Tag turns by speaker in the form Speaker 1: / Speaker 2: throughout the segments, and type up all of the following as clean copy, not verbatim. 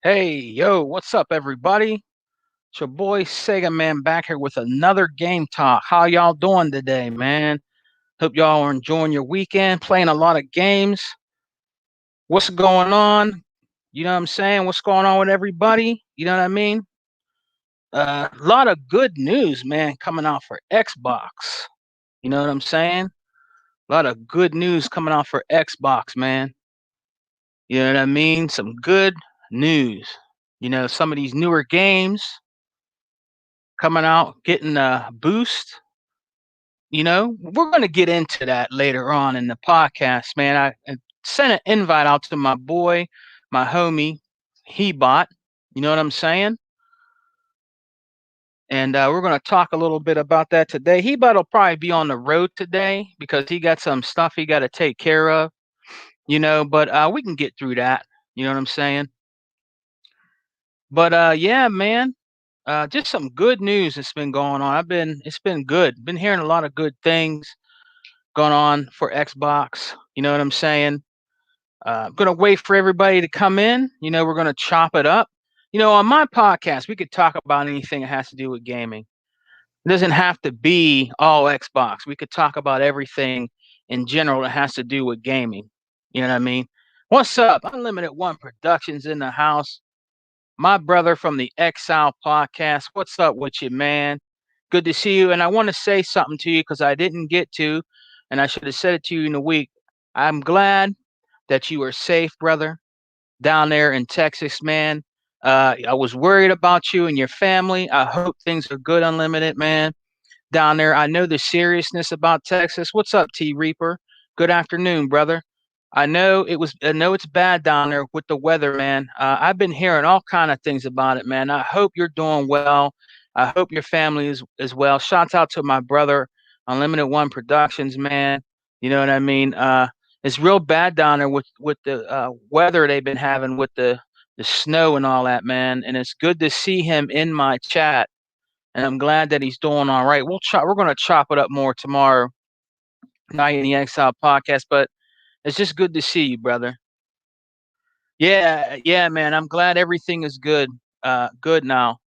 Speaker 1: Hey, yo, what's up, everybody? It's your boy Segaman back here with another game talk. How y'all doing today, man? Hope y'all are enjoying your weekend, playing a lot of games. What's going on? You know what I'm saying? What's going on with everybody? You know what I mean? A lot of good news, man, coming out for Xbox. You know what I'm saying? A lot of good news coming out for Xbox, man. You know what I mean? Some good news. Some of these newer games coming out, getting a boost. We're going to get into that later on in the podcast, man. I sent an invite out to my boy, my homie, Hebot. You know what I'm saying? And we're going to talk a little bit about that today. Hebot will probably be on the road today because he got some stuff he got to take care of, but we can get through that. You know what I'm saying? But yeah, man, just some good news that's been going on. It's been good. Been hearing a lot of good things going on for Xbox. You know what I'm saying? I'm gonna wait for everybody to come in. We're gonna chop it up. On my podcast, we could talk about anything that has to do with gaming. It doesn't have to be all Xbox. We could talk about everything in general that has to do with gaming. You know what I mean? What's up? Unlimited One Productions in the house. My brother from the Exile podcast. What's up with you, man? Good to see you. And I want to say something to you because I didn't get to, and I should have said it to you in a week. I'm glad that you are safe, brother, down there in Texas, man. I was worried about you and your family. I hope things are good, Unlimited, man, down there. I know the seriousness about Texas. What's up, T Reaper? Good afternoon, brother. I know it's bad down there with the weather, man. I've been hearing all kind of things about it, man. I hope you're doing well. I hope your family is as well. Shouts out to my brother, Unlimited One Productions, man. You know what I mean? It's real bad down there with the weather they've been having with the snow and all that, man. And it's good to see him in my chat, and I'm glad that he's doing all right. We're gonna chop it up more tomorrow, Night in the Exile podcast, but it's just good to see you, brother. Yeah, yeah, man. I'm glad everything is good. Good now.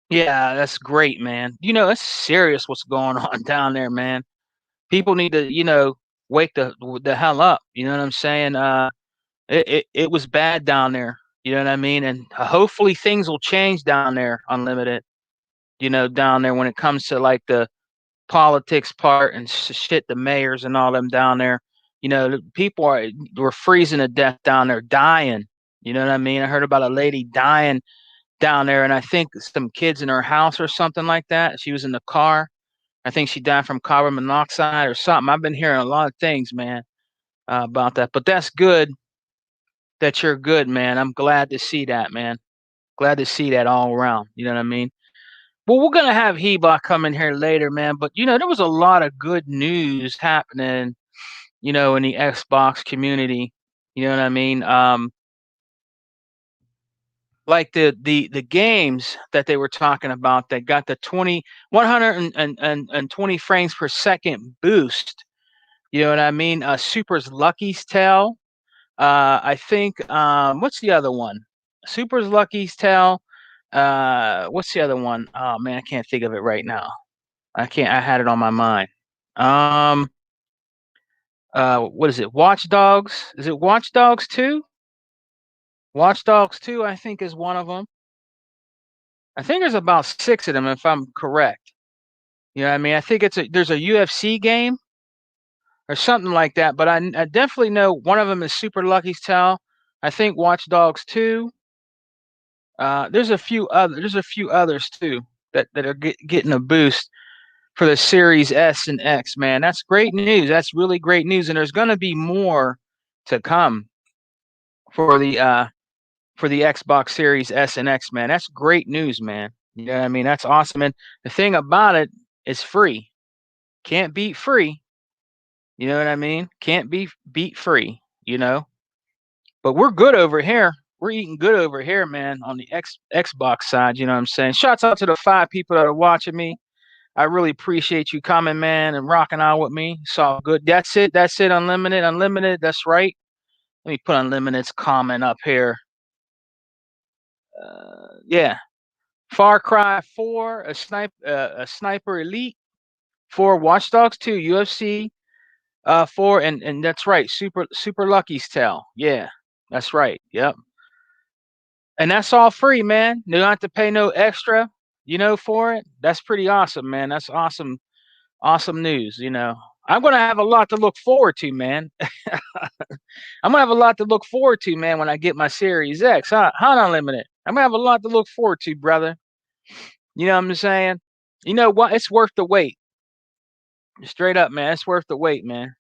Speaker 1: Yeah, that's great, man. It's serious what's going on down there, man. People need to, wake the hell up. You know what I'm saying? It was bad down there. You know what I mean? And hopefully things will change down there, Unlimited. Down there when it comes to like the politics part and shit, the mayors and all them down there. The people were freezing to death down there, dying. You know what I mean? I heard about a lady dying down there, and I think some kids in her house or something like that. She was in the car. I think she died from carbon monoxide or something. I've been hearing a lot of things, man, about that. But that's good that you're good, man. I'm glad to see that, man. Glad to see that all around. You know what I mean? Well, we're gonna have Heba come in here later, man. But there was a lot of good news happening, in the Xbox community. You know what I mean? Like the games that they were talking about that got the 120 frames per second boost. You know what I mean? Super's Lucky's Tale. I think what's the other one? Super's Lucky's Tale. What's the other one? Oh man, I can't think of it right now. I can't. I had it on my mind. Um, what is it? Watch Dogs? Is it Watch Dogs 2? Watch Dogs 2, I think, is one of them. I think there's about six of them, if I'm correct. You know what I mean? I think there's a UFC game or something like that, but I definitely know one of them is Super Lucky's Tale. I think Watch Dogs 2. There's a few others too that are getting a boost for the Series S and X, man. That's great news. That's really great news, and there's going to be more to come for the Xbox Series S and X, man. That's great news, man. You know what I mean? That's awesome. And the thing about it is free. Can't beat free. You know what I mean? Can't beat free, But we're good over here. We're eating good over here, man, on the Xbox side, you know what I'm saying? Shouts out to the 5 people that are watching me. I really appreciate you coming, man, and rocking out with me. It's all good. That's it. That's it. Unlimited. Unlimited. That's right. Let me put Unlimited's comment up here. Yeah, Far Cry 4, a Sniper Elite 4, Watch Dogs 2, UFC 4, and that's right, Super Lucky's Tale. Yeah, that's right. Yep, and that's all free, man. You don't have to pay no extra, for it. That's pretty awesome, man. That's awesome, awesome news. I'm gonna have a lot to look forward to, man. I'm gonna have a lot to look forward to, man, when I get my Series X. Huh, Unlimited. I'm gonna have a lot to look forward to, brother. You know what I'm saying? You know what? It's worth the wait. Straight up, man. It's worth the wait, man.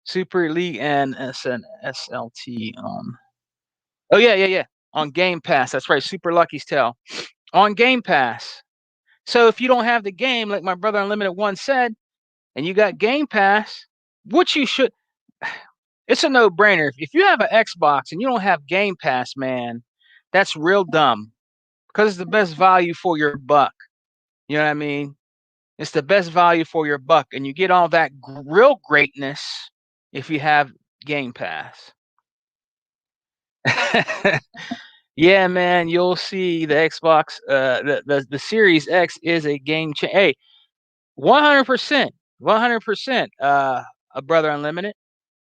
Speaker 1: Super Elite and SLT on. Oh yeah, yeah, yeah. On Game Pass. That's right. Super Lucky's Tale on Game Pass. So if you don't have the game, like my brother Unlimited once said, and you got Game Pass, which you should, it's a no-brainer. If you have an Xbox and you don't have Game Pass, man, that's real dumb because it's the best value for your buck. You know what I mean? It's the best value for your buck, and you get all that real greatness if you have Game Pass. Yeah, man, you'll see the Xbox, the Series X is a game changer. Hey, 100%, 100%. A brother Unlimited,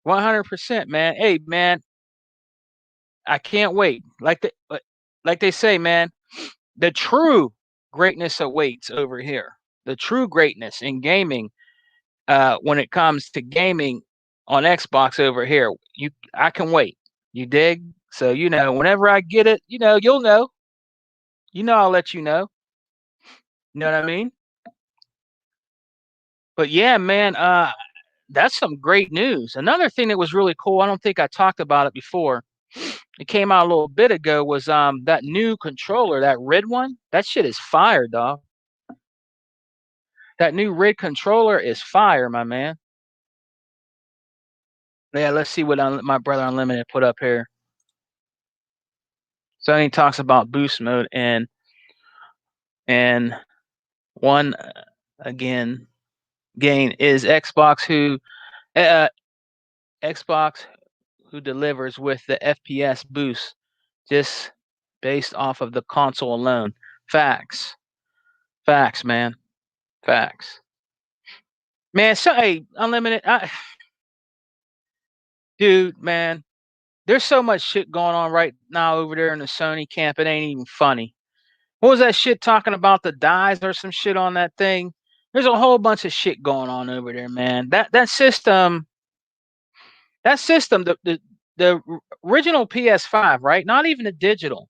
Speaker 1: 100%, man. Hey, man, I can't wait. Like they say, man, the true greatness awaits over here. The true greatness in gaming, when it comes to gaming on Xbox over here, I can wait. You dig? So whenever I get it, you'll know. I'll let you know. You know what I mean? But yeah, man, that's some great news. Another thing that was really cool, I don't think I talked about it before. It came out a little bit ago, was that new controller, that red one. That shit is fire, dog. That new red controller is fire, my man. Yeah, let's see what my brother Unlimited put up here. So he talks about boost mode and one again gain is uh, Xbox who delivers with the FPS boost just based off of the console alone. Facts. Facts, man. Facts. Man, so hey, Unlimited, dude, man, there's so much shit going on right now over there in the Sony camp. It ain't even funny. What was that shit talking about the dies or some shit on that thing? There's a whole bunch of shit going on over there, man. That system, the original PS5, right? Not even the digital.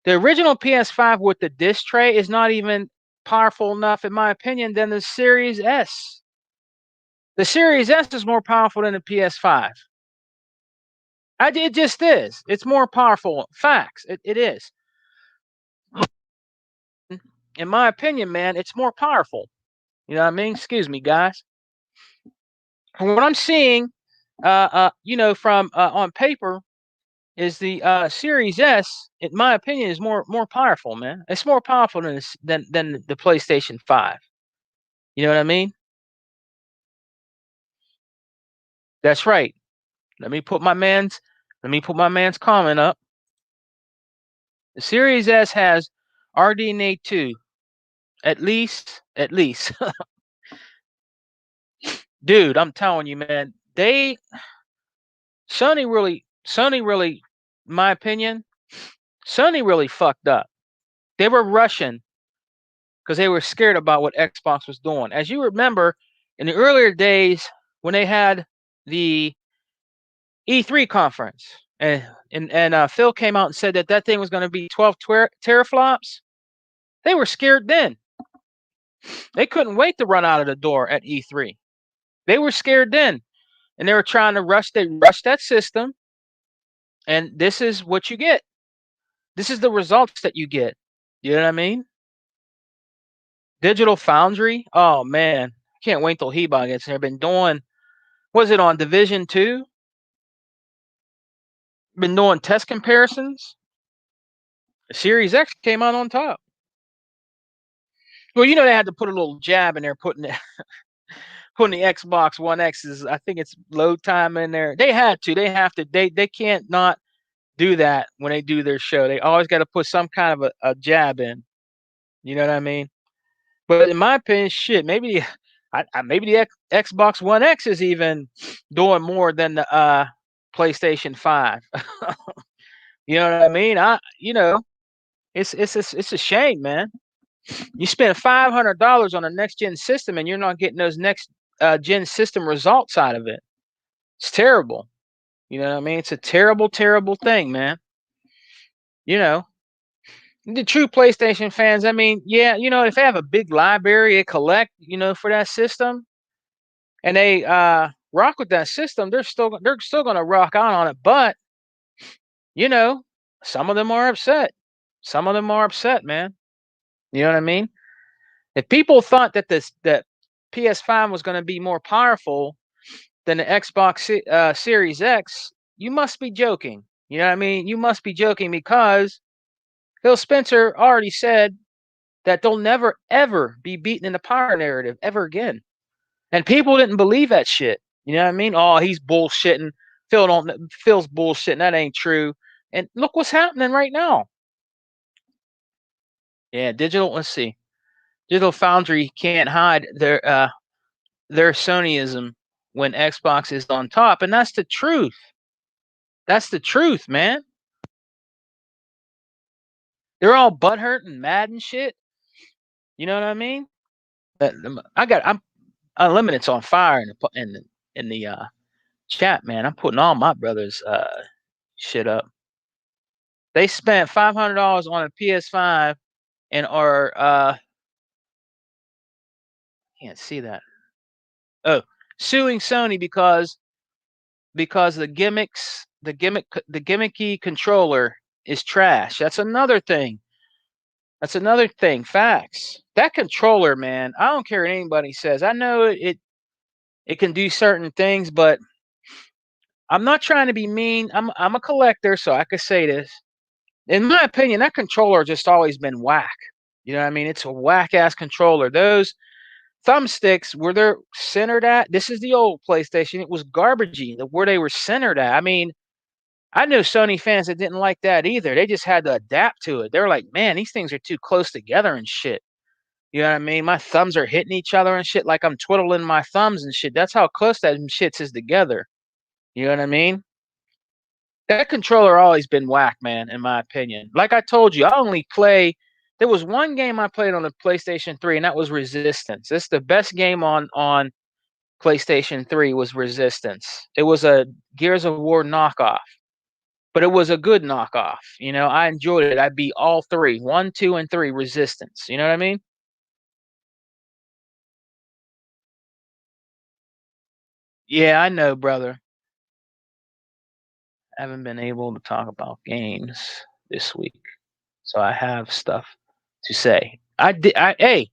Speaker 1: The original PS5 with the disc tray is not even powerful enough, in my opinion, than the Series S. The Series S is more powerful than the PS5. It just is. It's more powerful. Facts. It is. In my opinion, man, it's more powerful. You know what I mean? Excuse me, guys. From what I'm seeing, from on paper, is the Series S, in my opinion, is more powerful, man. It's more powerful than the PlayStation 5. You know what I mean? That's right. Let me put my man's comment up. The Series S has RDNA 2, at least. Dude, I'm telling you, man. Sony really, in my opinion, Sony really fucked up. They were rushing because they were scared about what Xbox was doing. As you remember, in the earlier days when they had the E3 conference, and Phil came out and said that thing was going to be 12 teraflops, they were scared then. They couldn't wait to run out of the door at E3. They were scared then, and they were trying to rush. They rushed that system, and this is what you get. This is the results that you get. You know what I mean? Digital Foundry. Oh man, can't wait till Heba gets there. Been doing, was it on Division 2? Been doing test comparisons. The Series X came out on top. Well, they had to put a little jab in there, putting the Xbox One X's. I think it's load time in there. They had to. They have to. They can't not. do that when they do their show. They always got to put some kind of a jab in. You know what I mean? But in my opinion, shit, maybe maybe the Xbox One X is even doing more than the PlayStation 5. You know what I mean? It's a shame, man. You spend $500 on a next gen system and you're not getting those next gen system results out of it. It's terrible. You know what I mean? It's a terrible, terrible thing, man. You know, the true PlayStation fans, I mean, yeah, if they have a big library they collect, for that system, and they rock with that system, they're still gonna rock out on it. But you know, some of them are upset. Some of them are upset, man. You know what I mean? If people thought that PS5 was going to be more powerful than the Xbox Series X, you must be joking. You know what I mean? You must be joking because Phil Spencer already said that they'll never ever be beaten in the power narrative ever again. And people didn't believe that shit. You know what I mean? Oh, he's bullshitting. Phil's bullshitting. That ain't true. And look what's happening right now. Yeah, let's see. Digital Foundry can't hide their Sonyism when Xbox is on top, and that's the truth. That's the truth, man. They're all butthurt and mad and shit. You know what I mean? I'm Unlimited's on fire in the chat, man. I'm putting all my brothers shit up. They spent $500 on a PS5 and are can't see that. Oh, suing Sony because the gimmicky controller is trash. That's another thing. Facts. That controller, man. I don't care what anybody says. I know it can do certain things, but I'm not trying to be mean. I'm a collector, so I could say this. In my opinion, that controller just always been whack. You know what I mean? It's a whack ass controller. Those thumbsticks where they're centered at. This is the old PlayStation. It was garbagey. Where they were centered at. I mean, I knew Sony fans that didn't like that either. They just had to adapt to it. They were like, man, these things are too close together and shit. You know what I mean? My thumbs are hitting each other and shit like I'm twiddling my thumbs and shit. That's how close that shits is together. You know what I mean? That controller always been whack, man, in my opinion. Like I told you, there was one game I played on the PlayStation 3, and that was Resistance. It's the best game on PlayStation 3 was Resistance. It was a Gears of War knockoff. But it was a good knockoff. I enjoyed it. I beat all three, 1, 2, and 3 Resistance. You know what I mean? Yeah, I know, brother. I haven't been able to talk about games this week, so I have stuff to say. Hey,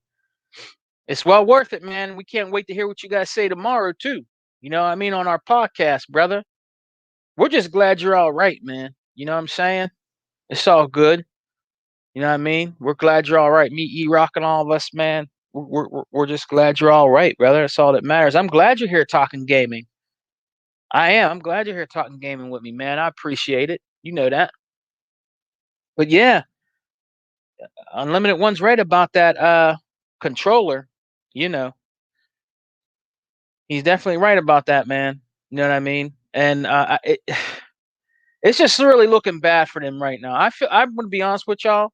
Speaker 1: it's well worth it, man. We can't wait to hear what you guys say tomorrow too. You know what I mean, on our podcast, brother. We're just glad you're all right, man. You know what I'm saying? It's all good. You know what I mean? We're glad you're all right. Me, E-Rock, and all of us, man. We're just glad you're all right, brother. That's all that matters. I'm glad you're here talking gaming. I am. I'm glad you're here talking gaming with me, man. I appreciate it. You know that. But yeah, Unlimited One's right about that controller. You know, he's definitely right about that, man. You know what I mean? And it's just really looking bad for them right now. I'm gonna be honest with y'all.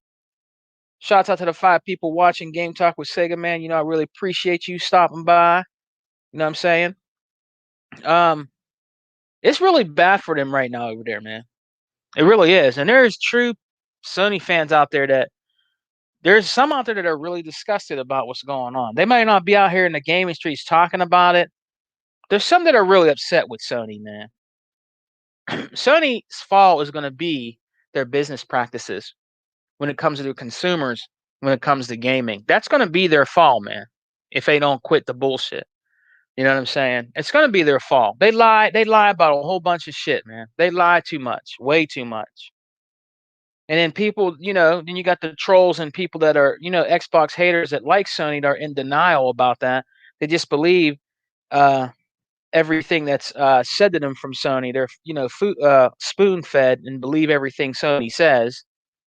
Speaker 1: Shouts out to the 5 people watching Game Talk with Sega, man. I really appreciate you stopping by. You know what I'm saying? Um, it's really bad for them right now over there, man. It really is. And there's true Sony fans out there there's some out there that are really disgusted about what's going on. They might not be out here in the gaming streets talking about it. There's some that are really upset with Sony, man. Sony's fall is going to be their business practices when it comes to the consumers, when it comes to gaming. That's going to be their fall, man, if they don't quit the bullshit. You know what I'm saying? It's going to be their fault. They lie about a whole bunch of shit, man. They lie too much, way too much. And then people, then you got the trolls and people that are, Xbox haters that like Sony that are in denial about that. They just believe everything that's said to them from Sony. They're spoon fed and believe everything Sony says.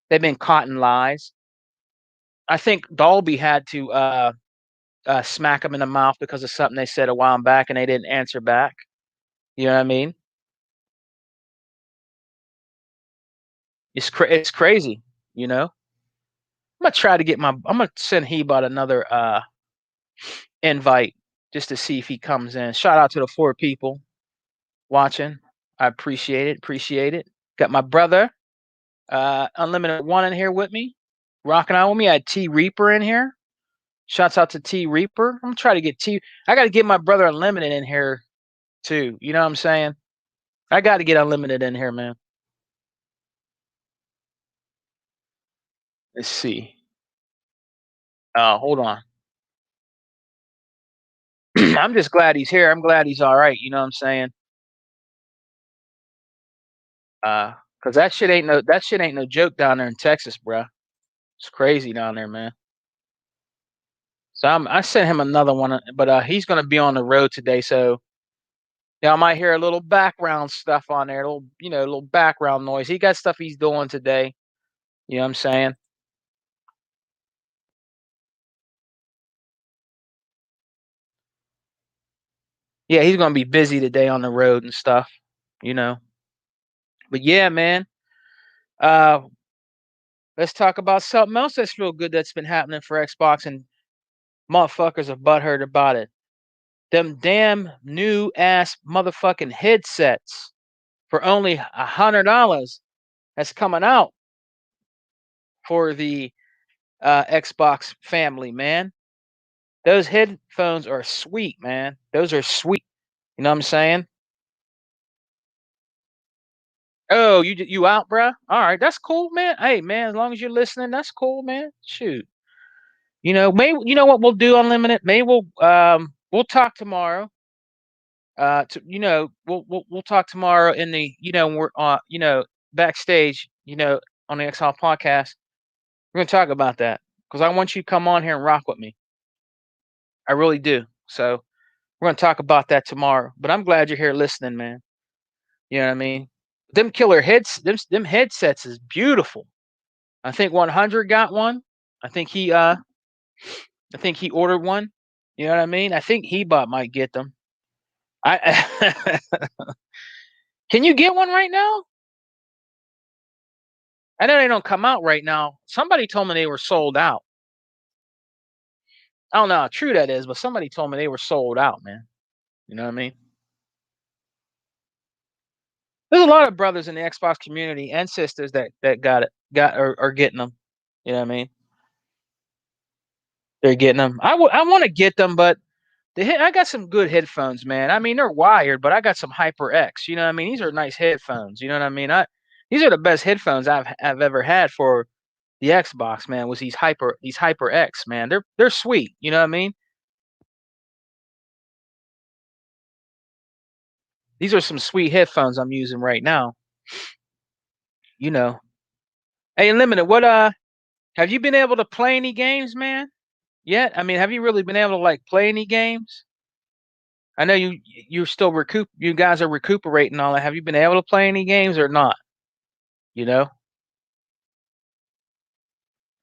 Speaker 1: They've been caught in lies. I think Dolby had to smack them in the mouth because of something they said a while back, and they didn't answer back. You know what I mean? It's crazy. You know, I'm gonna try to get my. I'm gonna send Hebot another invite just to see if he comes in. Shout out to the 4 people watching. I appreciate it. Appreciate it. Got my brother, Unlimited One in here with me, rocking out with me. I had T Reaper in here. Shouts out to T Reaper. I'm gonna try to get T. I got to get my brother Unlimited in here too. You know what I'm saying? I got to get Unlimited in here, man. Let's see. Hold on. I'm just glad he's here. I'm glad he's all right. You know what I'm saying? Cause that shit ain't no joke down there in Texas, bro. It's crazy down there, man. So I sent him another one, but he's gonna be on the road today, so yeah, I might hear a little background stuff on there, little background noise. He got stuff he's doing today. You know what I'm saying? Yeah, he's gonna be busy today on the road and stuff, you know. But yeah, man. Uh let's talk about something else that's real good that's been happening for Xbox, and motherfuckers are butthurt about it. Them damn new ass motherfucking headsets for only $100 that's coming out for the Xbox family, man. Those headphones are sweet, man. Those are sweet. You know what I'm saying? Oh, you out, bruh? All right, that's cool, man. Hey, man, as long as you're listening, that's cool, man. Shoot, maybe you know what we'll do, Unlimited. Maybe we'll talk tomorrow. We'll talk tomorrow in the we're backstage, on the XL podcast. We're gonna talk about that because I want you to come on here and rock with me. I really do. So we're gonna talk about that tomorrow. But I'm glad you're here listening, man. You know what I mean? Them killer heads, them headsets is beautiful. I think 100 got one. I think he ordered one. You know what I mean? I think Hebot might get them. I Can you get one right now? I know they don't come out right now. Somebody told me they were sold out. I don't know how true that is, but somebody told me they were sold out, man. You know what I mean? There's a lot of brothers in the Xbox community and sisters that got are getting them. You know what I mean? They're getting them. I want to get them, but I got some good headphones, man. I mean, they're wired, but I got some HyperX. You know what I mean? These are nice headphones. You know what I mean? These are the best headphones I've ever had for the Xbox, man. Was these HyperX, man? They're sweet. You know what I mean? These are some sweet headphones I'm using right now. You know. Hey, Limited, what have you been able to play any games, man? Yet? I mean, have you really been able to like play any games? I know you're still you guys are recuperating all that. Have you been able to play any games or not? You know?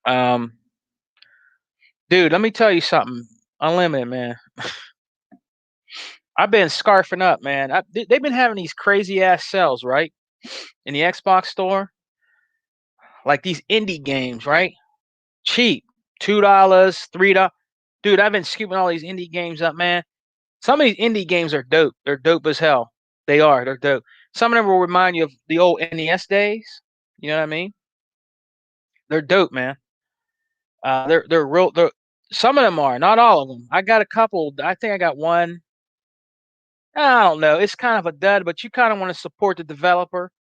Speaker 1: Um Dude, let me tell you something. Unlimited, man. I've been scarfing up, man. They've been having these crazy ass sales, right? In the Xbox store, like these indie games, right? Cheap, $2, $3. Dude, I've been scooping all these indie games up, man. Some of these indie games are dope. They're dope as hell. They are. They're dope. Some of them will remind you of the old NES days. You know what I mean? They're dope, man. They're real. Some of them are, not all of them. I got a couple. I think I got one. I don't know. It's kind of a dud, but you kind of want to support the developer.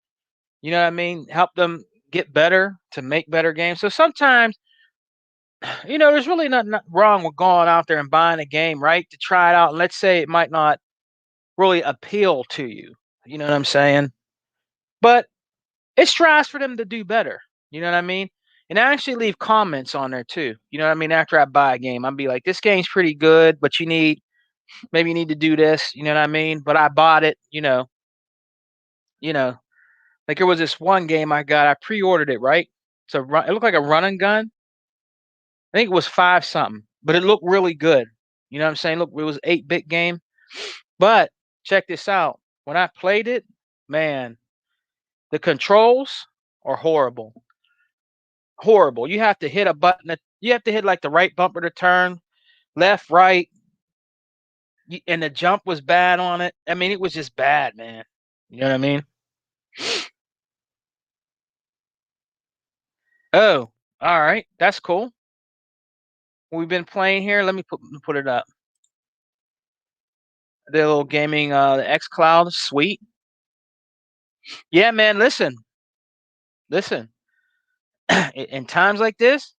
Speaker 1: You know what I mean? Help them get better to make better games. So sometimes, there's really nothing wrong with going out there and buying a game, right? To try it out. And let's say it might not really appeal to you. You know what I'm saying? But it strives for them to do better. You know what I mean? And I actually leave comments on there too. You know what I mean? After I buy a game, I'll be like, this game's pretty good, but you need maybe you need to do this, you know what I mean? But I bought it, you know, like there was this one game I got, I pre-ordered it, right? It looked like a run and gun. I think it was five something, but it looked really good. You know what I'm saying? Look, it was 8-bit game. But check this out. When I played it, man, the controls are horrible. Horrible. You have to hit a button. You have to hit like the right bumper to turn, left, right, and the jump was bad on it. I mean, it was just bad, man. You know what I mean? Oh, all right. That's cool. We've been playing here. Let me put it up. The little gaming the X Cloud, sweet. Yeah, man, listen. In times like this,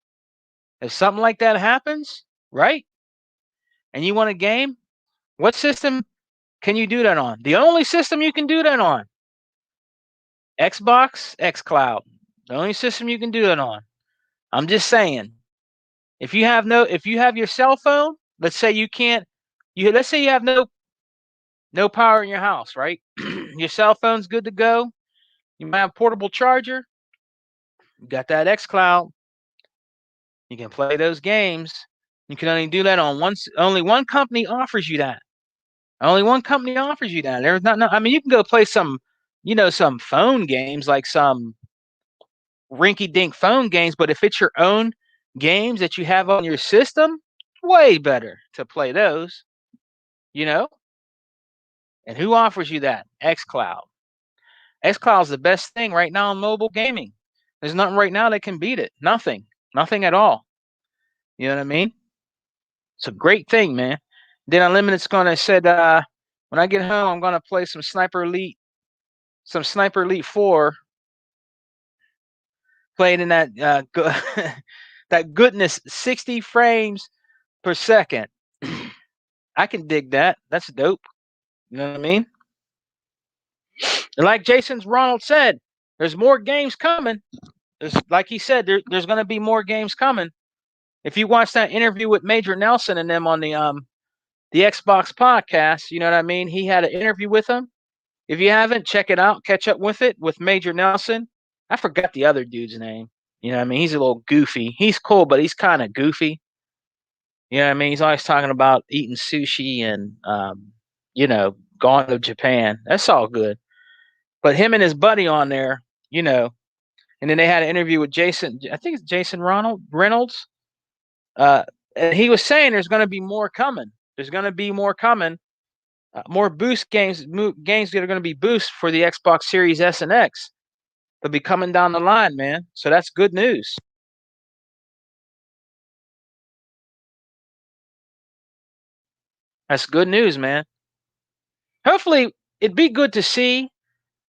Speaker 1: if something like that happens, right? And you want a game, what system can you do that on? The only system you can do that on, Xbox, xCloud. The only system you can do that on. I'm just saying. If you have your cell phone, let's say you can't let's say you have no power in your house, right? Your cell phone's good to go. You might have a portable charger. You got that xCloud. You can play those games. You can only do that on only one company offers you that. Only one company offers you that. There's not no, I mean you can go play some, some phone games like some rinky dink phone games, but if it's your own games that you have on your system, way better to play those, you know? And who offers you that? xCloud. xCloud is the best thing right now in mobile gaming. There's nothing right now that can beat it. Nothing. Nothing at all. You know what I mean? It's a great thing, man. Then Unlimited's gonna said when I get home I'm gonna play some Sniper Elite 4 playing in that that goodness 60 frames per second. I can dig that. That's dope. You know what I mean? And like Jason's Ronald said, there's more games coming. Like he said, there's going to be more games coming. If you watch that interview with Major Nelson and them on the Xbox podcast, you know what I mean? He had an interview with them. If you haven't, check it out. Catch up with it with Major Nelson. I forgot the other dude's name. You know what I mean? He's a little goofy. He's cool, but he's kind of goofy. You know what I mean? He's always talking about eating sushi and going to Japan. That's all good. But him and his buddy on there, and then they had an interview with Jason. I think it's Jason Reynolds. And he was saying there's going to be more coming. There's going to be more coming. More boost games that are going to be boost for the Xbox Series S and X. They'll be coming down the line, man. So that's good news. That's good news, man. Hopefully, it'd be good to see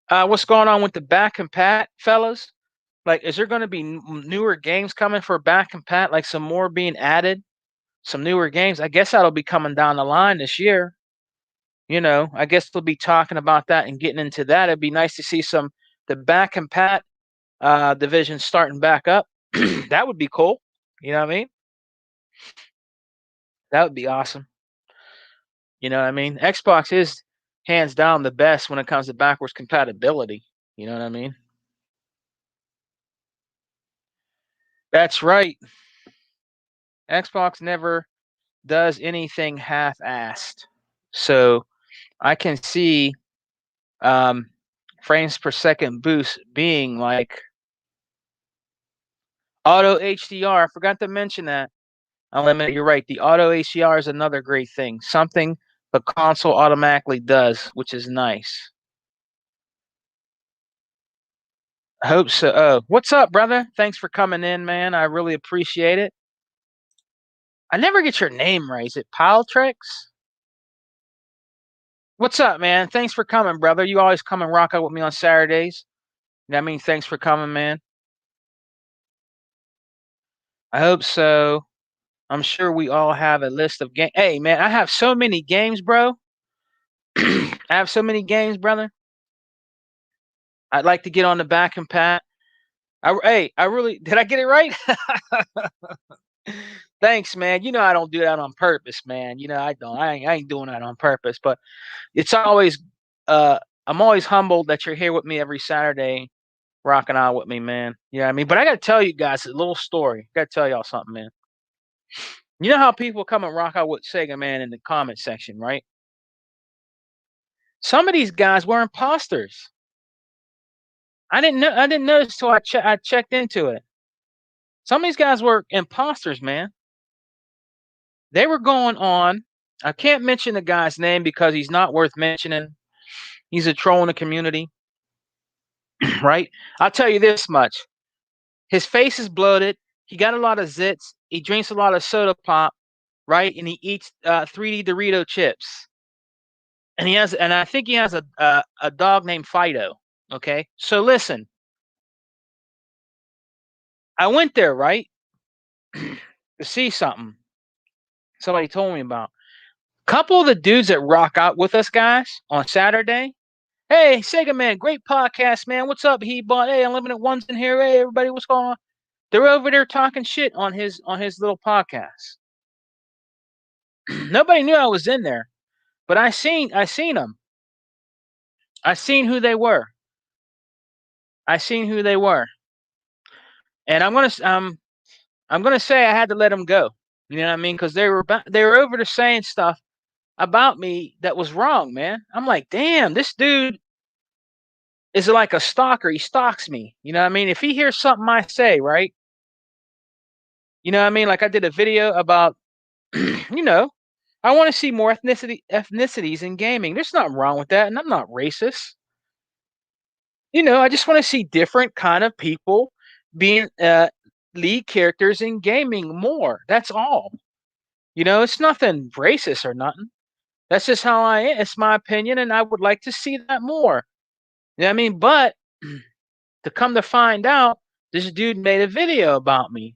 Speaker 1: what's going on with the back and pat, fellas. Like, is there going to be newer games coming for back and pat? Like some more being added, some newer games. I guess that'll be coming down the line this year. I guess they'll be talking about that and getting into that. It'd be nice to see the back and pat division starting back up. That would be cool. You know what I mean? That would be awesome. You know what I mean? Xbox is hands down the best when it comes to backwards compatibility. You know what I mean? That's right. Xbox never does anything half-assed. So I can see frames per second boost being like auto HDR. I forgot to mention that. Unlimited, you're right. The auto HDR is another great thing. Something the console automatically does, which is nice. I hope so. What's up, brother? Thanks for coming in, man. I really appreciate it. I never get your name right. Is it Paltrex? What's up, man? Thanks for coming, brother. You always come and rock out with me on Saturdays. I mean, thanks for coming, man. I hope so. I'm sure we all have a list of games. Hey, man, I have so many games, bro. I have so many games, brother. I'd like to get on the back and pat. I really did. I get it right. Thanks, man. You know I don't do that on purpose, man. You know I don't. I ain't doing that on purpose. But it's always, uh, I'm always humbled that you're here with me every Saturday, rocking out with me, man. You know what I mean? But I gotta tell you guys a little story. Gotta tell y'all something, man. You know how people come and rock out with Sega Man in the comment section, right? Some of these guys were imposters. I didn't know. I didn't notice till I checked into it. Some of these guys were imposters, man. They were going on. I can't mention the guy's name because he's not worth mentioning. He's a troll in the community, right? I'll tell you this much. His face is bloated. He got a lot of zits. He drinks a lot of soda pop, right? And he eats 3D Dorito chips. And I think he has a dog named Fido. Okay, so listen, I went there, right, to see something. Somebody told me about. Couple of the dudes that rock out with us guys on Saturday. Hey, Sega Man, great podcast, man. What's up? He bought. Hey, Unlimited One's in here. Hey, everybody, what's going on? They're over there talking shit on his little podcast. Nobody knew I was in there, but I seen them. I seen who they were. I seen who they were, and I'm gonna say I had to let them go. You know what I mean? Because they were over there saying stuff about me that was wrong, man. I'm like, damn, this dude is like a stalker. He stalks me. You know what I mean? If he hears something I say, right? You know what I mean? Like I did a video about, you know, I want to see more ethnicities in gaming. There's nothing wrong with that, and I'm not racist. You know, I just want to see different kind of people being lead characters in gaming more. That's all. You know, it's nothing racist or nothing. That's just how I am. It's my opinion, and I would like to see that more. You know what I mean? But to come to find out, this dude made a video about me.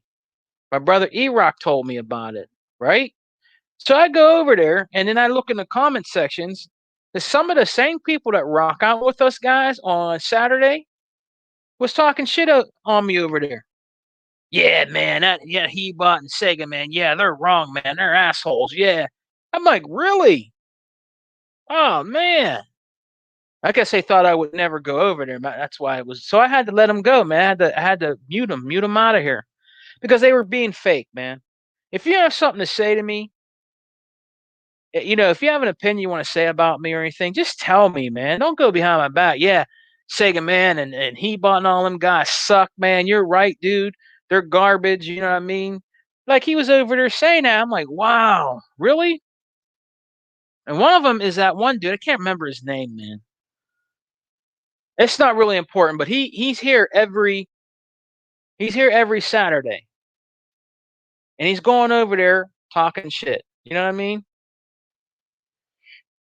Speaker 1: My brother E-Rock told me about it, right? So I go over there and then I look in the comment sections. There's some of the same people that rock out with us guys on Saturday was talking shit on me over there. Yeah, man, yeah, he bought and Sega, man. Yeah, they're wrong, man. They're assholes. Yeah. I'm like, really? Oh man. I guess they thought I would never go over there. That's why it was. So I had to let them go, man. I had to mute them out of here because they were being fake, man. If you have something to say to me, you know, if you have an opinion you want to say about me or anything, just tell me, man. Don't go behind my back. Yeah, Sega man and he bought and all them guys suck, man. You're right, dude. They're garbage. You know what I mean? Like he was over there saying that. I'm like, wow, really? And one of them is that one dude. I can't remember his name, man. It's not really important, but he's here every Saturday, and he's going over there talking shit. You know what I mean?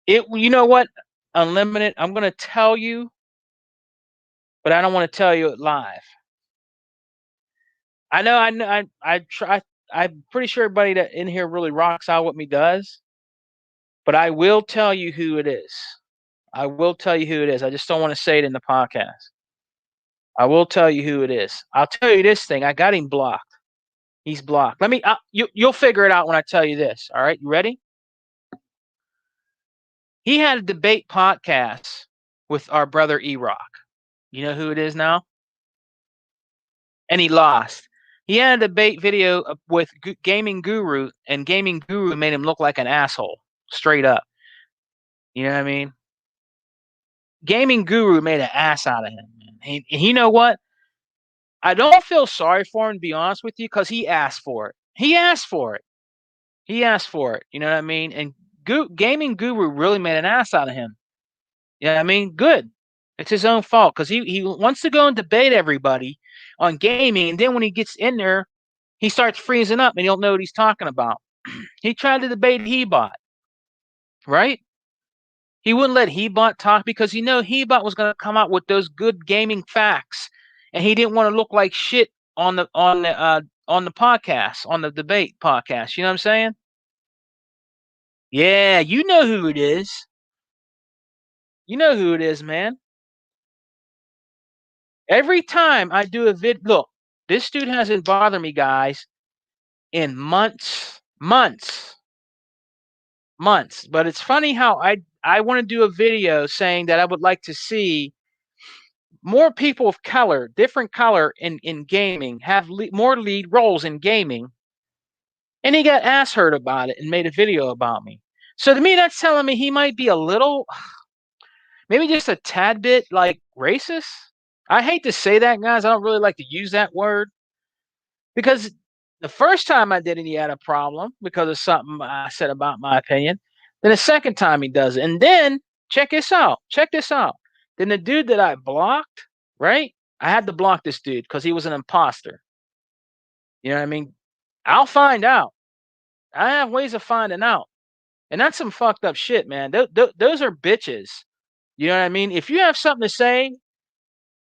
Speaker 1: You know what? Unlimited. I'm gonna tell you, but I don't want to tell you it live. I know. I try. I'm pretty sure everybody that in here really rocks out with me does, but I will tell you who it is. I will tell you who it is. I just don't want to say it in the podcast. I will tell you who it is. I'll tell you this thing. I got him blocked. He's blocked. You'll figure it out when I tell you this. All right, you ready? He had a debate podcast with our brother E-Rock. You know who it is now? And he lost. He had a debate video with Gaming Guru, and Gaming Guru made him look like an asshole, straight up. You know what I mean? Gaming Guru made an ass out of him. And you know what? I don't feel sorry for him, to be honest with you, because he asked for it. He asked for it. He asked for it. You know what I mean? And Gaming Guru really made an ass out of him. Yeah, I mean, good. It's his own fault because he wants to go and debate everybody on gaming, and then when he gets in there, he starts freezing up and he don't know what he's talking about. He tried to debate Hebot, right? He wouldn't let Hebot talk because he knew Hebot was going to come out with those good gaming facts, and he didn't want to look like shit on the podcast, on the debate podcast. You know what I'm saying? Yeah, you know who it is. You know who it is, man. Every time I do a look, this dude hasn't bothered me, guys, in months. But it's funny how I want to do a video saying that I would like to see more people of color, different color in gaming, have more lead roles in gaming. And he got ass hurt about it and made a video about me. So to me, that's telling me he might be a little, maybe just a tad bit like racist. I hate to say that, guys. I don't really like to use that word because the first time I did it, he had a problem because of something I said about my opinion. Then the second time he does it. And then check this out. Check this out. Then the dude that I blocked, right? I had to block this dude because he was an imposter. You know what I mean? I'll find out. I have ways of finding out. And that's some fucked up shit, man. Those are bitches. You know what I mean? If you have something to say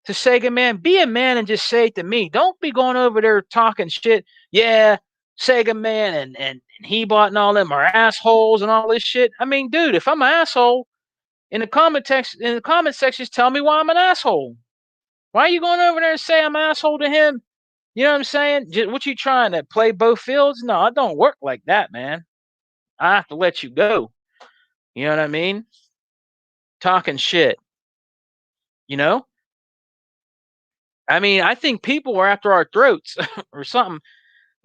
Speaker 1: to Sega Man, be a man and just say it to me. Don't be going over there talking shit. Yeah, Sega Man and he bought and all them are assholes and all this shit. I mean, dude, if I'm an asshole, in the comment sections, tell me why I'm an asshole. Why are you going over there and say I'm an asshole to him? You know what I'm saying? What you trying to play both fields? No, it don't work like that, man. I have to let you go. You know what I mean? Talking shit. You know? I mean, I think people are after our throats or something.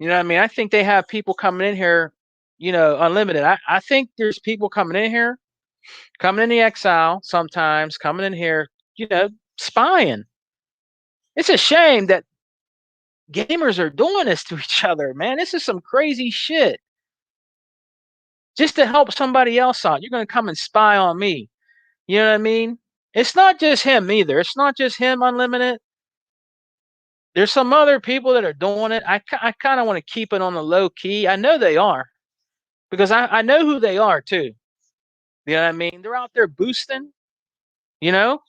Speaker 1: You know what I mean? I think they have people coming in here, unlimited. I think there's people coming in here, coming in the exile sometimes, coming in here, spying. It's a shame that gamers are doing this to each other, man. This is some crazy shit. Just to help somebody else out, you're going to come and spy on me. You know what I mean? It's not just him either. It's not just him, Unlimited. There's some other people that are doing it. I kind of want to keep it on the low key. I know they are because I know who they are too. You know what I mean? They're out there boosting. I'm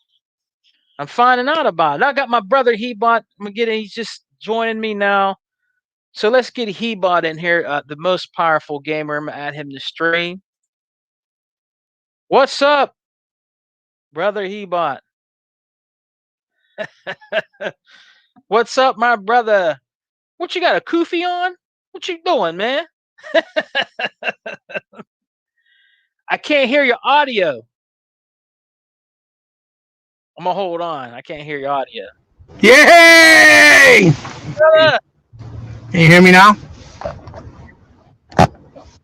Speaker 1: finding out about it. I got my brother Hebot. He's just joining me now. So let's get Hebot in here, the most powerful gamer. I'm gonna add him to stream. What's up, brother Hebot? What's up, my brother? What you got, a kufi on? What you doing, man? I can't hear your audio. I'm gonna hold on. I can't hear your audio.
Speaker 2: Yay! Can you hear me now?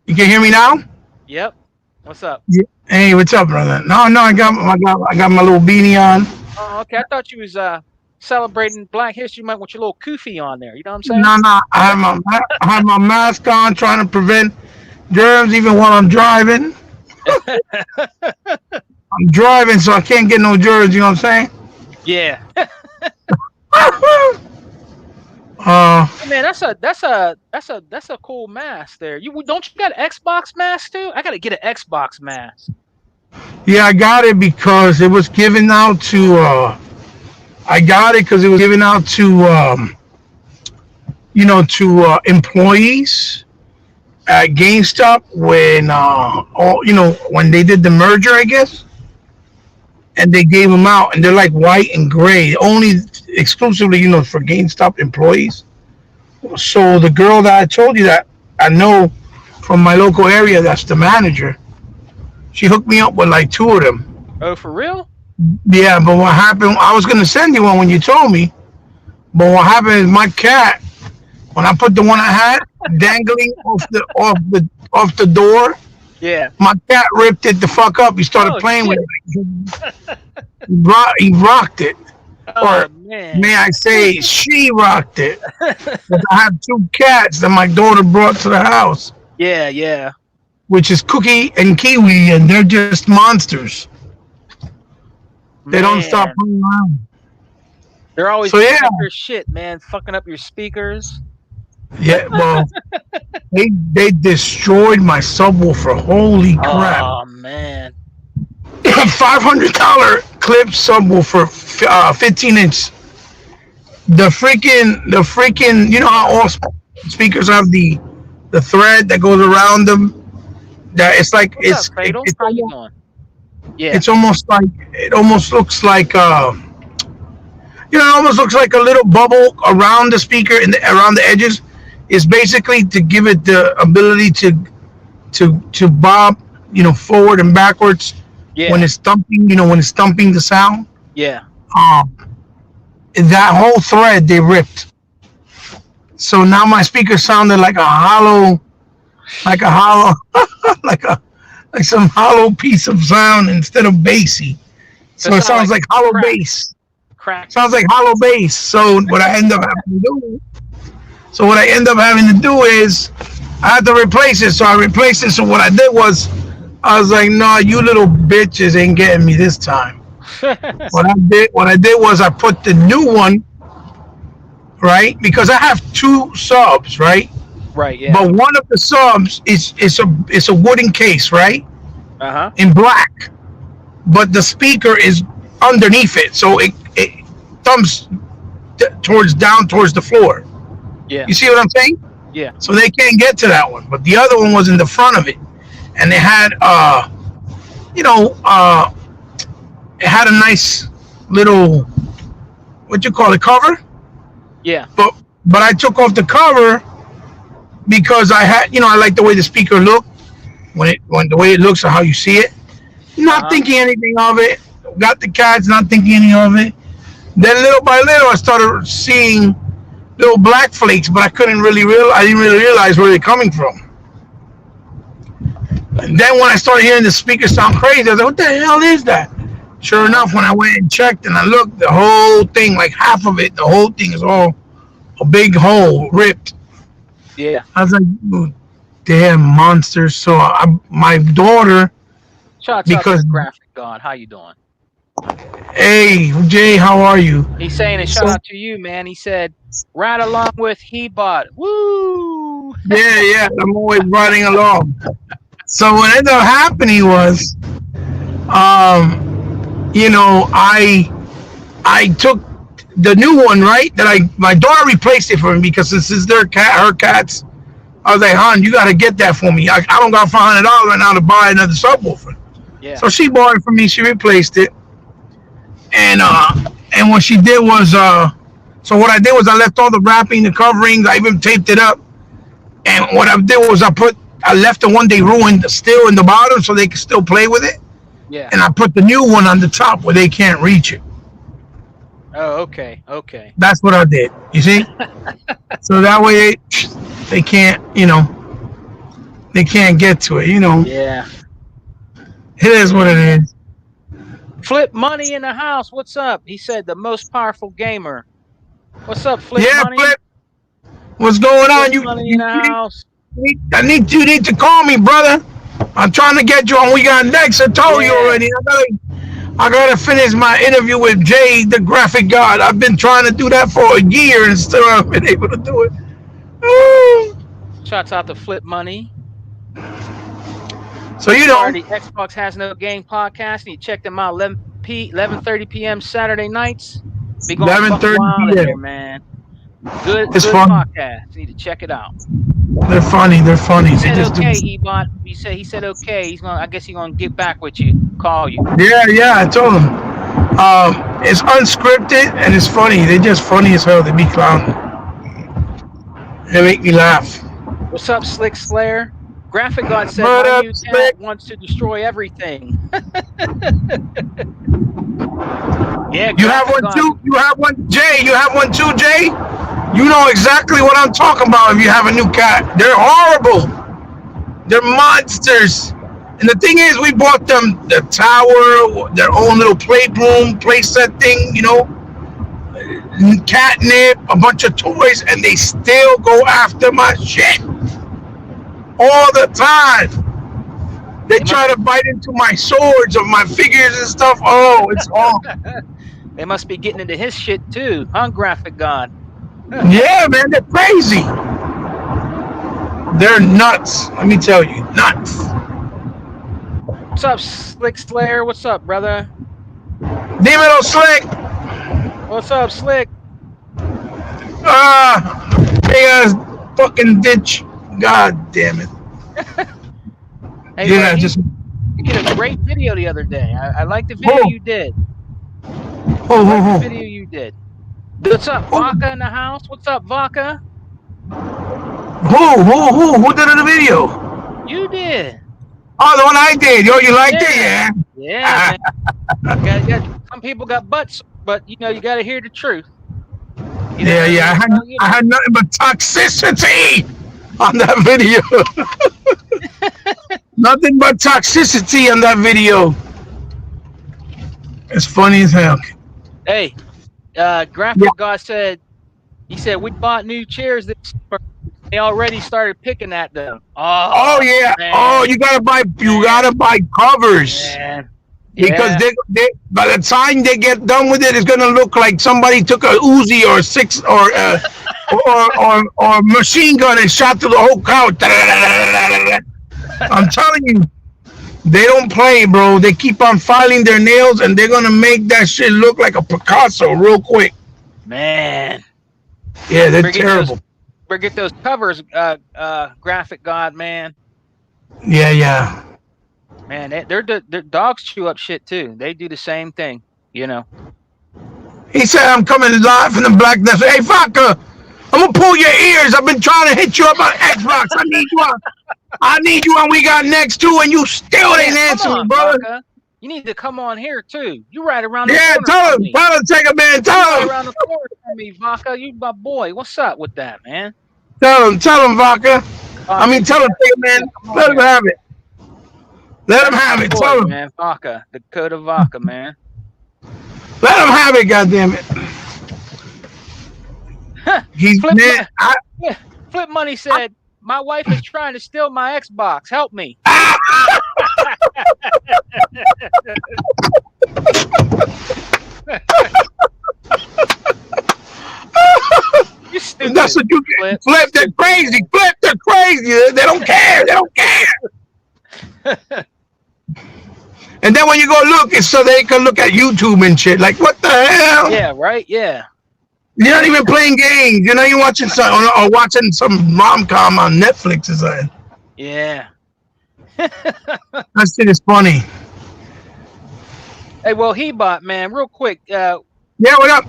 Speaker 2: You can hear me now?
Speaker 1: Yep. What's up?
Speaker 2: Yeah. Hey, what's up, brother? No, I got my little beanie on.
Speaker 1: Oh, okay. I thought you was celebrating Black History Month with your little kufi on there. You know what I'm saying?
Speaker 2: No. I have my mask on, trying to prevent germs, even while I'm driving. I'm driving, so I can't get no germs. You know what I'm saying?
Speaker 1: Yeah. Man, that's a cool mask there. You got an Xbox mask too? I gotta get an Xbox mask.
Speaker 2: Yeah, I got it because it was given out to. I got it because it was given out to employees at GameStop when they did the merger, I guess, and they gave them out, and they're like white and gray, only exclusively for GameStop employees. So the girl that I told you that I know from my local area, that's the manager. She hooked me up with like two of them.
Speaker 1: Oh, for real?
Speaker 2: Yeah, but what happened? I was gonna send you one when you told me, but what happened is my cat, when I put the one I had dangling off the door,
Speaker 1: yeah,
Speaker 2: my cat ripped it the fuck up. He started playing
Speaker 1: shit.
Speaker 2: with it. He rocked it.
Speaker 1: Oh,
Speaker 2: or may I say, she rocked it. I have two cats that my daughter brought to the house.
Speaker 1: Yeah.
Speaker 2: Which is Cookie and Kiwi, and they're just monsters. They don't stop playing around.
Speaker 1: They're always
Speaker 2: so,
Speaker 1: fucking up your shit, man. Fucking up your speakers.
Speaker 2: Yeah, well, they destroyed my subwoofer. Holy crap!
Speaker 1: Oh man.
Speaker 2: $500 clip subwoofer, 15-inch. The freaking, you know how all speakers have the thread that goes around them. That it's like
Speaker 1: What's up, Fatal? How you doing? Yeah.
Speaker 2: It's almost like it almost looks like it almost looks like a little bubble around the speaker around the edges. is basically to give it the ability to bob, forward and backwards when
Speaker 1: Yeah.
Speaker 2: it's thumping. When it's thumping the sound.
Speaker 1: Yeah.
Speaker 2: Um, that whole thread they ripped. So now my speaker sounded like a hollow, like a like some hollow piece of sound instead of bassy.
Speaker 1: So
Speaker 2: So
Speaker 1: it
Speaker 2: it
Speaker 1: sounded
Speaker 2: sounds
Speaker 1: like
Speaker 2: like hollow
Speaker 1: crack,
Speaker 2: bass.
Speaker 1: crack.
Speaker 2: Sounds like hollow bass. So what I end up having to do is I had to replace it. So I replaced it. So what I did was I was like, "No, you little bitches ain't getting me this time." What I did was I put the new one, right, because I have two subs, right,
Speaker 1: Right. Yeah.
Speaker 2: but one of the subs is a wooden case, right,
Speaker 1: Uh huh.
Speaker 2: in black, but the speaker is underneath it, so it thumps towards down towards the floor.
Speaker 1: Yeah.
Speaker 2: You see what I'm saying?
Speaker 1: Yeah.
Speaker 2: So they can't get to that one, but the other one was in the front of it, and it had you know uh it had a nice little, what you call it, cover,
Speaker 1: Yeah.
Speaker 2: but I took off the cover because I like the way the speaker looked when the way it looks or how you see it.
Speaker 1: Uh
Speaker 2: Not
Speaker 1: huh.
Speaker 2: thinking anything of it. Got the cats, not thinking anything of it. Then little by little, I started seeing little black flakes, but I didn't really realize where they're coming from. And then when I started hearing the speaker sound crazy, I was like, "What the hell is that?" Sure
Speaker 1: Uh huh.
Speaker 2: enough, when I went and checked and I looked, the whole thing, like half of it, the whole thing is all a big hole ripped.
Speaker 1: Yeah.
Speaker 2: I was like, "Oh, damn monsters!" So my daughter,
Speaker 1: Shouts out to
Speaker 2: because
Speaker 1: the graphic god. How you doing?
Speaker 2: hey Jay, how are you?
Speaker 1: He's saying a
Speaker 2: So
Speaker 1: shout out to you, man. He said, right along with Hebot. Woo!
Speaker 2: yeah, yeah, I'm always riding along. So what ended up happening was, I took the new one, right? That my daughter replaced it for me because this is her cats. I was like, "Hon, you got to get that for me. I don't got $500 right now to buy another subwoofer."
Speaker 1: Yeah.
Speaker 2: So she bought it for me. She replaced it, and what she did was, so what I did was I left all the wrapping, the coverings. I even taped it up. And what I did was I left the one they ruined still in the bottom so they could still play with it.
Speaker 1: Yeah.
Speaker 2: And I put the new one on the top where they can't reach it.
Speaker 1: Oh, okay. Okay.
Speaker 2: That's what I did. You see? So that way they can't, they can't get to it.
Speaker 1: Yeah.
Speaker 2: It is what it is.
Speaker 1: Flip Money in the house. What's up? He said the most powerful gamer. What's up, Flip
Speaker 2: Yeah,
Speaker 1: Money?
Speaker 2: Flip. What's going
Speaker 1: Flip
Speaker 2: on? You,
Speaker 1: Money in
Speaker 2: you,
Speaker 1: the house.
Speaker 2: you need to call me, brother. I'm trying to get you on. We got next. I told you
Speaker 1: Yeah.
Speaker 2: already. I gotta finish my interview with Jay, the graphic god. I've been trying to do that for a year and still haven't been able to do it.
Speaker 1: Shouts out to Flip Money.
Speaker 2: So
Speaker 1: Already, Xbox Has No Game podcast. You check them out 11:30 p.m. Saturday nights. Be going buck
Speaker 2: 11:30
Speaker 1: wild in
Speaker 2: p.m.
Speaker 1: there, man. Good
Speaker 2: It's fun.
Speaker 1: podcast. You need to check it out.
Speaker 2: They're funny. They're funny.
Speaker 1: He
Speaker 2: They
Speaker 1: said
Speaker 2: just do.
Speaker 1: okay, Ebot. He said okay. I guess he's gonna get back with you. Call you.
Speaker 2: Yeah. I told them. It's unscripted and it's funny. They're just funny as hell. They be clowning. They make me laugh.
Speaker 1: What's up, Slick Slayer? Graphic God said
Speaker 2: What
Speaker 1: my
Speaker 2: up,
Speaker 1: new
Speaker 2: Slick?
Speaker 1: cat wants to destroy everything. Yeah,
Speaker 2: You have one
Speaker 1: God.
Speaker 2: too. You have one, Jay. You have one too, Jay. You know exactly what I'm talking about. If you have a new cat, they're horrible. They're monsters. And the thing is, we bought them the tower, their own little playset thing, catnip, a bunch of toys, and they still go after my shit all the time. They try to bite into my swords or my figures and stuff. Oh, it's awful.
Speaker 1: They must be getting into his shit too, huh, Graphic God?
Speaker 2: Yeah, man, they're crazy. They're nuts. Let me tell you, nuts.
Speaker 1: What's up, Slick Slayer? What's up, brother?
Speaker 2: Dímelo, Slick.
Speaker 1: What's up, Slick?
Speaker 2: Big ass fucking ditch. God damn it.
Speaker 1: Hey,
Speaker 2: Yeah,
Speaker 1: man,
Speaker 2: just.
Speaker 1: you did a great video the other day. I like the video you did.
Speaker 2: Oh.
Speaker 1: Video you did. What's up, Vodka in the house? What's up, Vodka?
Speaker 2: Who did the video?
Speaker 1: You did.
Speaker 2: Oh, the one I did. Yo, you liked it?
Speaker 1: Yeah.
Speaker 2: Yeah.
Speaker 1: Yeah, man. Some people got butts, but you got to hear the truth. You know
Speaker 2: Yeah,
Speaker 1: what I
Speaker 2: yeah.
Speaker 1: mean? So,
Speaker 2: I had nothing but toxicity on that video. Nothing but toxicity on that video. It's funny as hell.
Speaker 1: Hey,
Speaker 2: Yeah.
Speaker 1: graphic god said he said we bought new chairs this summer. They already started picking at them.
Speaker 2: Oh
Speaker 1: Oh
Speaker 2: yeah. Oh,
Speaker 1: man,
Speaker 2: you gotta buy. You
Speaker 1: man,
Speaker 2: gotta buy covers
Speaker 1: man.
Speaker 2: because
Speaker 1: Yeah.
Speaker 2: they by the time they get done with it, it's gonna look like somebody took a Uzi or a six or machine gun and shot through the whole couch. I'm telling you, they don't play, bro. They keep on filing their nails, and they're gonna make that shit look like a Picasso real quick.
Speaker 1: Man,
Speaker 2: Yeah, they're
Speaker 1: better get those,
Speaker 2: terrible.
Speaker 1: better get those covers, graphic god, man.
Speaker 2: Yeah, yeah.
Speaker 1: Man, their dogs chew up shit too. They do the same thing, you know.
Speaker 2: He said, "I'm coming live from the black desk." Hey, Vodka, I'm gonna pull your ears. I've been trying to hit you up on Xbox. I need you on. I need you on. We got next two, and you still
Speaker 1: Yeah,
Speaker 2: ain't
Speaker 1: come
Speaker 2: answering,
Speaker 1: on,
Speaker 2: brother.
Speaker 1: Vodka. You need to come on here too. You right around the
Speaker 2: Yeah,
Speaker 1: corner from me.
Speaker 2: take a man,
Speaker 1: You right
Speaker 2: tell him,
Speaker 1: around the corner from me, Vodka. You my boy. What's up with that, man?
Speaker 2: tell him, Vodka. I
Speaker 1: Vodka,
Speaker 2: mean, tell him, take a
Speaker 1: you
Speaker 2: man.
Speaker 1: gotta come on
Speaker 2: Let him
Speaker 1: here.
Speaker 2: have it. Let him
Speaker 1: That's
Speaker 2: have
Speaker 1: my
Speaker 2: it.
Speaker 1: boy,
Speaker 2: Tell him.
Speaker 1: man. Vodka, Dakota Vodka, man.
Speaker 2: Let him have it. Goddamn it. He's
Speaker 1: Flip,
Speaker 2: man.
Speaker 1: Flip Money said, "My wife is trying to steal my Xbox. Help me." You stupid.
Speaker 2: That's what you
Speaker 1: Flip.
Speaker 2: Flip. They're crazy. Flip. They're crazy. They don't care. They don't care. And then when you go look, it's so they can look at YouTube and shit. Like, what the hell?
Speaker 1: Yeah, right? Yeah.
Speaker 2: You're not even playing games. You're not even watching some or watching some rom com on Netflix or something.
Speaker 1: Yeah.
Speaker 2: That shit is funny.
Speaker 1: Hey, well, Hebot, man, real quick,
Speaker 2: Yeah, what up?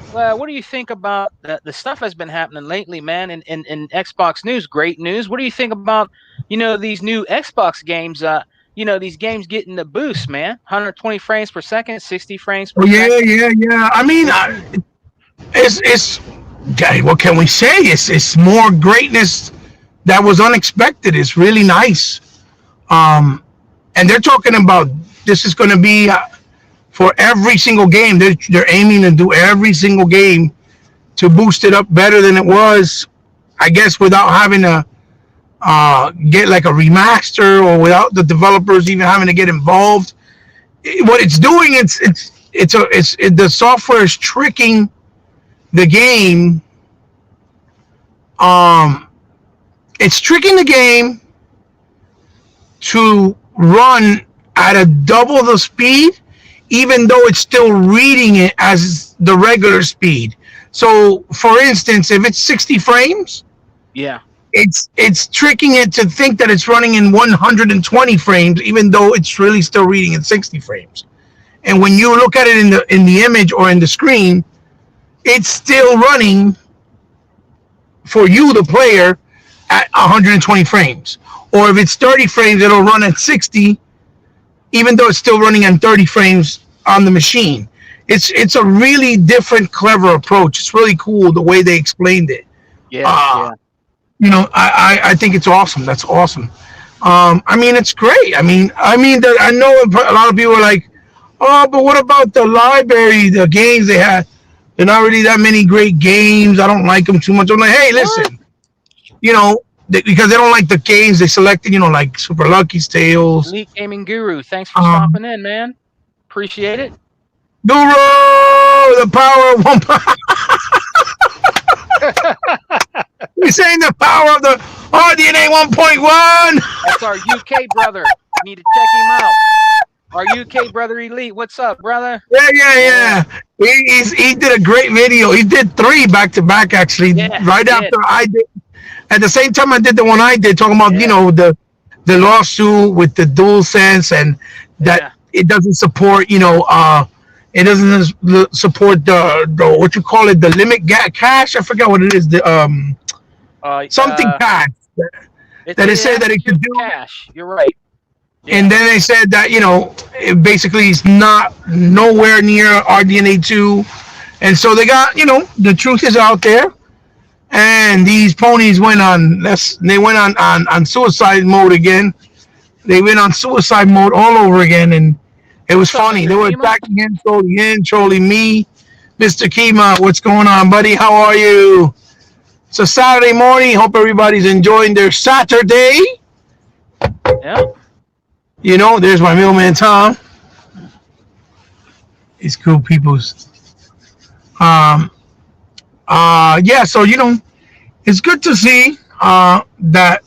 Speaker 1: what do you think about the stuff that's been happening lately, man? In Xbox news, great news. What do you think about these new Xbox games? These games getting the boost, man. 120 frames per second, 60 frames per
Speaker 2: Oh yeah,
Speaker 1: second.
Speaker 2: yeah. I mean, it's what can we say? It's more greatness that was unexpected. It's really nice. And they're talking about this is going to be for every single game. They're aiming to do every single game to boost it up better than it was. I guess without having to get like a remaster or without the developers even having to get involved. What it's doing, the software is tricking the game. It's tricking the game to run at a double the speed, even though it's still reading it as the regular speed. So, for instance, if it's 60 frames,
Speaker 1: Yeah.
Speaker 2: it's tricking it to think that it's running in 120 frames, even though it's really still reading in 60 frames. And when you look at it in the image or in the screen, it's still running for you, the player, at 120 frames. Or if it's 30 frames, it'll run at 60, even though it's still running on 30 frames on the machine. It's a really different, clever approach. It's really cool the way they explained it.
Speaker 1: Yeah.
Speaker 2: I think it's awesome. That's awesome. I mean, it's great. I know a lot of people are like, oh, but what about the library, the games they had? There are not really that many great games. I don't like them too much. I'm like, hey, listen, because they don't like the games they selected, like Super Lucky's Tales.
Speaker 1: Elite Gaming Guru, thanks for stopping in, man. Appreciate it.
Speaker 2: Guru, the power of one. You're saying the power of the RDNA 1.1.
Speaker 1: That's our UK brother. You need to check him out. Our UK brother Elite. What's up, brother?
Speaker 2: Yeah. He did a great video. He did 3 back to back, actually. Right after I did. At the same time I did the one I did, talking about the lawsuit with the DualSense and that it doesn't support it doesn't support the what you call it, the limit cache. I forgot what it is.
Speaker 1: Uh,
Speaker 2: something
Speaker 1: uh,
Speaker 2: cash
Speaker 1: it
Speaker 2: that it
Speaker 1: it
Speaker 2: said
Speaker 1: has
Speaker 2: that
Speaker 1: to
Speaker 2: it
Speaker 1: do
Speaker 2: could
Speaker 1: with
Speaker 2: do.
Speaker 1: cash. You're right.
Speaker 2: And
Speaker 1: Yeah.
Speaker 2: then they said that it basically is not nowhere near RDNA2, and so they got the truth is out there, and these ponies went on they went on suicide mode again. They went on suicide mode all over again, and it was
Speaker 1: What's up,
Speaker 2: funny.
Speaker 1: Mr.
Speaker 2: They were
Speaker 1: Kima?
Speaker 2: attacking him, trolling me. Mr. Kima, what's going on, buddy? How are you? It's a Saturday morning. Hope everybody's enjoying their Saturday.
Speaker 1: Yeah.
Speaker 2: There's my mailman Tom. It's cool peoples. Um, yeah, so it's good to see that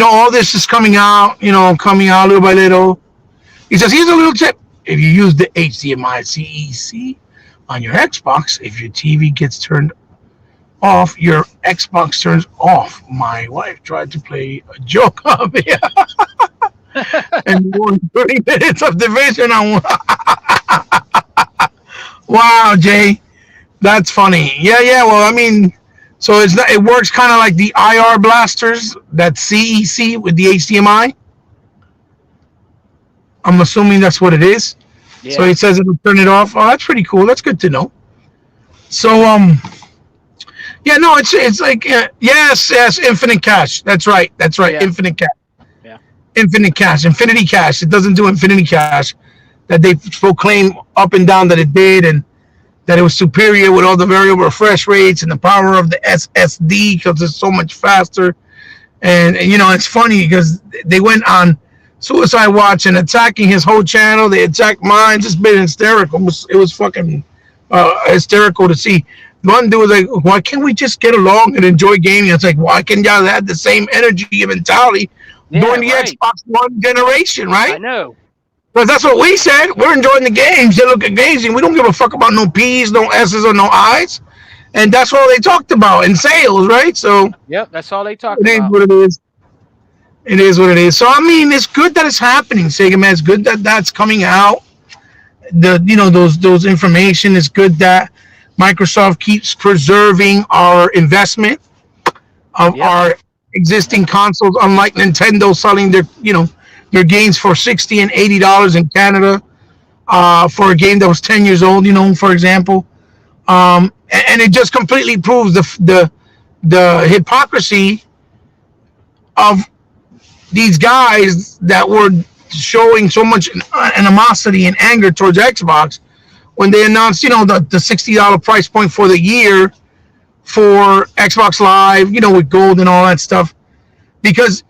Speaker 2: all this is coming out little by little. He says, here's a little tip. If you use the HDMI CEC on your Xbox, if your TV gets turned off, your Xbox turns off. My wife tried to play a joke on me, and more than 30 minutes of division on. Wow, Jay, that's funny. Yeah, yeah. Well, I mean, so it's not. It works kind of like the IR blasters, that CEC with the HDMI. I'm assuming that's what it is. So
Speaker 1: Yeah.
Speaker 2: he says it'll turn it off. Oh, that's pretty cool. That's good to know. So yeah, no, it's like yes, yes, infinite cash. That's right,
Speaker 1: Yeah.
Speaker 2: infinite cash,
Speaker 1: Yeah.
Speaker 2: infinity cash. It doesn't do infinity cash that they proclaim up and down that it did, and that it was superior with all the variable refresh rates and the power of the SSD because it's so much faster. And it's funny because they went on Suicide Watch and attacking his whole channel. They attacked mine. Just been hysterical. It was fucking hysterical to see. One dude was like, "Why can't we just get along and enjoy gaming?" It's like, why can't y'all have the same energy and mentality
Speaker 1: Yeah.
Speaker 2: during the
Speaker 1: Right.
Speaker 2: Xbox One generation,
Speaker 1: I
Speaker 2: right?
Speaker 1: know.
Speaker 2: Because that's what we said. We're enjoying the games. They look amazing. We don't give a fuck about no P's, no S's, or no I's. And that's all they talked about in sales, right? So
Speaker 1: Yep. That's all they talked
Speaker 2: it is
Speaker 1: about.
Speaker 2: what it is. It is what it is. So I mean, it's good that it's happening, Sega man. It's good that that's coming out. Those information is good that Microsoft keeps preserving our investment of
Speaker 1: Yep.
Speaker 2: our
Speaker 1: Yep.
Speaker 2: existing consoles, unlike Nintendo selling their games for $60 and $80 in Canada for a game that was 10 years old. For example, and it just completely proves the hypocrisy of these guys that were showing so much animosity and anger towards Xbox when they announced, the $60 price point for the year for Xbox Live, with gold and all that stuff, because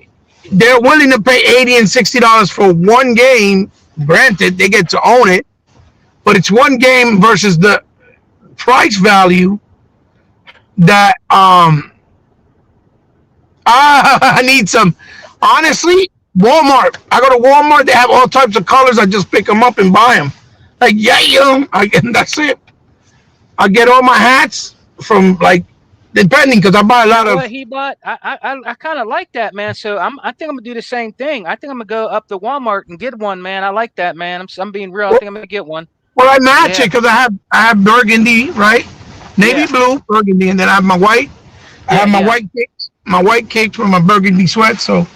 Speaker 2: they're willing to pay $80 and $60 for one game. Granted, they get to own it, but it's one game versus the price value that I need some. Honestly, Walmart. I go to Walmart. They have all types of colors. I just pick them up and buy them. Like yeah, and that's it. I get all my hats from like depending because I buy a
Speaker 1: You
Speaker 2: lot
Speaker 1: know
Speaker 2: of.
Speaker 1: what he bought? I kind of like that, man. So I think I'm gonna do the same thing. I think I'm gonna go up to Walmart and get one, man. I like that, man. I'm being real. I
Speaker 2: Well,
Speaker 1: think I'm gonna get one.
Speaker 2: well, I match
Speaker 1: Yeah.
Speaker 2: it because I have burgundy, right? Navy
Speaker 1: Yeah.
Speaker 2: blue, burgundy, and then I have my white. I
Speaker 1: Yeah.
Speaker 2: have
Speaker 1: Yeah.
Speaker 2: my white cakes with my burgundy sweat. So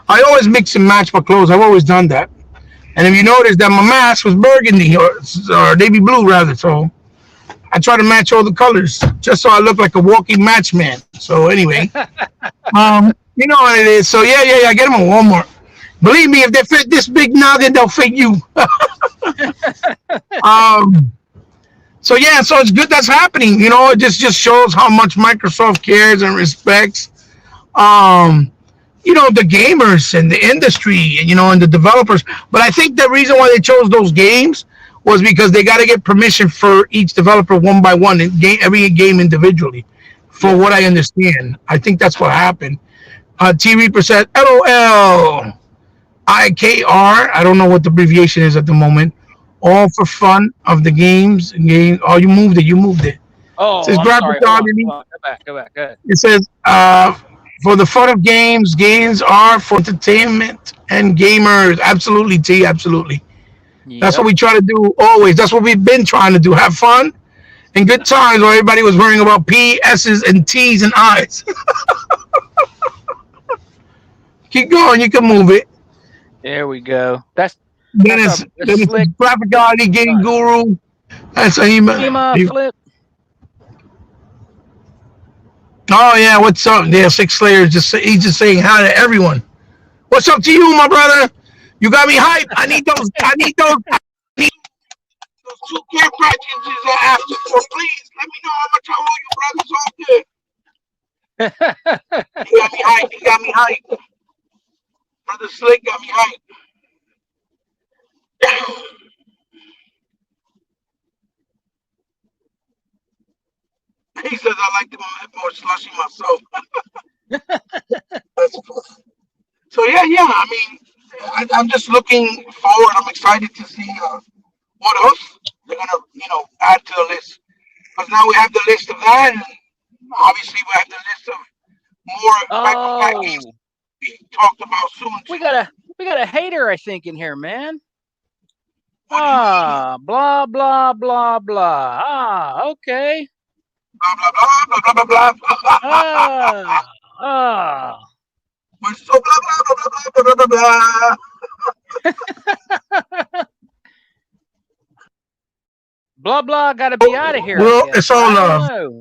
Speaker 2: I always mix and match my clothes. I've always done that. And if you notice that my mask was burgundy or navy blue rather, so I try to match all the colors just so I look like a walking match man. So anyway, you know what it is. So yeah, yeah, yeah. Get them at Walmart. Believe me, if they fit this big noggin, they'll fit you. um. So yeah, so it's good that's happening. It just shows how much Microsoft cares and respects. Um. The gamers and the industry, and the developers. But I think the reason why they chose those games was because they got to get permission for each developer one by one, and every game individually. For
Speaker 1: Yeah.
Speaker 2: what I understand, I think that's what happened. T Reaper said, "LOL, IKR." I don't know what the abbreviation is at the moment. All for fun of the games. Oh, you moved it. You moved it. It
Speaker 1: Oh,
Speaker 2: says
Speaker 1: I'm sorry.
Speaker 2: graphics
Speaker 1: Hold on.
Speaker 2: underneath.
Speaker 1: Hold on. Go back. Go back. Go ahead.
Speaker 2: It says, for the fun of games, games are for entertainment and gamers. Absolutely, T. Absolutely. That's what
Speaker 1: Yep.
Speaker 2: we try to do always. That's what we've been trying to do. Have fun in good times where everybody was worrying about P, S's, and T's and I's. Keep going. You can move it.
Speaker 1: There we go. That's
Speaker 2: Then
Speaker 1: that's our
Speaker 2: it's
Speaker 1: that's slick.
Speaker 2: Graphic Game Guru. That's
Speaker 1: Ema flip.
Speaker 2: Oh yeah, what's up? Yeah, Six Slayer he's just saying hi to everyone. What's up to you, my brother? You got me hyped. I need those. I need those 2K packages after. So please let me know how much I owe you, brother. It's all good. He got me hyped. He got me hyped. Brother Slick got me hyped. He says I like the more slushy myself. That's cool. So yeah. I mean, I'm just looking forward. I'm excited to see what else they're gonna, add to the list. Because now we have the list of that, and obviously we have the list of more back games
Speaker 1: Oh,
Speaker 2: we talked about soon
Speaker 1: we
Speaker 2: too.
Speaker 1: got a we got a hater, I think, in here, man.
Speaker 2: What do you mean?
Speaker 1: Blah blah blah blah. Okay.
Speaker 2: Blah blah blah blah blah blah blah.
Speaker 1: Ah, ah.
Speaker 2: We're so blah blah blah blah blah blah blah.
Speaker 1: Blah blah. Got to be out of here, I
Speaker 2: Well,
Speaker 1: guess.
Speaker 2: it's all
Speaker 1: I don't
Speaker 2: love.
Speaker 1: know.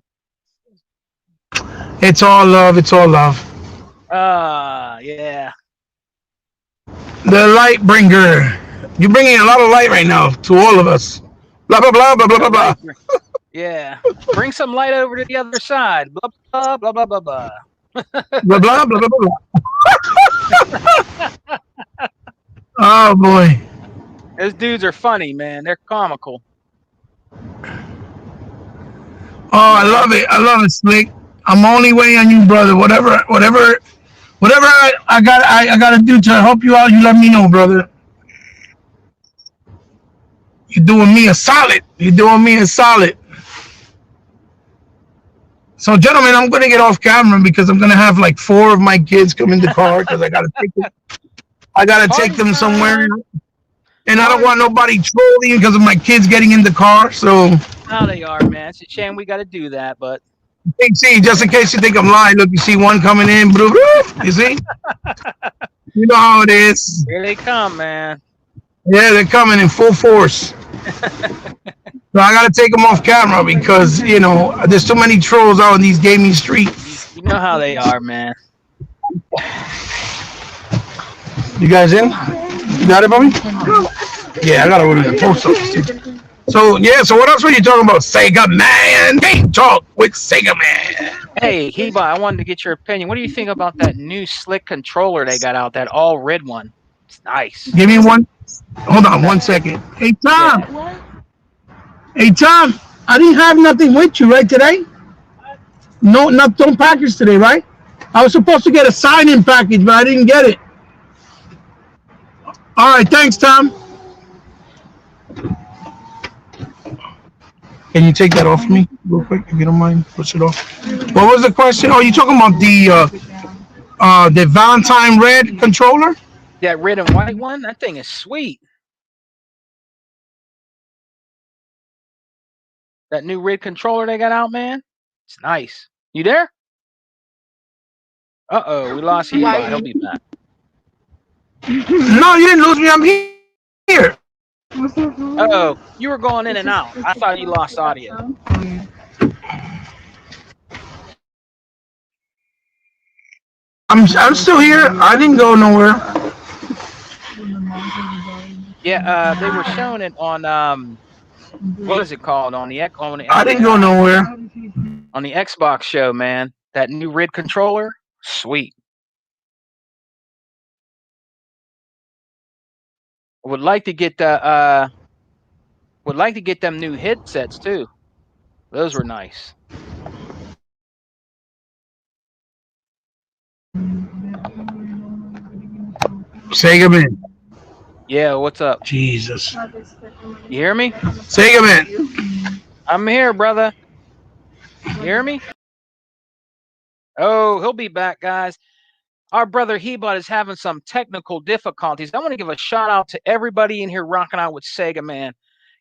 Speaker 2: It's all love. It's all love.
Speaker 1: Yeah.
Speaker 2: The light bringer. You're bringing a lot of light right now to all of us. Blah blah blah blah blah
Speaker 1: The
Speaker 2: blah blah.
Speaker 1: light. Yeah. Bring some light over to the other side. Blah blah blah blah blah blah.
Speaker 2: Blah blah blah blah blah. Oh boy.
Speaker 1: Those dudes are funny, man. They're comical.
Speaker 2: Oh, I love it. I love it, Slick. I'm only waiting on you, brother. Whatever I gotta do to help you out, you let me know, brother. You're doing me a solid. You're doing me a solid. So, gentlemen, I'm gonna get off camera because I'm gonna have like 4 of my kids come in the car because I gotta take
Speaker 1: Party
Speaker 2: them somewhere,
Speaker 1: time.
Speaker 2: and I don't
Speaker 1: Party
Speaker 2: want
Speaker 1: time.
Speaker 2: nobody trolling because of my kids getting in the car. So,
Speaker 1: How they are, man. It's a shame we got to do that, but
Speaker 2: see, just in case you think I'm lying, look, you see one coming in, you see, you know how it is.
Speaker 1: here they come, man.
Speaker 2: Yeah, they're coming in full force. So I gotta take them off camera because there's too many trolls out in these gaming streets.
Speaker 1: You know how they are, man.
Speaker 2: You guys in? You got it, Bobby? Yeah, I gotta order the post up. So yeah, so what else were you talking about? Sega Man, game talk with Sega Man.
Speaker 1: Hey, Heba, I wanted to get your opinion. What do you think about that new slick controller they got out? That all red one. It's nice.
Speaker 2: Give me one. Hold on 1 second. Hey Tom.
Speaker 1: Yeah.
Speaker 2: Hey Tom. I didn't have nothing with you right today. No, don't package today, right? I was supposed to get a sign-in package, but I didn't get it. All right, thanks, Tom. Can you take that off me real quick, if you don't mind? Push it off. What was the question? Oh, you talking about the Valentine Red controller?
Speaker 1: That red and white one? That thing is sweet. That new red controller they got out, man. It's nice. You there? Uh-oh, we lost Heba. He'll be back.
Speaker 2: No, you didn't lose me. I'm here.
Speaker 1: Uh-oh, you were going in and out. I thought you lost audio.
Speaker 2: I'm still here. I didn't go nowhere.
Speaker 1: Yeah, they were showing it on what is it called on the
Speaker 2: I didn't go nowhere.
Speaker 1: on the Xbox show, man. That new red controller, sweet. Would like to get the would like to get them new headsets too. Those were nice.
Speaker 2: Sega Man.
Speaker 1: Yeah, what's up?
Speaker 2: Jesus.
Speaker 1: You hear me?
Speaker 2: Sega Man.
Speaker 1: I'm here, brother. You hear me? Oh, he'll be back, guys. Our brother Hebot is having some technical difficulties. I want to give a shout out to everybody in here rocking out with Sega Man.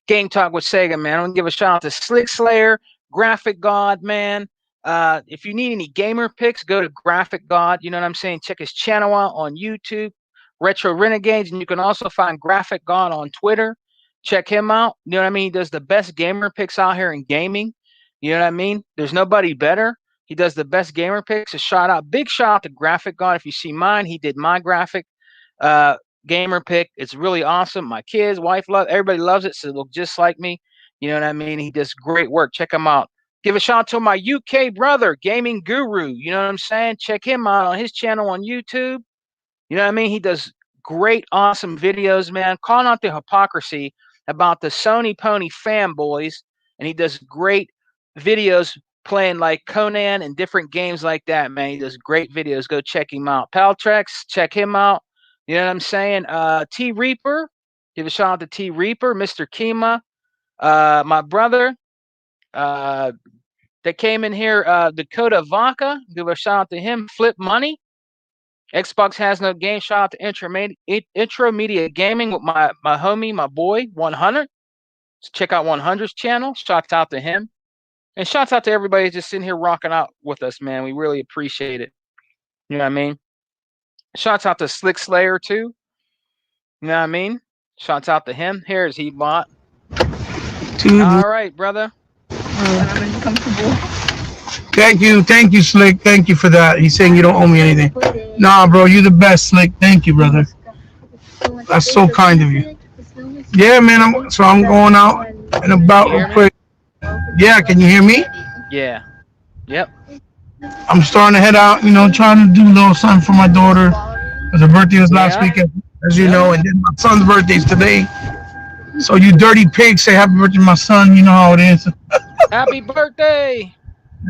Speaker 1: Game Talk with Sega, man. I want to give a shout out to Slick Slayer, Graphic God, man. If you need any gamer picks, go to Graphic God. You know what I'm saying? Check his channel out on YouTube, Retro Renegades, and you can also find Graphic God on Twitter. Check him out. You know what I mean? He does the best gamer picks out here in gaming. You know what I mean? There's nobody better. He does the best gamer picks. Big shout out to Graphic God. If you see mine, he did my graphic uh, gamer pick. It's really awesome. My kids, wife love, everybody loves it. So it looks just like me. You know what I mean? He does great work. Check him out. Give a shout out to my UK brother, Gaming Guru. You know what I'm saying? Check him out on his channel on YouTube. You know what I mean? He does great, awesome videos, man. Calling out the hypocrisy about the Sony Pony fanboys, and he does great videos playing like Conan and different games like that, man. He does great videos. Go check him out. Paltrex, check him out. You know what I'm saying? T Reaper, give a shout out to T Reaper, Mr. Kima, my brother, that came in here, Dakota Vaca, give a shout out to him. Flip Money, Xbox has no game. Shout out to Intro Media Gaming with my homie, my boy, 100. So check out 100's channel. Shouts out to him. And shouts out to everybody just sitting here rocking out with us, man. We really appreciate it. You know what I mean? Shouts out to Slick Slayer, too. You know what I mean? Shouts out to him. Here's he bought. All right, brother.
Speaker 2: Thank you, Slick. Thank you for that. He's saying you don't owe me anything. Nah, bro, you the best, Slick. Thank you, brother. That's so kind of you. Yeah, man. I'm going out and about real quick. Yeah, can you hear me?
Speaker 1: Yeah. Yep.
Speaker 2: I'm starting to head out. You know, trying to do a little something for my daughter. Her birthday was last weekend, as you know, and then my son's birthday's today. So you dirty pigs, say happy birthday to my son. You know how it is.
Speaker 1: Happy birthday!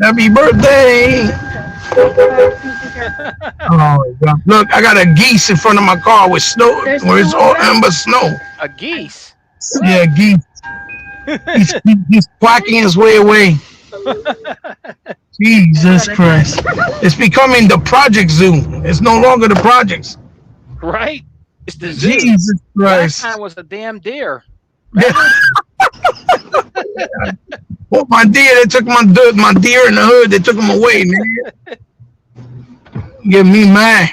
Speaker 2: Happy birthday! Oh, God. Look, I got a geese in front of my car with snow, where it's all amber snow.
Speaker 1: A geese?
Speaker 2: Yeah, geese. He's quacking his way away. Jesus Christ. It's becoming the Project Zoo. It's no longer the projects.
Speaker 1: Right? It's the zoo.
Speaker 2: Jesus Christ.
Speaker 1: Last time was a damn deer.
Speaker 2: Oh, my deer, they took my deer in the hood. They took him away, man. Get me mad.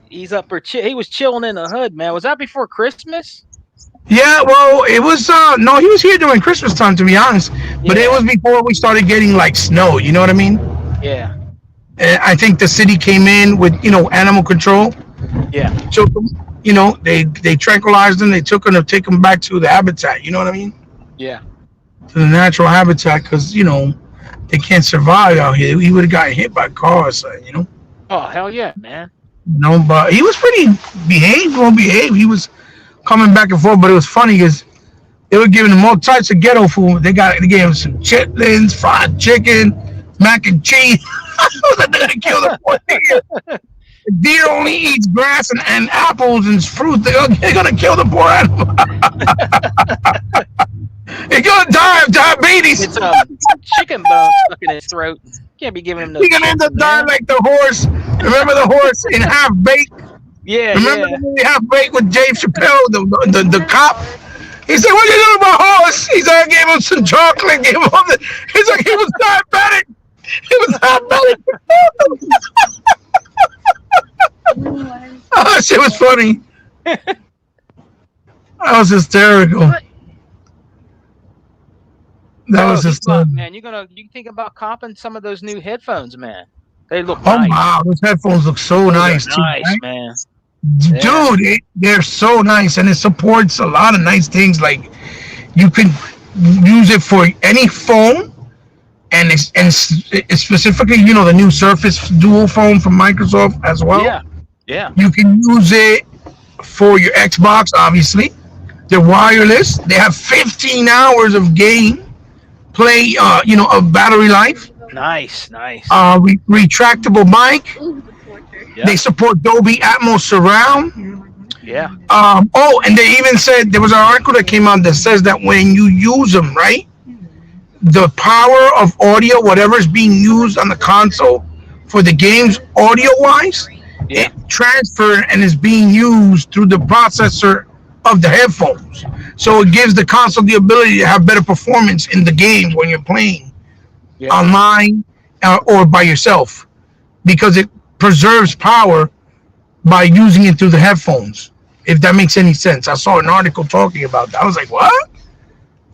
Speaker 1: He's up for he was chilling in the hood, man. Was that before Christmas?
Speaker 2: Yeah, well, it was no, he was here during Christmas time, to be honest. But it was before we started getting like snow. You know what I mean?
Speaker 1: Yeah.
Speaker 2: And I think the city came in with animal control.
Speaker 1: Yeah.
Speaker 2: So they tranquilized them. They took them to take them back to the habitat. You know what I mean?
Speaker 1: Yeah.
Speaker 2: To the natural habitat, because they can't survive out here. He would have gotten hit by cars.
Speaker 1: Oh hell yeah, man.
Speaker 2: But he was pretty behaved. He was coming back and forth, but it was funny because they were giving him all types of ghetto food. They gave him some chitlins, fried chicken, mac and cheese. They're gonna kill the poor deer. The deer only eats grass and apples and fruit. They're gonna kill the poor animal. He's gonna die of diabetes.
Speaker 1: It's chicken bone stuck in his throat. Can't be giving him no.
Speaker 2: He's gonna end up dying like the horse. Remember the horse in Half Baked?
Speaker 1: Yeah.
Speaker 2: Remember the movie Half Baked with Dave Chappelle, the cop? He said, "What you doing with my horse?" He said, "I gave him some chocolate." Gave him he's like, he was diabetic. He was diabetic. Oh, that shit was funny. That was hysterical. That was just
Speaker 1: man. You think about copping some of those new headphones, man. They look
Speaker 2: nice. Wow, those headphones look so nice too.
Speaker 1: Nice, right? Man.
Speaker 2: Dude, they're so nice, and it supports a lot of nice things. Like you can use it for any phone, and it's specifically the new Surface Dual phone from Microsoft as well.
Speaker 1: Yeah.
Speaker 2: You can use it for your Xbox, obviously. They're wireless. They have 15 hours of play, of battery life.
Speaker 1: Nice.
Speaker 2: Retractable mic.
Speaker 1: Yep.
Speaker 2: They support Dolby Atmos surround.
Speaker 1: Yeah.
Speaker 2: And they even said there was an article that came out that says that when you use them, right, the power of audio, whatever is being used on the console for the games audio-wise, it transferred and is being used through the processor of the headphones. So it gives the console the ability to have better performance in the games when you're playing
Speaker 1: Yeah.
Speaker 2: online or by yourself, because it preserves power by using it through the headphones. If that makes any sense. I saw an article talking about that. I was like, what?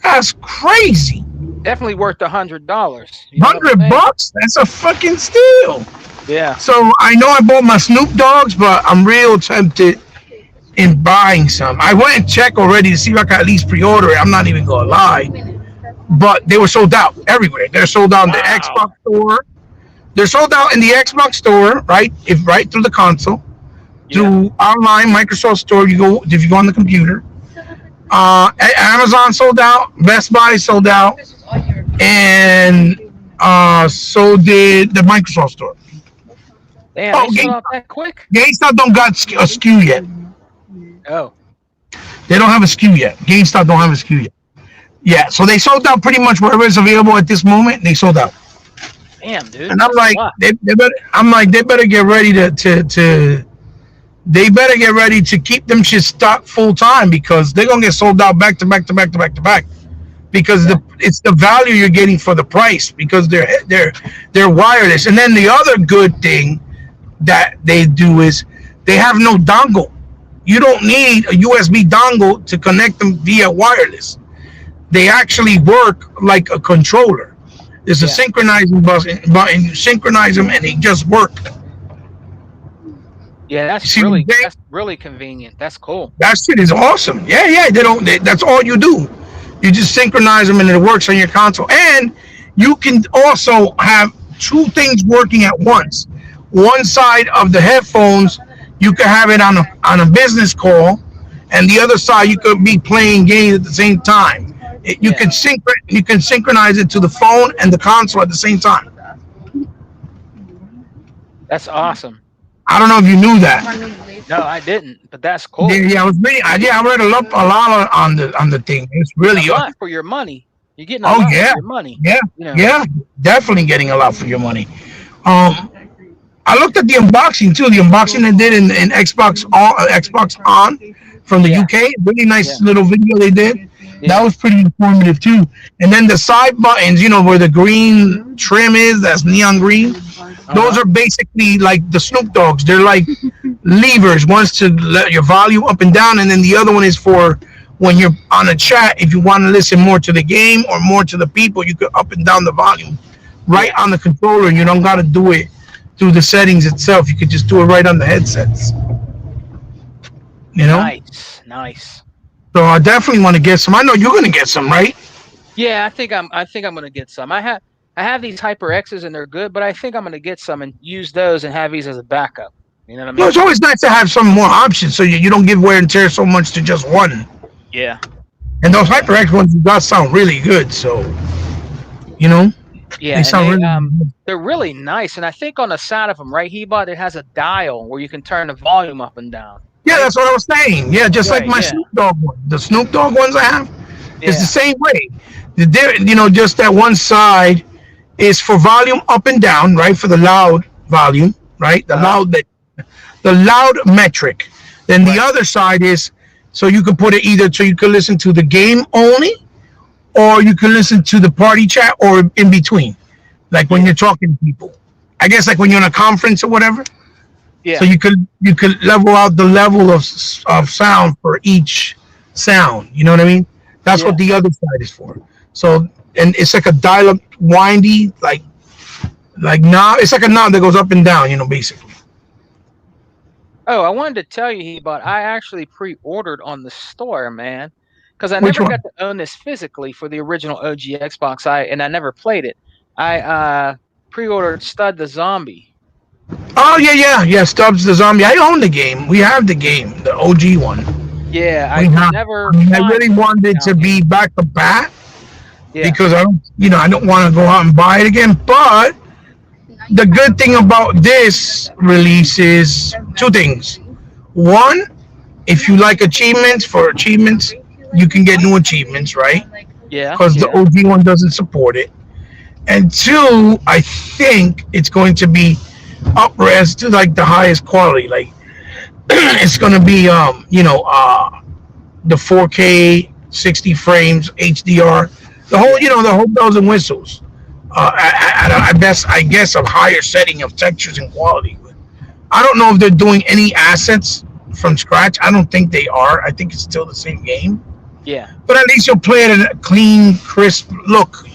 Speaker 2: That's crazy.
Speaker 1: Definitely worth $100. You know what I'm saying?
Speaker 2: $100? That's a fucking steal.
Speaker 1: Yeah.
Speaker 2: So I know I bought my Snoop Dogs, but I'm real tempted in buying some. I went and checked already to see if I could at least pre-order it. I'm not even gonna lie, but they were sold out everywhere. They're sold out in the
Speaker 1: Wow.
Speaker 2: Xbox store. They're sold out in the Xbox store, right? If right through the console,
Speaker 1: Yeah.
Speaker 2: through online Microsoft Store. You go if you go on the computer. Amazon sold out. Best Buy sold out, and so did the Microsoft Store.
Speaker 1: Damn,
Speaker 2: Oh,
Speaker 1: they sold out that quick?
Speaker 2: GameStop don't got a SKU yet.
Speaker 1: Oh,
Speaker 2: They don't have a SKU yet. GameStop don't have a SKU yet. Yeah, so they sold out pretty much wherever is available at this moment. They sold out,
Speaker 1: damn, dude.
Speaker 2: and I'm
Speaker 1: That's a
Speaker 2: like,
Speaker 1: lot.
Speaker 2: they better. I'm like, they better get ready to. They better get ready to keep them shit stocked full time because they're gonna get sold out back to back to back to back to back. Because
Speaker 1: Yeah.
Speaker 2: it's the value you're getting for the price because they're wireless. And then the other good thing that they do is they have no dongle. You don't need a USB dongle to connect them via wireless. They actually work like a controller. There's a
Speaker 1: Yeah.
Speaker 2: synchronizing button. You synchronize them and they just work.
Speaker 1: Yeah,
Speaker 2: See,
Speaker 1: that's really convenient. That's cool.
Speaker 2: that shit is awesome. Yeah, yeah. That's all you do. You just synchronize them and it works on your console. And you can also have two things working at once. One side of the headphones, you could have it on a business call, and the other side you could be playing games at the same time.
Speaker 1: Yeah.
Speaker 2: You can synchronize it to the phone and the console at the same time.
Speaker 1: That's awesome.
Speaker 2: I don't know if you knew that.
Speaker 1: No, I didn't, but that's cool.
Speaker 2: Yeah, yeah, I was reading. I read a lot on the thing. It's
Speaker 1: A
Speaker 2: really
Speaker 1: lot for your money. You're getting a
Speaker 2: oh
Speaker 1: lot
Speaker 2: yeah,
Speaker 1: for your money.
Speaker 2: yeah,
Speaker 1: You know.
Speaker 2: yeah. Definitely getting a lot for your money. Um, I looked at the unboxing too. The unboxing they did in Xbox On from the
Speaker 1: Yeah.
Speaker 2: UK. Really
Speaker 1: Yeah.
Speaker 2: nice little video they did. That
Speaker 1: Yeah.
Speaker 2: was pretty informative too. And then the side buttons, where the green trim is, that's neon green. Those
Speaker 1: Uh-huh.
Speaker 2: are basically like the Snoop Dogs. They're like levers. One's to let your volume up and down, and then the other one is for when you're on a chat. If you want to listen more to the game or more to the people, you could up and down the volume right
Speaker 1: Yeah.
Speaker 2: on the controller. You don't got to do it through the settings itself. You could just do it right on the headsets. You know.
Speaker 1: Nice. Nice.
Speaker 2: So I definitely want to get some. I know you're gonna get some, right?
Speaker 1: Yeah, I think I'm gonna get some. I have these Hyper X's and they're good, but I think I'm gonna get some and use those and have these as a backup. You know what I
Speaker 2: It's
Speaker 1: mean?
Speaker 2: always nice to have some more options so you don't give wear and tear so much to just one.
Speaker 1: Yeah.
Speaker 2: And those
Speaker 1: Yeah.
Speaker 2: HyperX ones do not sound really good. So, you know,
Speaker 1: Yeah,
Speaker 2: they
Speaker 1: and
Speaker 2: sound really good.
Speaker 1: they're really nice. And I think on the side of them, right, Hebot, it has a dial where you can turn the volume up and down.
Speaker 2: Yeah,
Speaker 1: Right?
Speaker 2: that's what I was saying. Yeah, just like
Speaker 1: Right.
Speaker 2: my
Speaker 1: Yeah.
Speaker 2: Snoop Dogg one. The Snoop Dogg ones I have, it's the
Speaker 1: Yeah.
Speaker 2: same way. Just that one side is for volume up and down, right? For the loud volume, right?
Speaker 1: Uh-huh.
Speaker 2: The loud metric. Then the
Speaker 1: Right.
Speaker 2: other side is so you can put it either so you can listen to the game only, or you can listen to the party chat, or in between, like when
Speaker 1: Yeah.
Speaker 2: you're talking to people. I guess like when you're in a conference or whatever.
Speaker 1: Yeah.
Speaker 2: So you could level out the level of sound for each sound. You know what I mean? That's
Speaker 1: Yeah.
Speaker 2: what the other side is for. So and it's like a dial-up windy, like knob. It's like a knob that goes up and down. Basically.
Speaker 1: Oh, I wanted to tell you, Hebot, I actually pre-ordered on the store, man, because I
Speaker 2: Which
Speaker 1: never
Speaker 2: one?
Speaker 1: got to own this physically for the original OG Xbox. I never played it. I pre-ordered Stud the Zombie.
Speaker 2: Oh yeah, yeah, yeah. Stubbs the Zombie. I own the game. We have the game, the OG one.
Speaker 1: Yeah, I
Speaker 2: We
Speaker 1: could
Speaker 2: have.
Speaker 1: never
Speaker 2: I mean, I
Speaker 1: find
Speaker 2: really
Speaker 1: it
Speaker 2: wanted to
Speaker 1: down
Speaker 2: be
Speaker 1: here.
Speaker 2: back to back
Speaker 1: Yeah.
Speaker 2: because I don't want to go out and buy it again. But the good thing about this release is two things. One, if you like achievements, you can get new achievements, right?
Speaker 1: Yeah.
Speaker 2: Because the
Speaker 1: Yeah.
Speaker 2: OG one doesn't support it. And two, I think it's going to be up-res to like the highest quality. Like it's going to be the 4K 60 frames HDR, the whole
Speaker 1: Yeah.
Speaker 2: the whole bells and whistles. I guess a higher setting of textures and quality. I don't know if they're doing any assets from scratch. I don't think they are. I think it's still the same game.
Speaker 1: Yeah.
Speaker 2: But at least you'll play it in a clean, crisp look,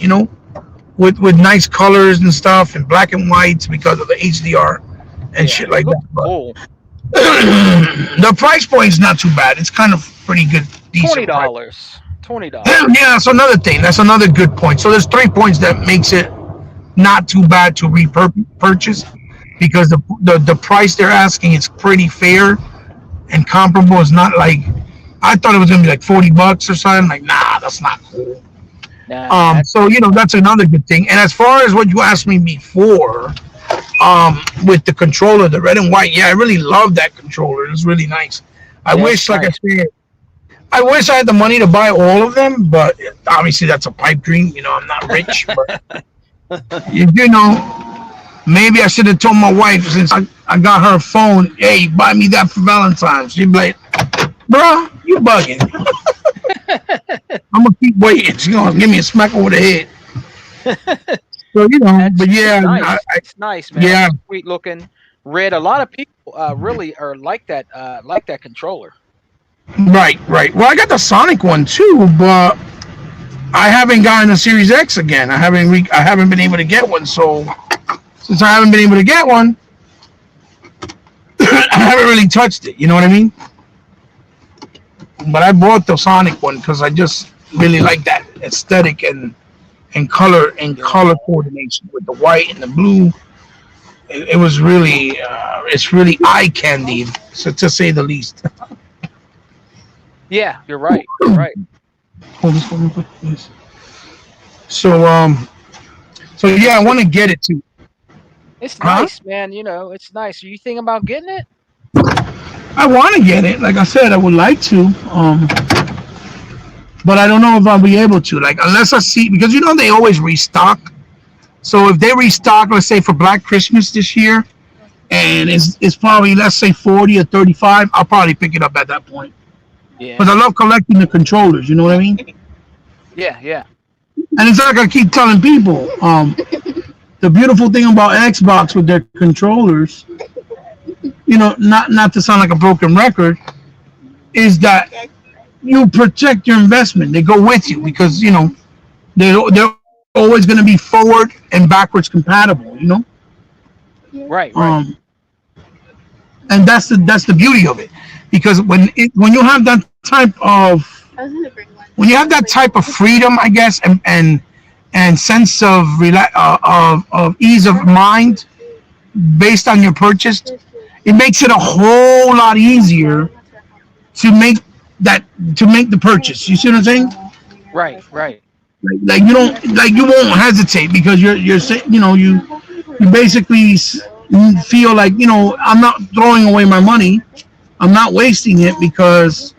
Speaker 2: with nice colors and stuff and black and whites because of the HDR and
Speaker 1: Yeah.
Speaker 2: shit
Speaker 1: It
Speaker 2: like that.
Speaker 1: looks
Speaker 2: But
Speaker 1: cool.
Speaker 2: the price point's not too bad. It's kind of pretty good,
Speaker 1: Twenty
Speaker 2: decent price.
Speaker 1: dollars. $20.
Speaker 2: Yeah, that's another thing. That's another good point. So there's 3 points that makes it not too bad to repurchase because the price they're asking is pretty fair and comparable. It's not like I thought it was gonna be like $40 or something. Like, nah, that's not cool.
Speaker 1: Nah,
Speaker 2: So that's another good thing. And as far as what you asked me before, with the controller, the red and white, yeah, I really love that controller. It's really nice. I
Speaker 1: yeah, it's
Speaker 2: wish, like I
Speaker 1: nice.
Speaker 2: said, I wish I had the money to buy all of them, but obviously that's a pipe dream. I'm not rich, but you know, maybe I should have told my wife since I got her phone, hey, buy me that for Valentine's. She'd be like, bro, you bugging. I'm going to keep waiting. She's going to give me a smack over the head. So,
Speaker 1: That's
Speaker 2: but
Speaker 1: it's
Speaker 2: yeah,
Speaker 1: nice. It's nice, man.
Speaker 2: yeah,
Speaker 1: It's sweet looking red. A lot of people really are like that controller.
Speaker 2: right, right. Well, I got the Sonic one too, but I haven't gotten a Series X again. I haven't been able to get one. So since I haven't been able to get one, I haven't really touched it. You know what I mean? But I bought the Sonic one because I just really like that aesthetic and
Speaker 1: Yeah.
Speaker 2: color coordination with the white and the blue. It was really it's really eye candy, so to say the least.
Speaker 1: Yeah, you're right. You're right.
Speaker 2: Hold this for me, please. So yeah, I
Speaker 1: It's
Speaker 2: want to get it too.
Speaker 1: it's
Speaker 2: Huh?
Speaker 1: nice, man. It's nice. Are you thinking about getting it?
Speaker 2: I want to get it. Like I said, I would like to. But I don't know if I'll be able to. Like unless I see because they always restock. So if they restock, let's say for Black Christmas this year, and it's probably let's say 40 or 35, I'll probably pick it up at that point.
Speaker 1: Yeah.
Speaker 2: Because I love collecting the controllers. You know what I mean?
Speaker 1: Yeah. Yeah.
Speaker 2: And it's like I keep telling people, the beautiful thing about Xbox with their controllers, not to sound like a broken record, is that you protect your investment. They go with you because they're always going to be forward and backwards compatible.
Speaker 1: Right. Right.
Speaker 2: Um, and that's the beauty of it, because when you have that type of freedom, I guess, and sense of of ease of mind based on your purchase, it makes it a whole lot easier to make that to make the purchase. You see what I'm saying?
Speaker 1: Right. Right.
Speaker 2: Like you won't hesitate because you're saying you basically feel like I'm not throwing away my money. I'm not wasting it because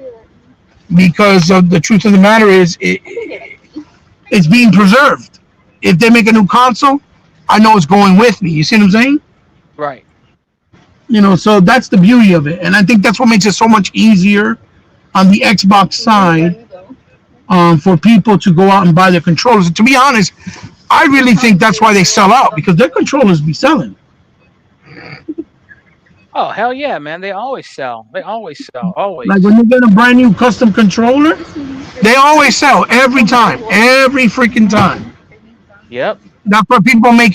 Speaker 2: of the truth of the matter is it's being preserved. If they make a new console, I know it's going with me. You see what I'm saying?
Speaker 1: Right.
Speaker 2: So that's the beauty of it, and I think that's what makes it so much easier on the Xbox side, for people to go out and buy their controllers. And to be honest, I really think that's why they sell out because their controllers be selling.
Speaker 1: Oh hell yeah, man! They always sell. They always sell.
Speaker 2: Like
Speaker 1: Always.
Speaker 2: when you get a brand new custom controller, they always sell every time, every freaking time.
Speaker 1: Yep.
Speaker 2: That's why people make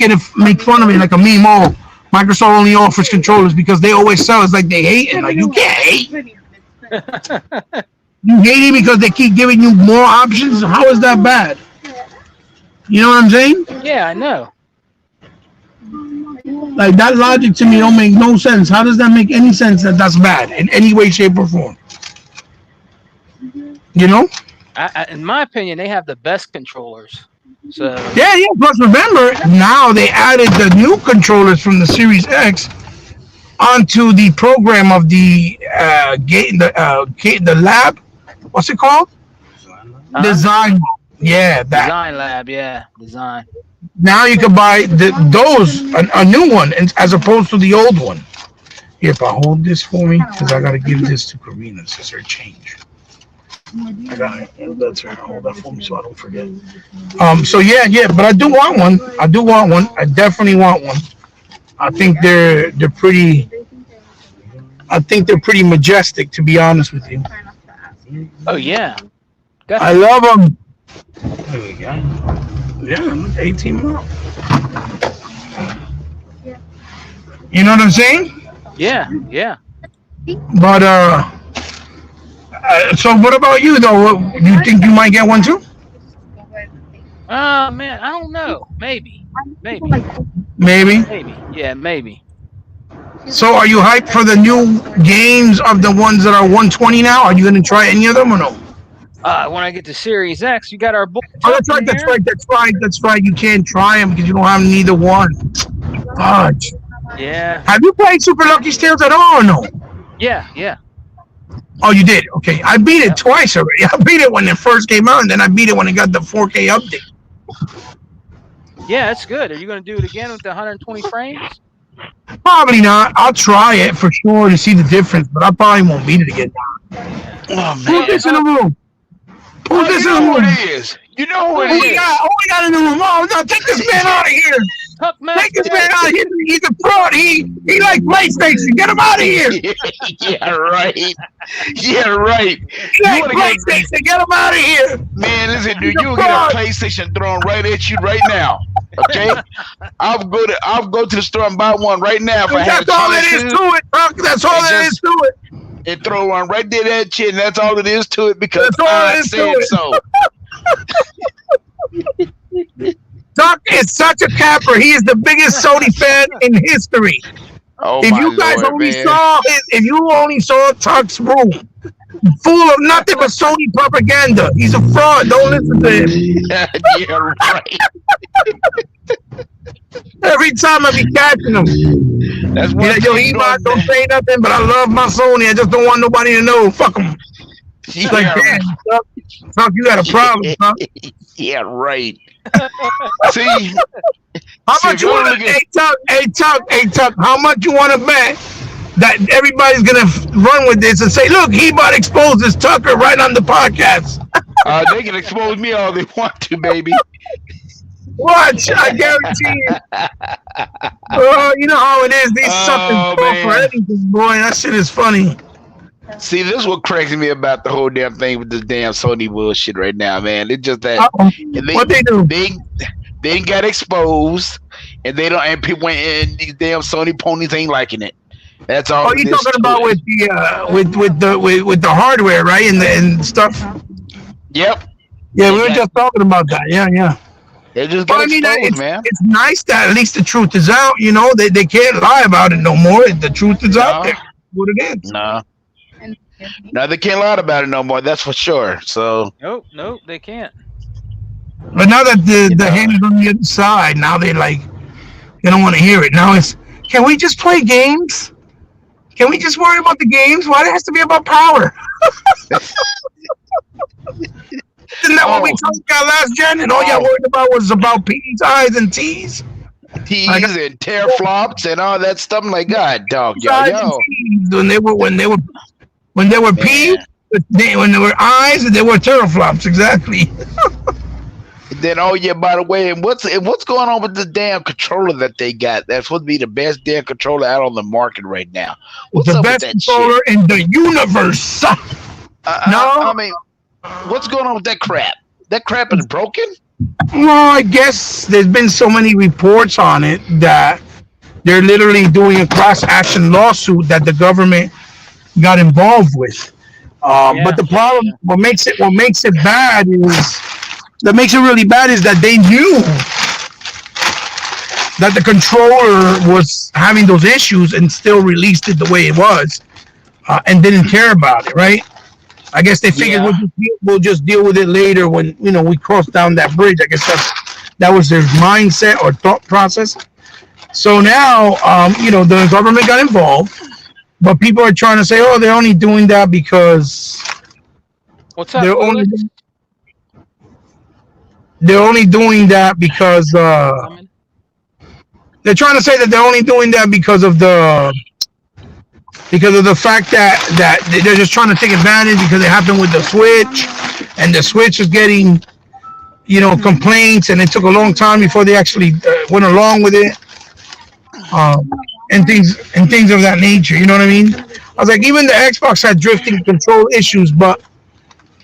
Speaker 2: fun of it like a meme. Oh, Microsoft only offers controllers because they always sell. It's like they hate it. Like you can't hate. You hate it because they keep giving you more options. How is that bad? You know what I'm saying?
Speaker 1: Yeah, I know.
Speaker 2: Like that logic to me don't make no sense. How does that make any sense that that's bad in any way, shape, or form? You know?
Speaker 1: In my opinion, they have the best controllers. So
Speaker 2: Yeah, yeah. Plus, remember now they added the new controllers from the Series X onto the program of the the lab. What's it called?
Speaker 1: uh-huh.
Speaker 2: Design. Yeah, that.
Speaker 1: Design Lab, yeah, design.
Speaker 2: Now you can buy those a new one as opposed to the old one. Here, if I hold this for me, because I gotta give this to Karina. This is her change. I got it. That's right. Hold that for me so I don't forget. So yeah, but I do want one. I do want one. I definitely want one. I think they're pretty. I think they're pretty majestic, to be honest with you.
Speaker 1: Oh yeah,
Speaker 2: I
Speaker 1: definitely.
Speaker 2: love them. There we go. Yeah, 18 months. You know what I'm saying?
Speaker 1: Yeah, yeah.
Speaker 2: But so what about you though? You think you might get one too?
Speaker 1: Man, I don't know. Maybe,
Speaker 2: Maybe.
Speaker 1: maybe. Yeah, maybe.
Speaker 2: So are you hyped for the new games of the ones that are 120 now? Are you gonna try any of them or no?
Speaker 1: When I get to Series X, you got our boy
Speaker 2: Oh,
Speaker 1: Tuck
Speaker 2: that's
Speaker 1: in
Speaker 2: right. That's
Speaker 1: here.
Speaker 2: right. That's right. That's right. You can't try them because you don't have neither one. Fudge.
Speaker 1: Yeah,
Speaker 2: Have you played Super Lucky Tales at all or no?
Speaker 1: yeah.
Speaker 2: Oh, you did. Okay, I beat it
Speaker 1: Yep.
Speaker 2: twice already. I beat it when it first came out, and then I beat it when it got the 4K update.
Speaker 1: Yeah, that's good. Are you going to do it again with the 120 frames?
Speaker 2: Probably not. I'll try it for sure to see the difference, but I probably won't beat it again.
Speaker 1: Yeah.
Speaker 3: Oh
Speaker 2: Who's
Speaker 3: man.
Speaker 2: this in the room? Who's
Speaker 3: Oh,
Speaker 2: this
Speaker 3: you
Speaker 2: in the
Speaker 3: know who
Speaker 2: room?
Speaker 3: it is. You know who
Speaker 1: Who
Speaker 3: it
Speaker 2: Who we
Speaker 1: is
Speaker 2: got?
Speaker 3: is.
Speaker 2: Who we got in the room? Oh no! Take this man out of here!
Speaker 1: Tuck
Speaker 2: Take this
Speaker 1: Master?
Speaker 2: man out! He's a fraud. He like PlayStation. Get him out of here!
Speaker 3: Yeah, right. Yeah, right.
Speaker 2: He
Speaker 3: You
Speaker 2: like
Speaker 3: want to get
Speaker 2: PlayStation. Get him out of here!
Speaker 3: man? Listen,
Speaker 2: He's
Speaker 3: dude.
Speaker 2: a
Speaker 3: You will get a
Speaker 2: fraud.
Speaker 3: PlayStation thrown right at you right now. Okay. I'll go to the store and buy one right now if I had a
Speaker 2: That's all it
Speaker 3: chance
Speaker 2: is
Speaker 3: to,
Speaker 2: to it, Buck. That's all
Speaker 3: and
Speaker 2: there is
Speaker 3: just
Speaker 2: to it.
Speaker 3: and throw one right there at you, and that's all it is to it because
Speaker 2: That's all
Speaker 3: I
Speaker 2: there is to
Speaker 3: said
Speaker 2: it.
Speaker 3: so.
Speaker 2: Duck is such a capper. He is the biggest Sony fan in history.
Speaker 3: Oh
Speaker 2: If
Speaker 3: my
Speaker 2: you guys
Speaker 3: lord,
Speaker 2: only
Speaker 3: man.
Speaker 2: saw his, if you only saw Tuck's room, full of nothing but Sony propaganda. He's a fraud. Don't listen to him.
Speaker 3: Yeah, right.
Speaker 2: Every time I be catching him.
Speaker 3: That's
Speaker 2: He's
Speaker 3: one
Speaker 2: like, yo,
Speaker 3: thing you
Speaker 2: he might
Speaker 3: don't.
Speaker 2: don't say nothing, but I love my Sony. I just don't want nobody to know. Fuck him. It's like,
Speaker 3: Yeah,
Speaker 2: damn, Tuck, Tuck, you got a problem, Tuck.
Speaker 3: yeah, right. See,
Speaker 2: How
Speaker 3: see,
Speaker 2: much
Speaker 3: if
Speaker 2: you
Speaker 3: you
Speaker 2: want
Speaker 3: look
Speaker 2: to,
Speaker 3: at
Speaker 2: hey, Tuck, how much you want to bet that everybody's going to run with this and say, look, he about exposes Tucker right on the podcast.
Speaker 3: they can expose me all they want to, baby.
Speaker 2: Watch, I guarantee you. You know how it is. These suckers
Speaker 3: Oh
Speaker 2: fall for
Speaker 3: man.
Speaker 2: anything, boy. That shit is funny.
Speaker 3: See, this is what cracks me about the whole damn thing with this damn Sony bullshit right now, man. It's just that
Speaker 2: Uh-oh.
Speaker 3: they
Speaker 2: What they do?
Speaker 3: they they got exposed, and they don't, and people and these damn Sony ponies ain't liking it. That's all
Speaker 2: Oh,
Speaker 3: it
Speaker 2: you
Speaker 3: is
Speaker 2: talking
Speaker 3: to
Speaker 2: about
Speaker 3: it.
Speaker 2: with the with the hardware, right? And stuff.
Speaker 3: Yep,
Speaker 2: Yeah,
Speaker 3: they
Speaker 2: we were
Speaker 3: got
Speaker 2: just talking about that. Yeah.
Speaker 3: they just
Speaker 2: Well,
Speaker 3: got
Speaker 2: I mean,
Speaker 3: exposed, man.
Speaker 2: it's nice that at least the truth is out. You know, they can't lie about it no more. The truth is out
Speaker 3: No,
Speaker 2: there. What it is.
Speaker 3: no, no, they can't lie about it no more. That's for sure. So
Speaker 1: Nope, they can't.
Speaker 2: But now that
Speaker 3: you
Speaker 2: the
Speaker 3: know,
Speaker 2: hand is on the other side, now they don't want to hear it. Now it's, can we just play games? Can we just worry about the games? Why it has to be about power? Isn't that what we
Speaker 3: oh,
Speaker 2: talked about last gen? And all y'all
Speaker 3: oh,
Speaker 2: worried about was about P's, I's, and T's? Like
Speaker 3: T's and teraflops and all that stuff. I'm like, God, dog,
Speaker 2: P's,
Speaker 3: yo,
Speaker 2: I's, and
Speaker 3: yo,
Speaker 2: T's when they were P's,
Speaker 3: man.
Speaker 2: when they were I's, and they were teraflops. Exactly.
Speaker 3: Then, oh yeah, by the way, and what's going on with the damn controller that they got? That's supposed to be the best damn controller out on the market right now.
Speaker 2: It's
Speaker 3: What's
Speaker 2: the
Speaker 3: up with
Speaker 2: best
Speaker 3: that shit?
Speaker 2: controller in the universe.
Speaker 3: I
Speaker 2: No,
Speaker 3: mean, what's going on with that crap? That crap is broken.
Speaker 2: well, I guess there's been so many reports on it that they're literally doing a class action lawsuit that the government got involved with. But
Speaker 1: Yeah,
Speaker 2: the problem,
Speaker 1: yeah.
Speaker 2: what makes it bad is that makes it really bad is that they knew that the controller was having those issues and still released it the way it was, and didn't care about it, right? I guess they figured
Speaker 3: Yeah,
Speaker 2: we'll just deal with it later when we cross down that bridge. I guess that was their mindset or thought process. So now, the government got involved, but people are trying to say, oh, they're only doing that because
Speaker 1: What's up,
Speaker 2: they're only
Speaker 1: Lewis?
Speaker 2: they're only doing that because
Speaker 1: Coming.
Speaker 2: they're trying to say that they're only doing that because of the because of the fact that they're just trying to take advantage because it happened with the Switch, and the Switch is getting complaints, and it took a long time before they actually went along with it, um, and things of that nature. You know what I mean? I was like, even the Xbox had drifting control issues, but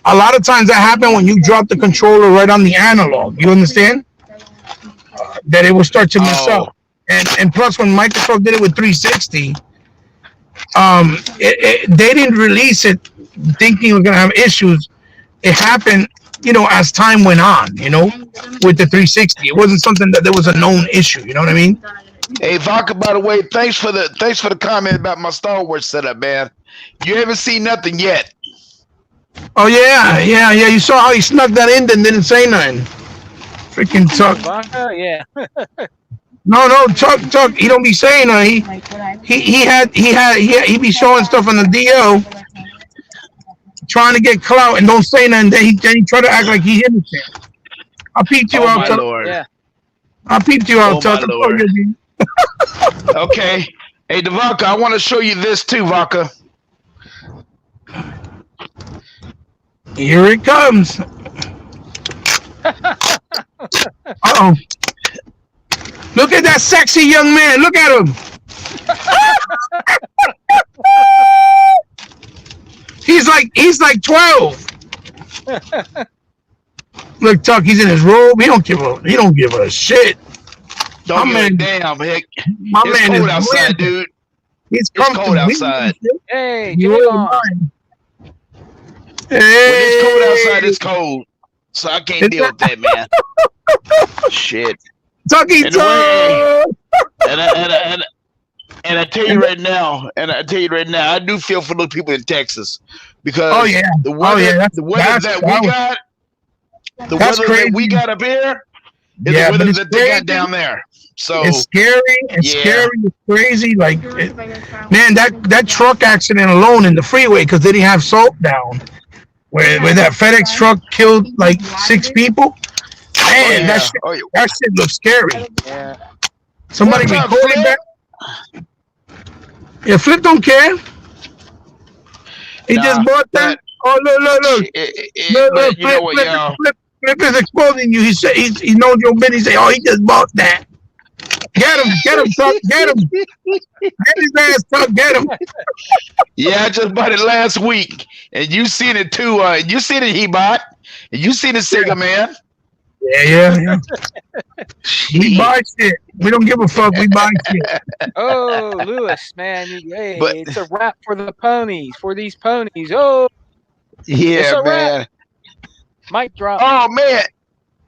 Speaker 2: a lot of times that happen when you drop the controller right on the analog. You understand that it will start to mess
Speaker 3: Oh,
Speaker 2: up, and plus when Microsoft did it with 360, they didn't release it thinking it was gonna have issues. It happened, as time went on. With the 360, it wasn't something that there was a known issue. You know what I mean?
Speaker 3: hey Vodka. By the way, thanks for the comment about my Star Wars setup, man. You haven't seen nothing yet.
Speaker 2: Oh yeah. You saw how he snuck that in, then didn't say nothing. Freaking Tuck.
Speaker 1: Yeah.
Speaker 2: No, Tuck. He don't be saying nothing. He be showing stuff on the DL, trying to get clout and don't say nothing. Then he try to act like he innocent. I peeped you
Speaker 3: Oh
Speaker 2: out,
Speaker 3: my
Speaker 2: Tuck.
Speaker 3: lord.
Speaker 1: Yeah.
Speaker 2: I peeped you out,
Speaker 3: Oh
Speaker 2: Tuck.
Speaker 3: my lord. Okay. Hey, Vodka, I want to show you this too, Vodka.
Speaker 2: Here it comes. Uh-oh. Look at that sexy young man. Look at him. He's like 12. Look, Tuck, he's in his robe. He don't give a shit.
Speaker 3: Don't
Speaker 2: My
Speaker 3: give a
Speaker 2: man-
Speaker 3: damn, Hick.
Speaker 2: My
Speaker 3: It's
Speaker 2: man
Speaker 3: cold
Speaker 2: is
Speaker 3: outside,
Speaker 2: weird.
Speaker 3: dude.
Speaker 2: He's
Speaker 3: It's
Speaker 2: comfortable.
Speaker 3: cold outside.
Speaker 1: Hey,
Speaker 2: You
Speaker 1: J
Speaker 2: ain't
Speaker 1: Long.
Speaker 2: lying.
Speaker 3: When it's cold outside,
Speaker 2: Hey,
Speaker 3: it's cold. So I can't deal with that, man. Shit.
Speaker 2: Tucky
Speaker 3: And the way-
Speaker 2: Tuck.
Speaker 3: And I tell you right now, I do feel for those people in Texas because
Speaker 2: Oh yeah.
Speaker 3: the weather,
Speaker 2: That's-
Speaker 3: the weather
Speaker 2: that's-
Speaker 3: that
Speaker 2: that
Speaker 3: we
Speaker 2: was-
Speaker 3: got, the
Speaker 2: That's
Speaker 3: weather that we
Speaker 2: crazy.
Speaker 3: got up here is
Speaker 2: Yeah,
Speaker 3: the
Speaker 2: but
Speaker 3: weather
Speaker 2: it's
Speaker 3: that they got
Speaker 2: crazy.
Speaker 3: down there. So
Speaker 2: It's scary. It's
Speaker 3: Yeah.
Speaker 2: scary. It's crazy. Like, man, that truck accident alone in the freeway because they didn't have salt down, where that FedEx truck killed like 6 people. Man,
Speaker 3: yeah.
Speaker 2: that shit looks scary.
Speaker 1: Yeah.
Speaker 2: Somebody
Speaker 3: What's up,
Speaker 2: recorded
Speaker 3: Flip?
Speaker 2: that. Yeah, Flip don't care. He
Speaker 3: Nah,
Speaker 2: just bought that. Oh look! Look,
Speaker 3: but you know what,
Speaker 2: Flip,
Speaker 3: y'all?
Speaker 2: Flip is exposing you. He said he knows your business. He say, oh, he just bought that. Get him, Tuck. Get him. Get his ass, Tuck. Get him.
Speaker 3: Yeah, I just bought it last week, and you seen it too. You seen it, he bought, and you seen it, Sega Man.
Speaker 2: Yeah. We buy shit. We don't give a fuck. We buy shit.
Speaker 1: Oh, Lewis, man. Hey,
Speaker 3: But-
Speaker 1: it's a wrap for the ponies, for these ponies. Oh, It's
Speaker 3: Yeah,
Speaker 1: a
Speaker 3: man.
Speaker 1: mic drop.
Speaker 3: Oh man.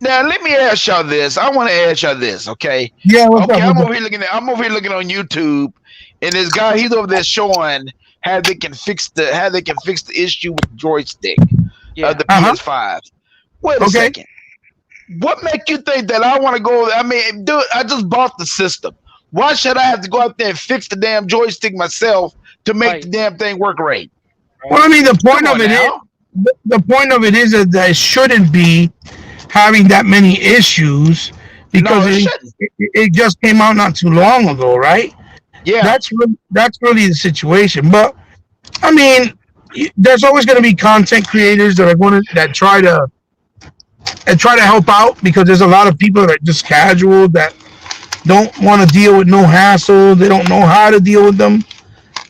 Speaker 3: Now let me ask y'all this. I want to ask y'all this, okay?
Speaker 2: Yeah, what's
Speaker 3: Okay,
Speaker 2: up?
Speaker 3: I'm over here looking on YouTube, and this guy, he's over there showing how they can fix the issue with the joystick
Speaker 1: Yeah.
Speaker 3: of the
Speaker 2: Uh-huh.
Speaker 3: PS5. Wait a
Speaker 2: Okay.
Speaker 3: second. What make you think that I want to go? I mean, dude, I just bought the system. Why should I have to go out there and fix the damn joystick myself to make
Speaker 1: Right.
Speaker 3: the damn thing work right?
Speaker 2: Well, I mean, the point
Speaker 3: Come
Speaker 2: of
Speaker 3: on
Speaker 2: it is,
Speaker 3: now.
Speaker 2: the point of it is that it shouldn't be having that many issues because
Speaker 3: No, it
Speaker 2: it,
Speaker 3: shouldn't.
Speaker 2: it just came out not too long ago, right?
Speaker 3: Yeah.
Speaker 2: That's really the situation. But I mean, there's always going to be content creators that try to help out because there's a lot of people that are just casual that don't want to deal with no hassle. They don't know how to deal with them,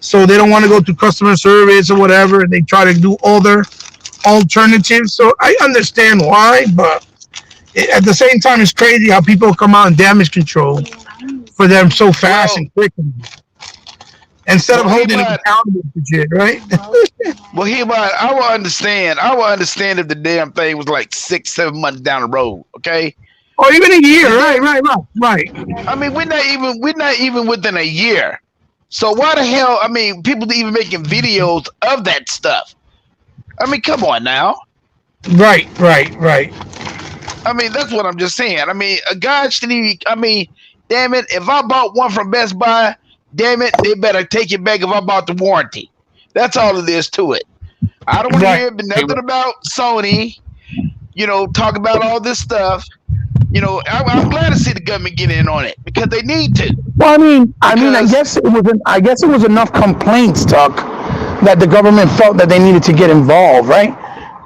Speaker 2: so they don't want to go through customer service or whatever. And they try to do other alternatives. So I understand why, but at the same time, it's crazy how people come out and damage control for them so fast
Speaker 3: Well-
Speaker 2: and quick. Instead of
Speaker 3: Well,
Speaker 2: holding it
Speaker 3: but-
Speaker 2: accountable for shit, right?
Speaker 3: Well, I will understand. I will understand if the damn thing was like 6-7 months down the road. Okay.
Speaker 2: Or even a year, right.
Speaker 3: I mean, we're not even within a year. So why the hell? I mean, people even making videos of that stuff. I mean, come on now.
Speaker 2: Right.
Speaker 3: I mean, that's what I'm just saying. I mean, a guy should even. I mean, damn it! If I bought one from Best Buy, damn it, they better take it back if I bought the warranty. That's all it is to it. I don't want to
Speaker 2: Right.
Speaker 3: hear nothing about Sony. Talk about all this stuff. I'm glad to see the government get in on it because they need to.
Speaker 2: Well, I
Speaker 3: Because
Speaker 2: guess it was enough complaints, Tuck, that the government felt that they needed to get involved, right?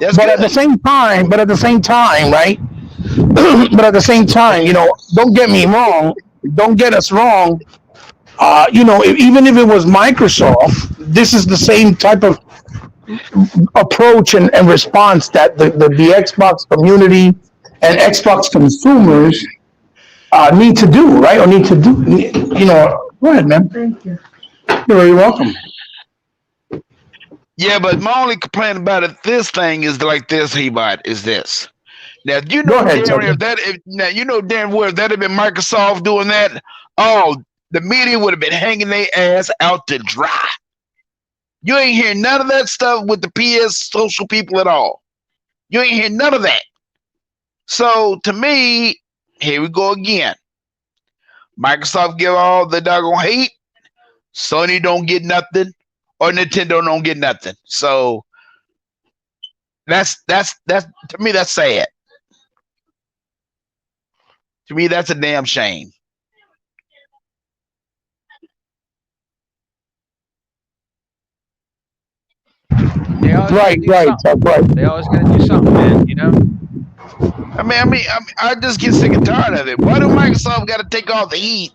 Speaker 3: that's
Speaker 2: But at the
Speaker 3: good.
Speaker 2: same time, right? But at the same time, don't get me wrong. Don't get us wrong. Even if it was Microsoft, this is the same type of approach and response that the Xbox community and Xbox consumers need to do, right? Or need to do, go ahead, man. You're very welcome.
Speaker 3: Yeah, but my only complaint about this thing is like this, Hebot, is this. Now you
Speaker 2: Go
Speaker 3: know
Speaker 2: ahead,
Speaker 3: damn
Speaker 2: Tucker.
Speaker 3: now you know damn well if that had been Microsoft doing that, oh, the media would have been hanging their ass out to dry. You ain't hear none of that stuff with the PS social people at all. You ain't hear none of that. So to me, here we go again. Microsoft give all the doggone hate. Sony don't get nothing, or Nintendo don't get nothing. So that's to me that's sad. To me, that's a damn shame.
Speaker 1: They always got to
Speaker 2: Right,
Speaker 1: do
Speaker 2: right,
Speaker 1: something.
Speaker 2: Tuck, right.
Speaker 1: They always got to do something, man.
Speaker 3: I just get sick and tired of it. Why do Microsoft got to take off the heat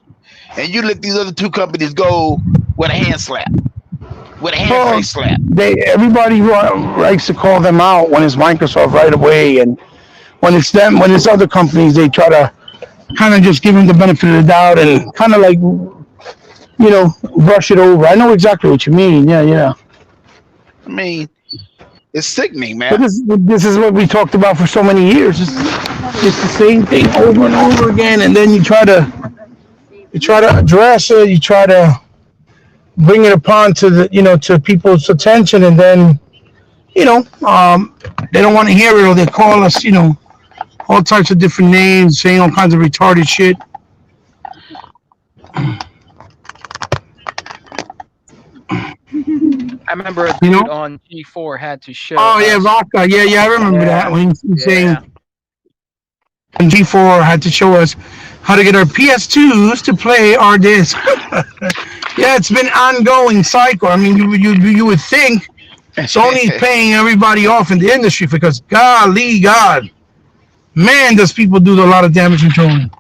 Speaker 3: and you let these other two companies go with a hand slap, with a hand
Speaker 2: Well,
Speaker 3: face slap?
Speaker 2: everybody likes to call them out when it's Microsoft right away, and when it's them, when it's other companies, they try to kind of just give them the benefit of the doubt and kind of like brush it over. I know exactly what you mean. Yeah, yeah.
Speaker 3: I mean, it's sickening,
Speaker 2: But
Speaker 3: man.
Speaker 2: this is what we talked about for so many years. It's the same thing over and over again, and then you try to address it. You try to bring it upon to to people's attention, and then they don't want to hear it, or they call us all types of different names, saying all kinds of retarded shit.
Speaker 1: I remember a
Speaker 2: You
Speaker 1: dude
Speaker 2: know?
Speaker 1: on G4 had to show
Speaker 2: Oh yeah,
Speaker 1: us.
Speaker 2: Vodka. Yeah, yeah, I remember that
Speaker 1: Yeah,
Speaker 2: when he's saying
Speaker 1: yeah.
Speaker 2: G4 had to show us how to get our PS2s to play our disc. Yeah, it's been ongoing cycle. I mean, you would think Sony's paying everybody off in the industry because golly, God, man, does people do a lot of damage controlling.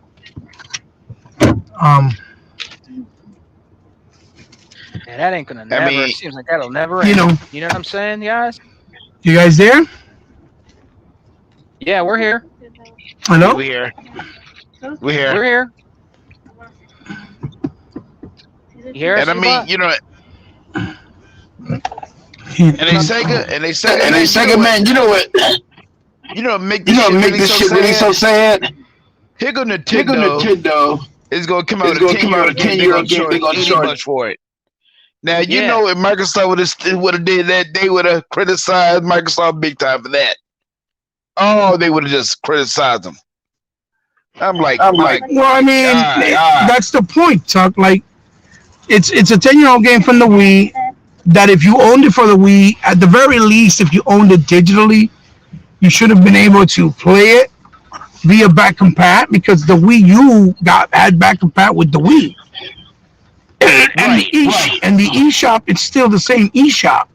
Speaker 2: Um,
Speaker 1: Yeah, that ain't gonna
Speaker 3: I
Speaker 1: never.
Speaker 3: mean,
Speaker 1: Seems like that'll never
Speaker 2: you
Speaker 1: end.
Speaker 2: know,
Speaker 1: You know what I'm saying, guys?
Speaker 2: you guys there?
Speaker 1: Yeah, we're here.
Speaker 3: yeah,
Speaker 2: Hello?
Speaker 3: we here, we here,
Speaker 1: We're here. You hear
Speaker 3: and
Speaker 1: us,
Speaker 3: I mean,
Speaker 1: Ebot?
Speaker 3: and they Sega,
Speaker 2: And they
Speaker 3: man,
Speaker 2: second man, you know what?
Speaker 3: make this shit
Speaker 2: Make
Speaker 3: really
Speaker 2: this
Speaker 3: so
Speaker 2: shit really
Speaker 3: sad.
Speaker 2: so sad.
Speaker 3: Here go
Speaker 2: Here go
Speaker 3: Nintendo
Speaker 2: Nintendo.
Speaker 3: is gonna come out
Speaker 2: It's
Speaker 3: with a
Speaker 2: gonna
Speaker 3: 10
Speaker 2: come out
Speaker 3: euro
Speaker 2: a ten
Speaker 3: game. They're
Speaker 2: euro
Speaker 3: gonna
Speaker 2: game. They're
Speaker 3: charge
Speaker 2: gonna charge.
Speaker 3: $80 for it. Now
Speaker 1: Yeah.
Speaker 3: if Microsoft would have did that, they would have criticized Microsoft big time for that. Oh, they would have just criticized them. I'm like,
Speaker 2: I'm
Speaker 3: my
Speaker 2: like, well, I mean,
Speaker 3: God.
Speaker 2: that's the point, Chuck. Like, it's a 10-year-old game from the Wii. That if you owned it for the Wii, at the very least, if you owned it digitally, you should have been able to play it via back compat because the Wii U had back compat with the Wii. And
Speaker 3: Right.
Speaker 2: the eShop, it's still the same eShop.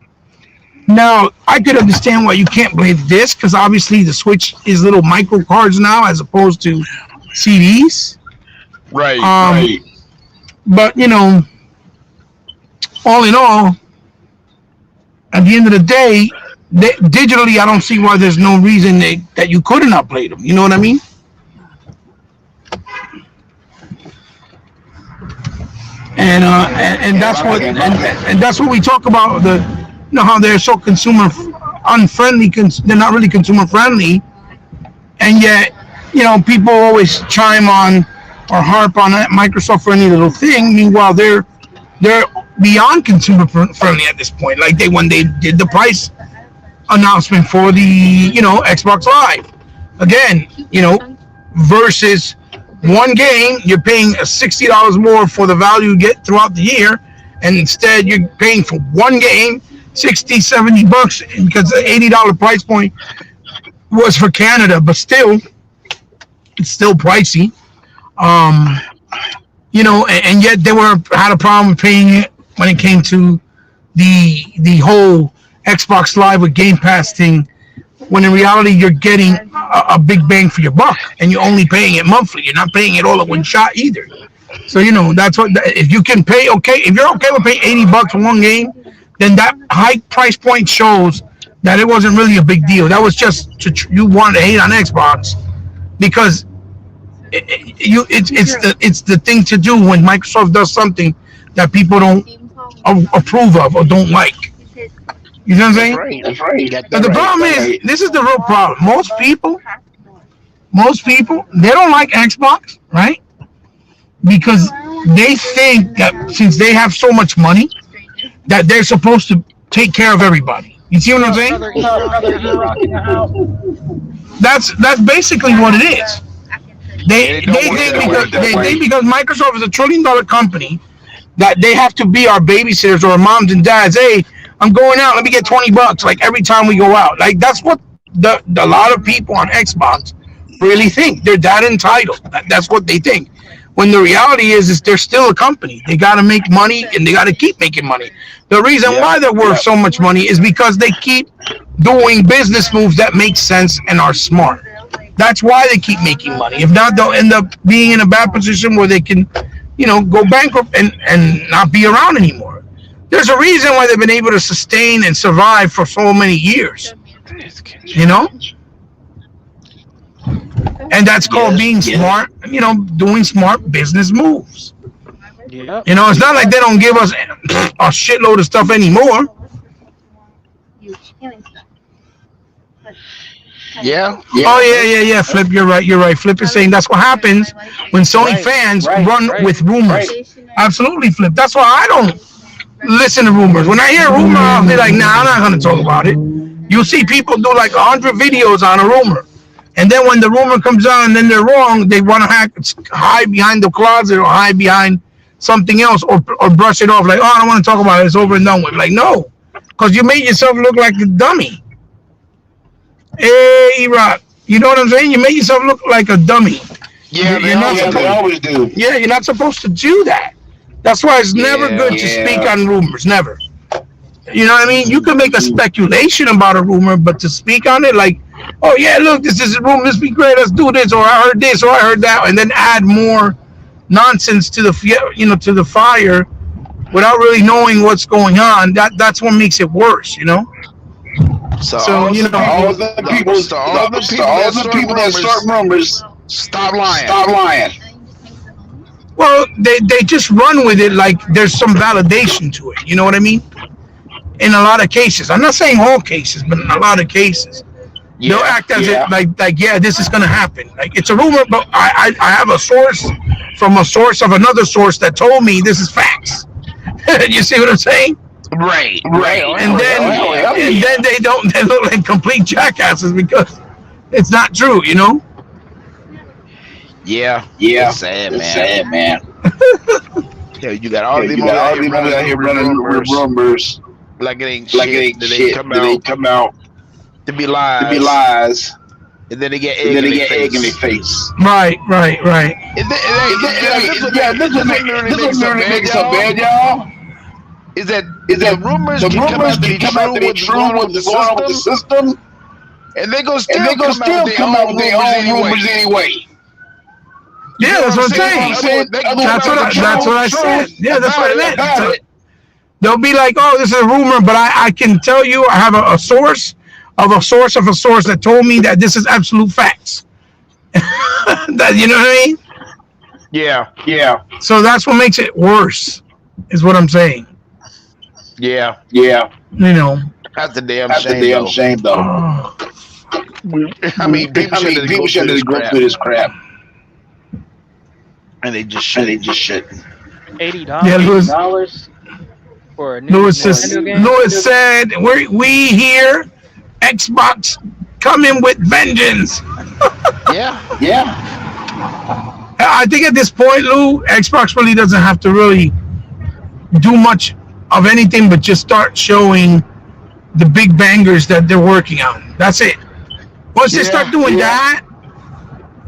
Speaker 2: Now, I could understand why you can't play the disc because obviously the Switch is little micro cards now as opposed to CDs.
Speaker 3: Right.
Speaker 2: Right. But all in all, at the end of the day, digitally, I don't see why there's no reason that you couldn't upload them. You know what I mean? And that's what and that's what we talk about how they're so consumer unfriendly. They're not really consumer friendly, and yet people always chime on or harp on Microsoft for any little thing. Meanwhile, they're beyond consumer friendly at this point. Like when they did the price announcement for the Xbox Live, again, versus one game, you're paying $60 more for the value you get throughout the year, and instead you're paying for one game 60, $70 because the $80 price point was for Canada, but still It's still pricey. Um, and yet they were had a problem paying it when it came to the whole Xbox Live with Game Pass thing. When in reality, you're getting a big bang for your buck, and you're only paying it monthly. You're not paying it all at one shot either. So that's what if you can pay. Okay, if you're okay with paying $80 for one game, then that high price point shows that it wasn't really a big deal. That was just you wanted to hate on Xbox because it's the thing to do when Microsoft does something that people don't approve of or don't like. You know what I'm saying?
Speaker 3: That's right.
Speaker 2: But the problem is, this is the real problem. Most people, they don't like Xbox, right? Because they think that since they have so much money, that they're supposed to take care of everybody. You see what I'm saying? That's basically what it is. They think because Microsoft is a $1 trillion company that they have to be our babysitters or our moms and dads. Hey, I'm going out. Let me get $20 like every time we go out. Like that's what a lot of people on Xbox really think. They're that entitled. That's what they think. When the reality is they're still a company. They got to make money and they got to keep making money. The reason why they're worth so much money is because they keep doing business moves that make sense and are smart. That's why they keep making money. If not, they'll end up being in a bad position where they can, go bankrupt and not be around anymore. There's a reason why they've been able to sustain and survive for so many years. And that's called being smart, doing smart business moves.
Speaker 1: Yeah.
Speaker 2: It's not like they don't give us a shitload of stuff anymore.
Speaker 3: Yeah.
Speaker 2: Oh, yeah. Flip, you're right. Flip is saying that's what happens when Sony fans run with rumors. Absolutely, Flip. That's why I don't listen to rumors. When I hear a rumor, I'll be like, nah, I'm not going to talk about it. You'll see people do like 100 videos on a rumor. And then when the rumor comes out and then they're wrong, they want to hide behind the closet or hide behind something else or brush it off like, oh, I don't want to talk about it. It's over and done with. Like, no, because you made yourself look like a dummy. Hey, Rock, you know what I'm saying? You made yourself look like a dummy.
Speaker 3: Yeah, they always do.
Speaker 2: Yeah, you're not supposed to do that. That's why it's never good to speak on rumors. Never. You know what I mean? You can make a speculation about a rumor, but to speak on it like, oh, yeah, look, this is a rumor. This be great. Let's do this. Or I heard this or I heard that. And then add more nonsense to the fire without really knowing what's going on. That's what makes it worse,
Speaker 3: So all the people that start rumors, stop lying.
Speaker 2: Well, they just run with it like there's some validation to it. You know what I mean? In a lot of cases, I'm not saying all cases, but in a lot of cases, they'll act as if like this is gonna happen. Like it's a rumor, but I have a source from a source of another source that told me this is facts. You see what I'm saying?
Speaker 3: Right.
Speaker 2: And then they look like complete jackasses because it's not true.
Speaker 3: Yeah. It's sad, man. Yeah, you got all these people out here running rumors. Like it ain't shit. They come out to be lies. And then they get egg in their face.
Speaker 2: Right.
Speaker 3: This is what makes it so bad, y'all. Is that the rumors can come out to be true with what's going on with the system, and they go still come out with their own rumors anyway.
Speaker 2: Yeah, that's what I'm saying. That's what I said. Yeah, that's what I meant. They'll be like, oh, this is a rumor, but I can tell you I have a source of a source of a source that told me that this is absolute facts. That, you know what I mean?
Speaker 3: Yeah.
Speaker 2: So that's what makes it worse, is what I'm saying.
Speaker 3: Yeah.
Speaker 2: That's
Speaker 3: a damn shame, though. I mean, people shouldn't go through this crap. And they just shouldn't.
Speaker 1: $80.
Speaker 2: Yeah,
Speaker 1: $80 for a new
Speaker 2: Lewis said, we here, Xbox coming with vengeance.
Speaker 3: Yeah.
Speaker 2: I think at this point, Lou, Xbox really doesn't have to really do much of anything but just start showing the big bangers that they're working on. That's it. Once they start doing that,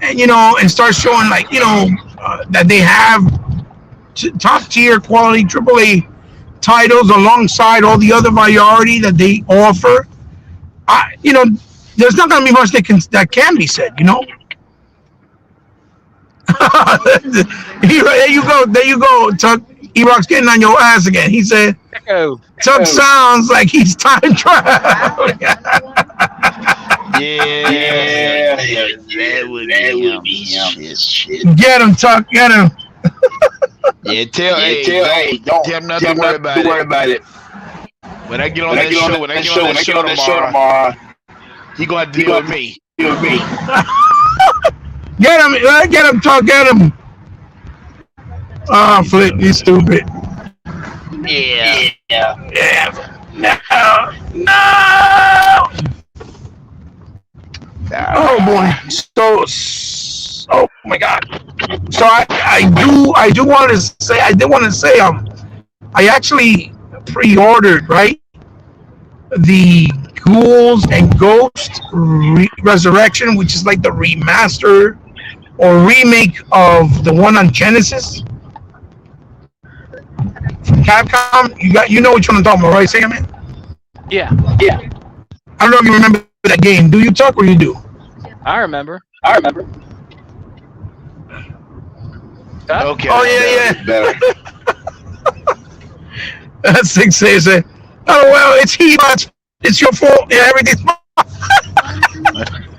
Speaker 2: and and start showing like that they have top tier quality AAA titles alongside all the other variety that they offer. There's not going to be much that can be said. There you go. There you go. Tuck. E-Rock's getting on your ass again. He said,
Speaker 1: Echo.
Speaker 2: Tuck sounds like he's time traveling.
Speaker 3: Yeah, that would be shit.
Speaker 2: Get him, Tuck. Get him.
Speaker 3: Yeah, tell don't tell him not to worry about it. When I get on that show, when I get on that show tomorrow, he gonna have to deal with me.
Speaker 2: Get him, Tuck. Get him. Oh, Flip, you stupid.
Speaker 3: Yeah.
Speaker 2: No. Oh boy. Oh my God. So I do want to say I actually pre-ordered, right, the Ghouls and Ghost Resurrection, which is like the remaster or remake of the one on Genesis from Capcom. You know which one I'm talking about, right, Segaman?
Speaker 1: Yeah.
Speaker 2: I don't know if you remember that game. Do you, Tuck, or you do?
Speaker 1: I remember.
Speaker 3: Okay.
Speaker 2: Oh yeah.
Speaker 3: Better.
Speaker 2: That's 6 says it. Oh well, it's it's your fault. Yeah, everything's my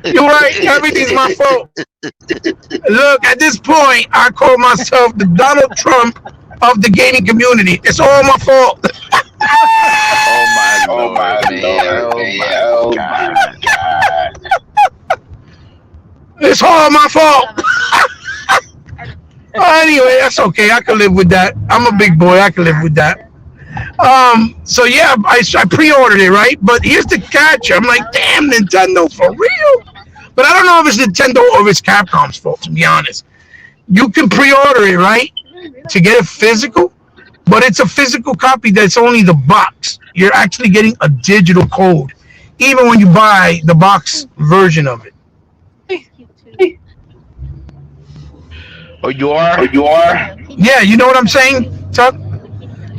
Speaker 2: You're right, everything's my fault. Look, at this point, I call myself the Donald Trump of the gaming community. It's all my fault.
Speaker 3: Oh my God.
Speaker 2: It's all my fault. Anyway, that's okay. I can live with that. I'm a big boy. I can live with that. So yeah, I pre-ordered it, right? But here's the catch. I'm like, damn, Nintendo, for real? But I don't know if it's Nintendo or if it's Capcom's fault, to be honest. You can pre-order it, right, to get it physical, but it's a physical copy that's only the box. You're actually getting a digital code, even when you buy the box version of it.
Speaker 3: Oh, you are?
Speaker 2: Yeah, you know what I'm saying, Tuck?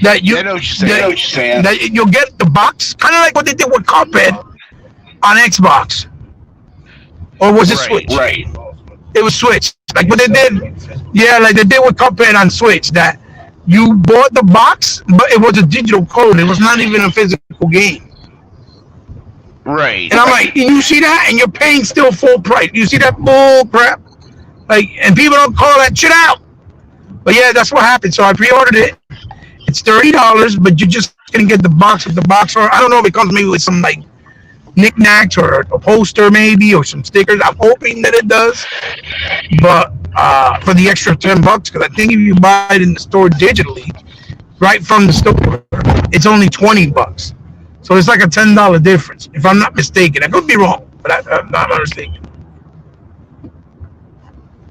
Speaker 2: That
Speaker 3: I know what you're saying.
Speaker 2: That you'll get the box, kind of like what they did with Cuphead on Xbox. Or was it Switch?
Speaker 3: Right.
Speaker 2: It was Switch. Like what they did. Yeah, like they did with Cuphead on Switch. That you bought the box, but it was a digital code. It was not even a physical game.
Speaker 3: Right.
Speaker 2: And I'm like, you see that? And you're paying still full price. You see that bull crap? Like, and people don't call that shit out. But yeah, that's what happened. So I pre-ordered it. It's $30, but you're just gonna get the box with the box. Or I don't know if it comes maybe with some like knickknacks or a poster maybe or some stickers. I'm hoping that it does. But for the extra $10, because I think if you buy it in the store digitally, right from the store, it's only $20. So it's like a $10 difference, if I'm not mistaken. I could be wrong, but I'm not mistaken.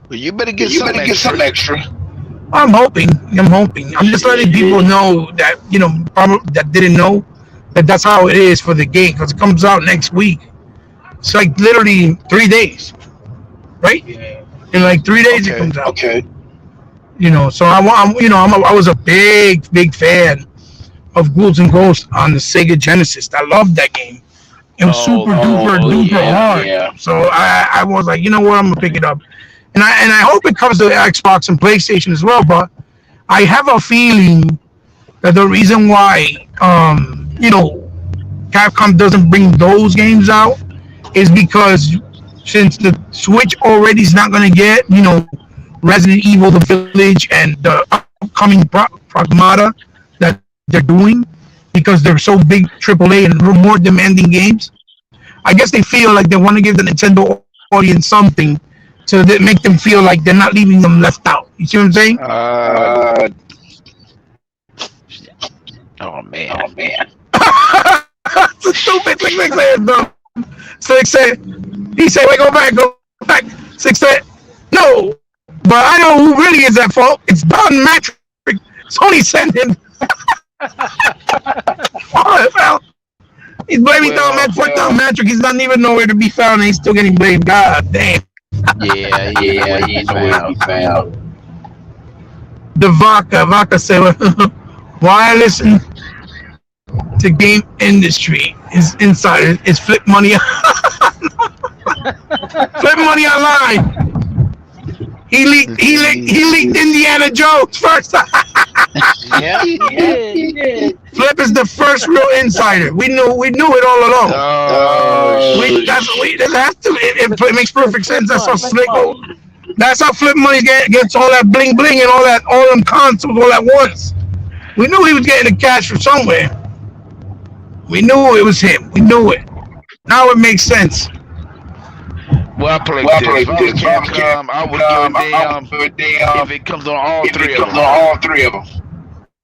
Speaker 3: Well, you better get some extra.
Speaker 2: I'm hoping. I'm just letting people know that, probably that didn't know that that's how it is for the game, because it comes out next week. It's like literally 3 days, right? In like 3 days it comes out.
Speaker 3: Okay.
Speaker 2: So I was a big fan of Ghouls and Ghosts on the Sega Genesis. I loved that game. It was super duper hard.
Speaker 3: Yeah.
Speaker 2: So I was like, you know what, I'm gonna pick it up. And I hope it comes to Xbox and PlayStation as well, but I have a feeling that the reason why Capcom doesn't bring those games out is because since the Switch already is not going to get, Resident Evil, The Village, and the upcoming Pragmata that they're doing, because they're so big AAA and more demanding games, I guess they feel like they want to give the Nintendo audience something to make them feel like they're not leaving them left out. You see what I'm saying?
Speaker 3: Oh man.
Speaker 2: It's stupid. Six said, bro. Six said, he said, wait, go back. Six said, no. But I know who really is at fault. It's Don Matrick. Sony sent him. He's blaming Don Matrick. Don Matrick. He's not even nowhere to be found, and he's still getting blamed. God damn.
Speaker 3: Yeah, he ain't nowhere to be found.
Speaker 2: The Vaca said, why I listen to game industry is insider is flip money, flip money online. He leaked Indiana Jones first.
Speaker 1: Yep, he did.
Speaker 2: Flip is the first real insider. We knew it all along.
Speaker 3: Oh,
Speaker 2: It has to. It makes perfect sense. That's how Slick. That's how Flip Money gets all that bling bling and all them consoles all at once. We knew he was getting the cash from somewhere. We knew it was him. We knew it. Now it makes sense.
Speaker 3: well, I played this. If I was Capcom, I would give a damn if it comes on all three of them.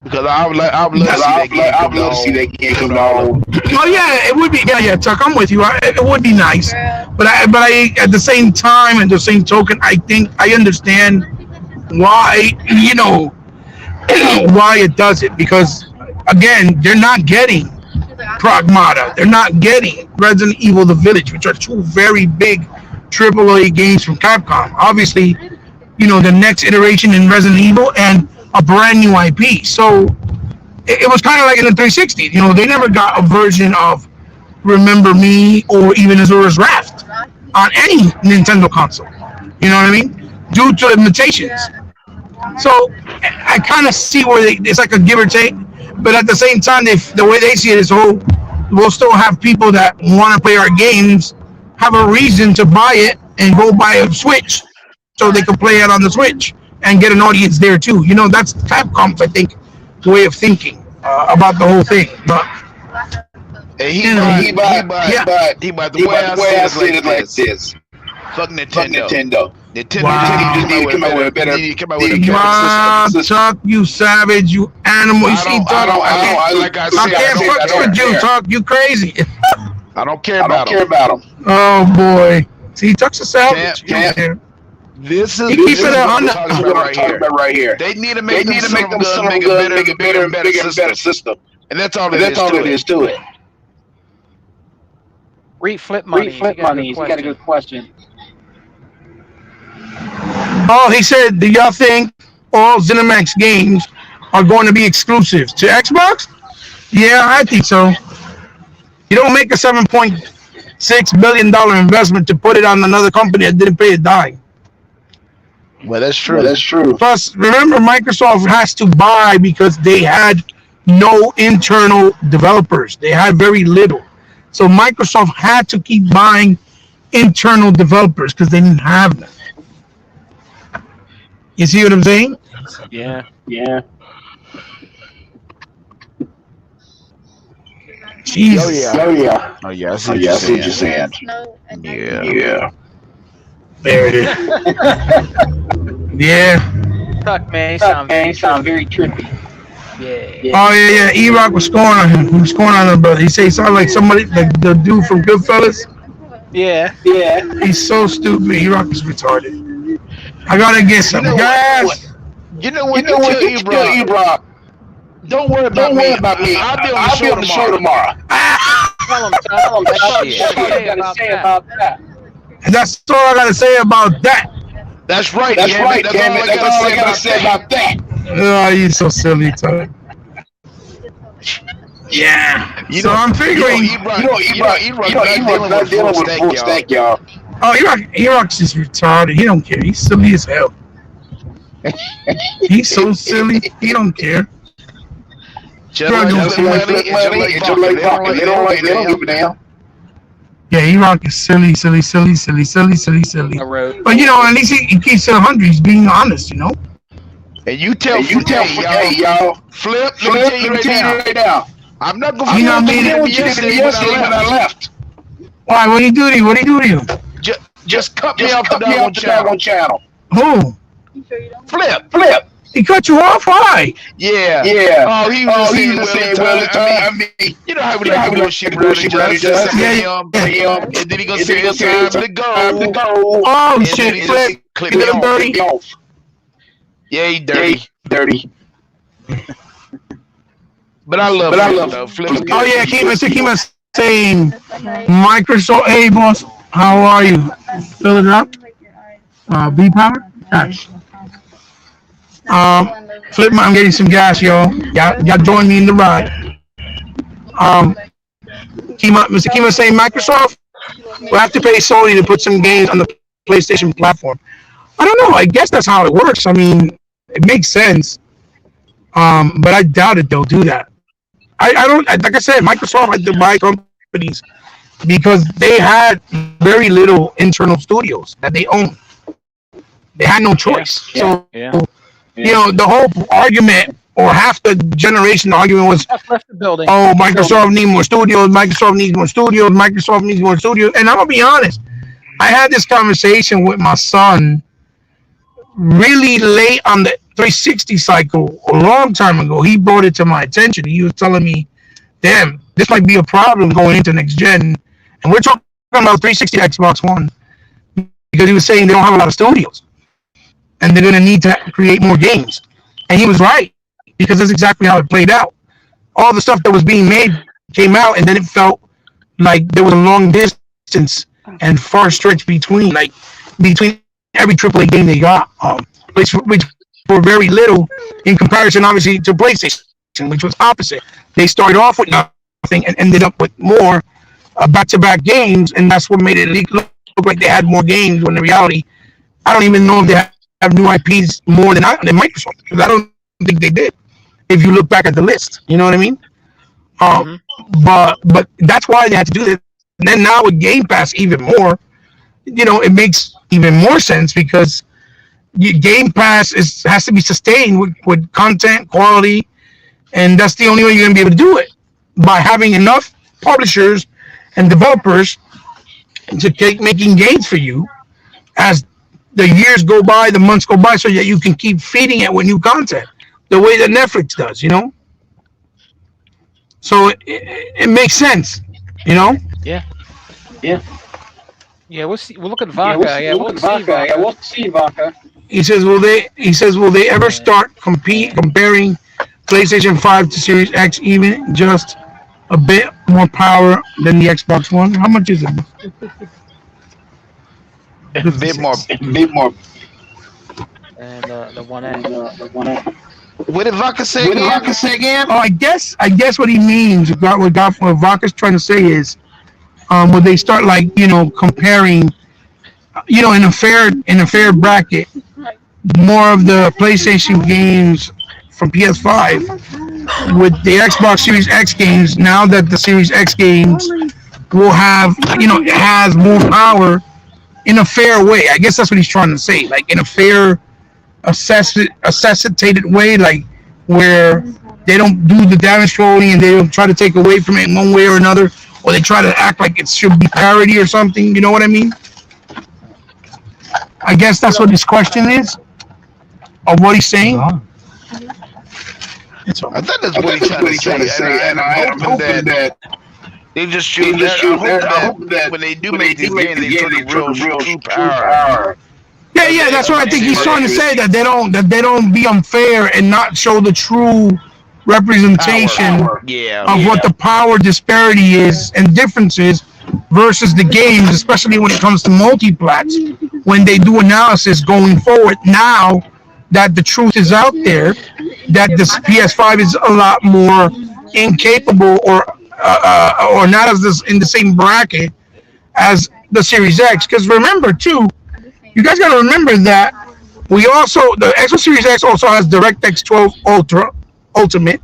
Speaker 3: Because I would love to see that game come on.
Speaker 2: Oh yeah, it would be. Yeah, Chuck, I'm with you. It would be nice, but I at the same time, and the same token, I think I understand why why it does it, because again, they're not getting Pragmata, they're not getting Resident Evil: The Village, which are two very big AAA games from Capcom. Obviously, the next iteration in Resident Evil and a brand new IP. So it was kind of like in the 360. They never got a version of Remember Me or even Azura's Wrath on any Nintendo console. You know what I mean? Due to limitations. So I kind of see where it's like a give or take, but at the same time, the way they see it is, we'll still have people that want to play our games have a reason to buy it and go buy a Switch so they can play it on the Switch and get an audience there too. That's Capcom's, I think, way of thinking about the whole thing. But
Speaker 3: the way I see it like this. Fuck Nintendo. Nintendo need to come out with a better system.
Speaker 2: Chuck, you savage, you animal. You see, Chuck, I can't fuck with you, Chuck. You crazy.
Speaker 3: I don't care about them.
Speaker 2: Oh boy. See, Chuck's a savage.
Speaker 3: This is
Speaker 2: what
Speaker 3: I'm talking about right here. They need to make them something good, make a better system. And that's all it is to it.
Speaker 1: Read Flip Money.
Speaker 4: He's got a good question.
Speaker 2: Oh, he said, do y'all think all ZeniMax games are going to be exclusive to Xbox? Yeah, I think so. You don't make a $7.6 billion investment to put it on another company that didn't pay a dime.
Speaker 3: Well, that's true.
Speaker 2: Plus, remember, Microsoft has to buy because they had no internal developers. They had very little. So Microsoft had to keep buying internal developers because they didn't have them. You see what I'm saying?
Speaker 1: Yeah.
Speaker 2: Jesus.
Speaker 3: Oh yeah. I see what you're saying. Yeah.
Speaker 2: There it is. Yeah.
Speaker 1: Tuck, man.
Speaker 4: Sound very trippy.
Speaker 1: Yeah.
Speaker 2: Oh yeah. E-Rock, what's going on him? What's going on, brother? He say he sound like somebody, the dude from Goodfellas.
Speaker 1: Yeah.
Speaker 2: He's so stupid. E-Rock is retarded. I gotta get some gas.
Speaker 3: You know what? E-Rock. Don't worry about me. I'll be on the show tomorrow.
Speaker 1: Tell him
Speaker 4: What you gotta say about that?
Speaker 2: And that's all I gotta say about that.
Speaker 3: That's right. That's all I gotta say about that.
Speaker 2: Oh, you're so silly, Tony. Yeah. So I'm figuring.
Speaker 3: E-Rock's not dealing with full stack, y'all.
Speaker 2: Oh, E-Rock's just retarded. He don't care. He's silly as hell. He's so silly. He don't care.
Speaker 3: They don't give a damn.
Speaker 2: Yeah, E-Rock is silly. But at least he keeps it 100. He's being honest,
Speaker 3: And you tell y'all, Flip, let me tell you right now. I'm not going to forget what you did yesterday when I left.
Speaker 2: Why? What did he do to you?
Speaker 3: Just cut me off the channel.
Speaker 2: Who?
Speaker 3: Flip.
Speaker 2: He cut you off? Why?
Speaker 3: Yeah. Oh, he was just saying, well, I mean, you know how we like to bullshit, just him, and then he gonna say it's time to go.
Speaker 2: Oh, shit, Flip.
Speaker 3: Clip me off. Yeah, he dirty. But I love him, though. Flip.
Speaker 2: Oh, yeah, keep saying, Microsoft, hey, boss, how are you? Fill it up? B power. Nice. Flip. I'm getting some gas, y'all. Y'all join me in the ride. Um, Mr. Kima saying Microsoft will have to pay Sony to put some games on the PlayStation platform. I don't know. I guess that's how it works. I mean, it makes sense. But I doubt it. They'll do that. I don't. Like I said, Microsoft had to buy companies because they had very little internal studios that they own. They had no choice. So the whole argument or half the generation argument was, oh, Microsoft needs more studios. Microsoft needs more studios. Microsoft needs more studios. And I'm gonna be honest. I had this conversation with my son really late on the 360 cycle a long time ago. He brought it to my attention. He was telling me, damn, this might be a problem going into next gen. And we're talking about 360 Xbox One because he was saying they don't have a lot of studios and they're going to need to create more games. And he was right because that's exactly how it played out. All the stuff that was being made came out and then it felt like there was a long distance and far stretch between every AAA game they got, which were very little in comparison, obviously, to PlayStation, which was opposite. They started off with nothing and ended up with more back-to-back games, and that's what made it look like they had more games. When in reality, I don't even know if they have new IPs more than Microsoft, because I don't think they did. If you look back at the list, you know what I mean? But that's why they had to do this. And then now with Game Pass, even more, it makes even more sense because Game Pass has to be sustained with content quality, and that's the only way you're going to be able to do it, by having enough publishers and developers to keep making games for you as the years go by, the months go by, so that you can keep feeding it with new content, the way that Netflix does, So it makes sense,
Speaker 1: Yeah.
Speaker 4: Yeah.
Speaker 1: Yeah, we'll see. We'll look at Vodka.
Speaker 4: We'll see Vodka.
Speaker 2: He says, will they ever start comparing PlayStation 5 to Series X, even just a bit more power than the Xbox One? How much is it?
Speaker 3: A bit more.
Speaker 1: And the one A.
Speaker 3: What did Vodka say again?
Speaker 2: Oh, I guess what he means, what Vodka's trying to say is, will they start comparing, in a fair bracket, more of the PlayStation games from PS5 with the Xbox Series X games, now that the Series X games will have, it has more power in a fair way. I guess that's what he's trying to say, like in a fair, assessitated way, like where they don't do the damage controlling and they don't try to take away from it in one way or another, or they try to act like it should be parity or something. You know what I mean? I guess that's what his question is, or what he's saying.
Speaker 3: I thought that's what he's trying to say, and I'm hoping that they just shoot that. I hope that when they do make these games, they took the real true power.
Speaker 2: Yeah, that's what I think he's trying to say, that they don't be unfair and not show the true representation of what the power disparity is and differences versus the games, especially when it comes to multi-plats, when they do analysis going forward. Now that the truth is out there, that the PS5 is a lot more incapable or not as this in the same bracket as the Series X. Because remember too, you guys got to remember that the Xbox Series X also has DirectX 12 Ultimate,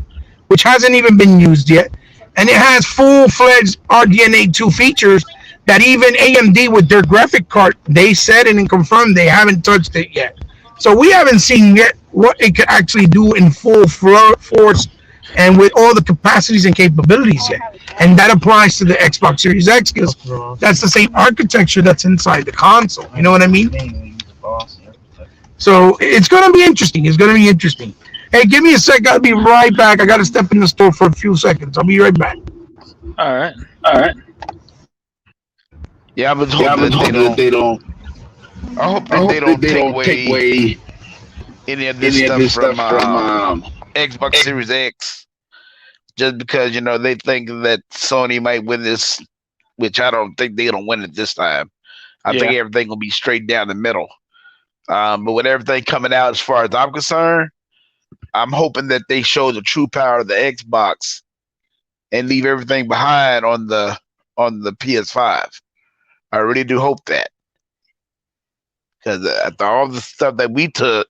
Speaker 2: which hasn't even been used yet, and it has full-fledged RDNA 2 features that even AMD with their graphic card, they said and confirmed they haven't touched it yet. So we haven't seen yet what it could actually do in full force and with all the capacities and capabilities yet. And that applies to the Xbox Series X because that's the same architecture that's inside the console. You know what I mean? So it's going to be interesting. Hey, give me a sec. I'll be right back. I got to step in the store for a few seconds. I'll be right back.
Speaker 1: All right.
Speaker 3: Yeah, I was hoping that they don't. I hope that they don't take away any of this stuff from Xbox Series X, just because they think that Sony might win this, which I don't think they're gonna win it this time. I think everything will be straight down the middle. But with everything coming out, as far as I'm concerned, I'm hoping that they show the true power of the Xbox and leave everything behind on the PS5. I really do hope that, because after all the stuff that we took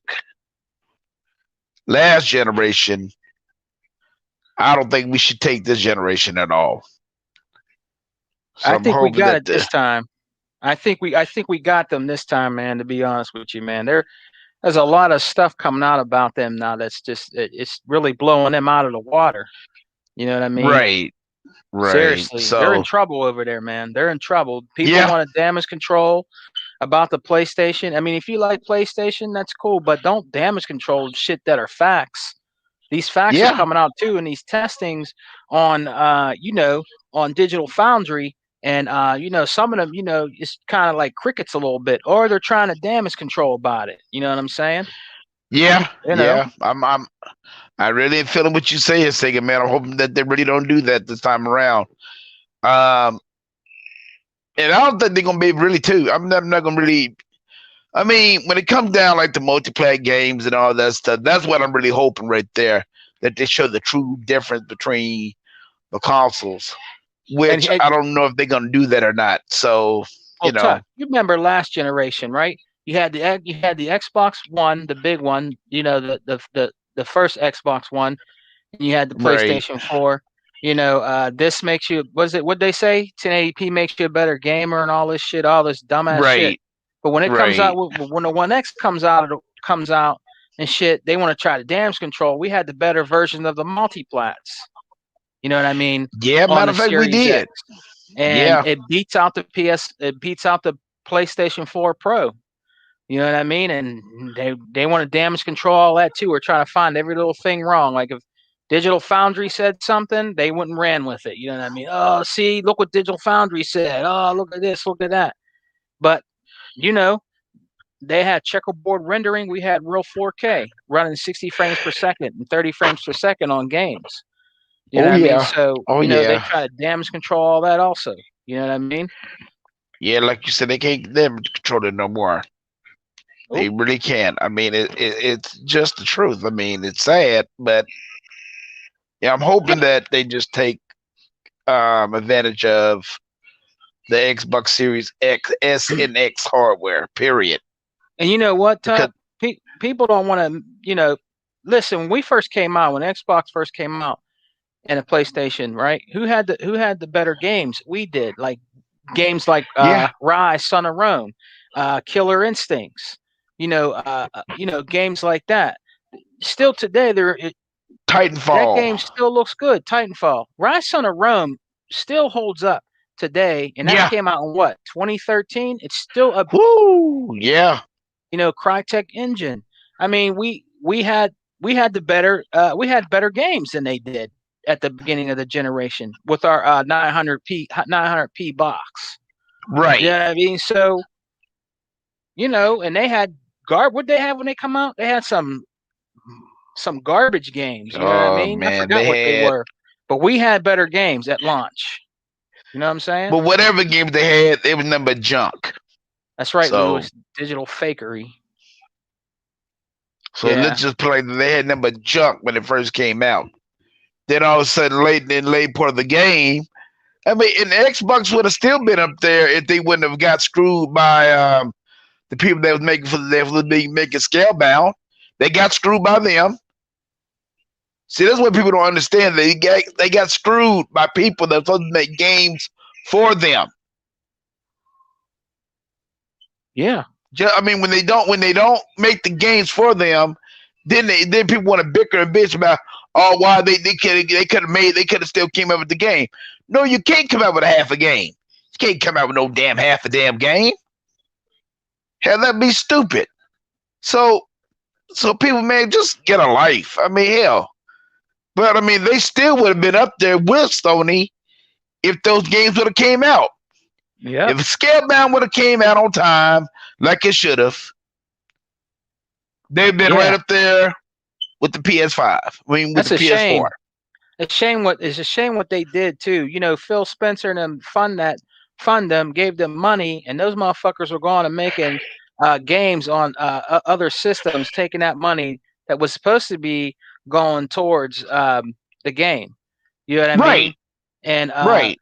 Speaker 3: last generation, I don't think we should take this generation at all. So
Speaker 1: I
Speaker 3: I'm
Speaker 1: think we
Speaker 3: hoping
Speaker 1: got
Speaker 3: that
Speaker 1: it this time. I think we got them this time, man. To be honest with you, man, there's a lot of stuff coming out about them now. That's just it's really blowing them out of the water. You know what I mean?
Speaker 3: right, right.
Speaker 1: Seriously, they're in
Speaker 3: So
Speaker 1: trouble over there, man. They're in trouble. People
Speaker 3: yeah,
Speaker 1: want to damage control about the PlayStation. I mean, if you like PlayStation, that's cool, but don't damage control shit that are facts. These facts are
Speaker 3: yeah,
Speaker 1: coming out too, and these testings on, on Digital Foundry, and some of them, it's kind of like crickets a little bit, or they're trying to damage control about it. You know what I'm saying?
Speaker 3: yeah,
Speaker 1: You know,
Speaker 3: yeah. I really am feeling what you say, Sega man. I'm hoping that they really don't do that this time around. Um, and I don't think they're gonna be really too. I'm not gonna really. I mean, when it comes down like the multiplayer games and all that stuff, that's what I'm really hoping right there, that they show the true difference between the consoles. Which
Speaker 1: and
Speaker 3: I don't know if they're gonna do that or not. So
Speaker 1: well, Tuck, you remember last generation, right? You had the Xbox One, the big one, the first Xbox One, and you had the
Speaker 3: right,
Speaker 1: PlayStation 4. This makes you, was it what they say? 1080p makes you a better gamer and all this shit, all this dumbass shit.
Speaker 3: right,
Speaker 1: But when it comes out,
Speaker 3: right.
Speaker 1: when the One X comes out and shit, they want to try to damage control. We had the better version of the multiplats. You know what I mean?
Speaker 3: Yeah,
Speaker 1: On
Speaker 3: matter
Speaker 1: the
Speaker 3: of fact, we
Speaker 1: Series X,
Speaker 3: did.
Speaker 1: and
Speaker 3: Yeah,
Speaker 1: it beats out the PlayStation 4 Pro. You know what I mean? And they want to damage control all that too, or try to find every little thing wrong. Like if Digital Foundry said something, they wouldn't ran with it. You know what I mean? Oh, see, look what Digital Foundry said. Oh, look at this, look at that. But you know, they had checkerboard rendering. We had real 4K running 60 frames per second and 30 frames per second on games. You know
Speaker 3: oh
Speaker 1: what I mean?
Speaker 3: yeah,
Speaker 1: So,
Speaker 3: oh
Speaker 1: they
Speaker 3: yeah,
Speaker 1: try to damage control all that also. You know what I mean?
Speaker 3: yeah. Like you said, they can't them control it no more. They
Speaker 1: Oh,
Speaker 3: really can't. I mean, it's just the truth. I mean, it's sad, but yeah, I'm hoping that they just take advantage of the Xbox Series X, S, and X hardware. Period.
Speaker 1: and you know what,
Speaker 3: Because
Speaker 1: Tuck? People don't want to, listen, when we first came out, when Xbox first came out and a PlayStation, right? Who had the better games? We did. Like games like
Speaker 3: yeah,
Speaker 1: Rise, Son of Rome, Killer Instincts, games like that. Still today, that
Speaker 3: Titanfall.
Speaker 1: game still looks good. Titanfall, Rise, Son of Rome still holds up today, and that
Speaker 3: Yeah.
Speaker 1: came out in what, 2013? It's still a
Speaker 3: Woo. Yeah.
Speaker 1: Crytek engine. I mean, we had better games than they did at the beginning of the generation with our 900p box.
Speaker 3: Right.
Speaker 1: Yeah, I mean, so and they had what they have when they come out? They had some garbage games. You know what I
Speaker 3: Oh
Speaker 1: mean? I
Speaker 3: man,
Speaker 1: forgot what they
Speaker 3: they had.
Speaker 1: were, but we had better games at launch. You know what I'm saying?
Speaker 3: But whatever games they had, it was nothing but junk.
Speaker 1: That's right,
Speaker 3: So
Speaker 1: Lewis. Digital fakery.
Speaker 3: so
Speaker 1: Yeah.
Speaker 3: let's just play. They had nothing but junk when it first came out. Then all of a sudden, late part of the game, I mean, and Xbox would have still been up there if they wouldn't have got screwed by the people that was making making Scalebound. They got screwed by them. See, that's what people don't understand. They got screwed by people that are supposed to make games for them.
Speaker 1: Yeah.
Speaker 3: I mean, when they don't make the games for them, then people want to bicker and bitch about, oh, why they could have still came up with the game. No, you can't come out with a half a game. You can't come out with no damn half a damn game. Hell, that'd be stupid. So people, man, just get a life. I mean, hell. But I mean, they still would have been up there with Sony if those games would have came out.
Speaker 1: Yeah.
Speaker 3: If Scalebound would have came out on time, like it should have, they've been right up there with the PS5. I mean, with
Speaker 1: That's
Speaker 3: the
Speaker 1: a shame.
Speaker 3: PS4.
Speaker 1: It's a shame what they did too. Phil Spencer and them fund them, gave them money, and those motherfuckers were going and making games on other systems, taking that money that was supposed to be going towards the game. You know what I
Speaker 3: Right,
Speaker 1: mean? And
Speaker 3: right.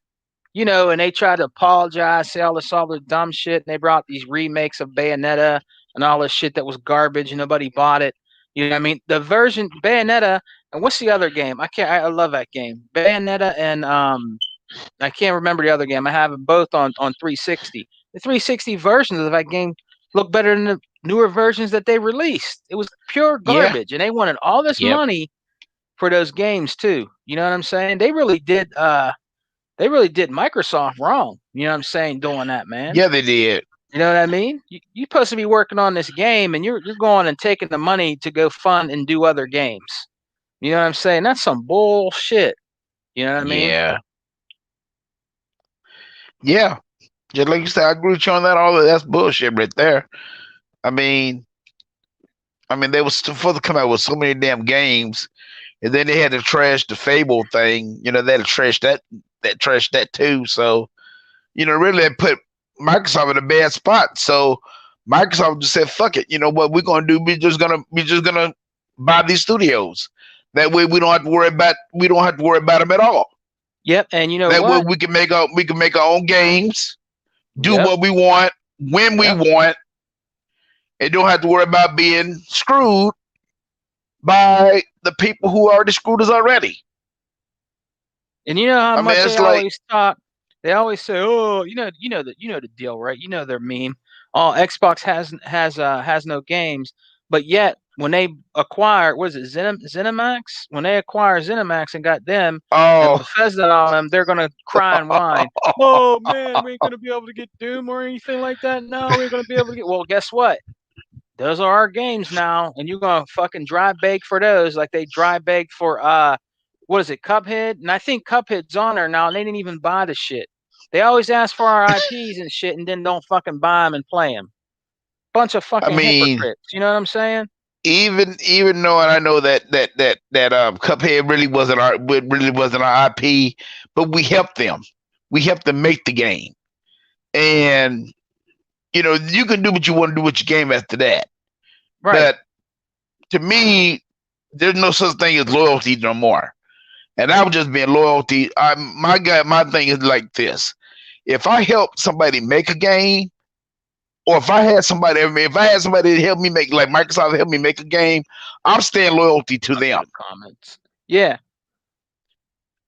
Speaker 1: and they tried to apologize, say all the dumb shit, and they brought these remakes of Bayonetta and all this shit that was garbage and nobody bought it. You know what I mean? The version Bayonetta and what's the other game? I love that game. Bayonetta and I can't remember the other game. I have them both on 360. The 360 versions of that game look better than the newer versions that they released. It was pure
Speaker 3: Yeah,
Speaker 1: garbage, and they wanted all this
Speaker 3: yep.
Speaker 1: money for those games too. You know what I'm saying? They really did Microsoft wrong. You know what I'm saying? Doing that, man.
Speaker 3: Yeah, they did.
Speaker 1: You know what I mean? You're supposed to be working on this game, and you're going and taking the money to go fund and do other games. You know what I'm saying? That's some bullshit. You know what I mean?
Speaker 3: Yeah, yeah. Just like you said, I agree with you on that. All of that's bullshit right there. I mean, they was supposed to come out with so many damn games, and then they had to trash the Fable thing. They had to trash that too. So really they put Microsoft in a bad spot. So Microsoft just said, "Fuck it." You know what we're gonna do? We're just gonna buy these studios. That way we don't have to worry about them at all.
Speaker 1: Yep. And you know
Speaker 3: That way
Speaker 1: what?
Speaker 3: we can make our own games, do
Speaker 1: Yep.
Speaker 3: what we want when we
Speaker 1: Yep.
Speaker 3: want, and don't have to worry about being screwed by the people who already screwed us already.
Speaker 1: And you know how
Speaker 3: I mean,
Speaker 1: much they
Speaker 3: it's like,
Speaker 1: always talk. They always say, "Oh, the deal, right? You know their meme. Oh, Xbox has no games, but yet when they acquire, was it ZeniMax? When they acquire ZeniMax and got them and
Speaker 3: oh,
Speaker 1: Bethesda on them, they're gonna cry and whine. Oh man, we ain't gonna be able to get Doom or anything like that. No, we ain't gonna be able to get. Well, guess what? Those are our games now, and you're gonna fucking dry bake for those like they dry baked for what is it, Cuphead? And I think Cuphead's on there now, and they didn't even buy the shit. They always ask for our IPs and shit, and then don't fucking buy them and play them. Bunch of
Speaker 3: I
Speaker 1: fucking
Speaker 3: mean,
Speaker 1: hypocrites. You know what I'm saying?
Speaker 3: even knowing I know that Cuphead really wasn't our IP, but we helped them. We helped them make the game, and you can do what you want to do with your game after that.
Speaker 1: Right.
Speaker 3: But to me, there's no such thing as loyalty no more. And I was just being loyalty. My thing is like this: if I help somebody make a game, or if I had somebody to help me make, like Microsoft help me make a game, I'm staying loyalty to them.
Speaker 1: The comments. Yeah.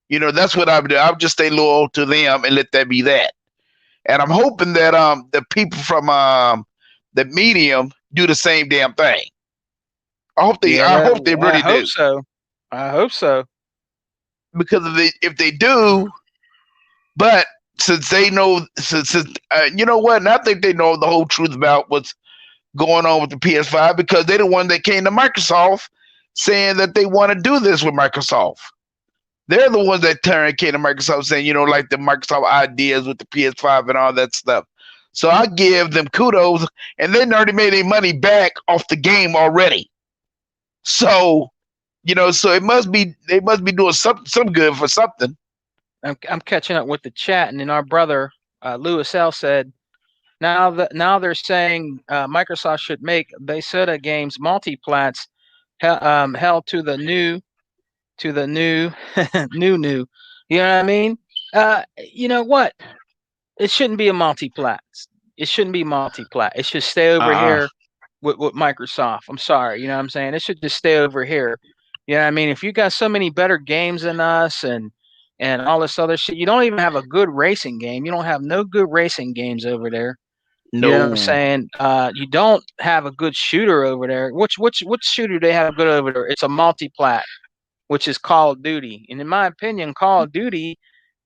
Speaker 3: That's what I would do. I would just stay loyal to them and let that be that. And I'm hoping that the people from the Medium do the same damn thing.
Speaker 1: Yeah.
Speaker 3: I hope they
Speaker 1: I
Speaker 3: really
Speaker 1: hope
Speaker 3: do.
Speaker 1: so. I hope so.
Speaker 3: Because if they do, but since they know, since you know what, and I think they know the whole truth about what's going on with the PS5, because they're the one that came to Microsoft saying that they want to do this with Microsoft. They're the ones that came to Microsoft saying, like the Microsoft ideas with the PS5 and all that stuff. So I give them kudos, and they already made their money back off the game already. So, so they must be doing some good for something.
Speaker 1: I'm catching up with the chat, and then our brother Lewis L said, now they're saying Microsoft should make Bethesda games multiplats held to the new new. You know what I mean? You know what? It shouldn't be a multiplat. It shouldn't be multiplat. It should stay over here with Microsoft. I'm sorry, you know what I'm saying? It should just stay over here. You know what I mean? If you got so many better games than us and all this other shit, you don't even have a good racing game. You don't have no good racing games over there. You know what I'm
Speaker 3: No.
Speaker 1: saying? You don't have a good shooter over there. Which shooter do they have good over there? It's a multiplat, which is Call of Duty. And in my opinion, Call of Duty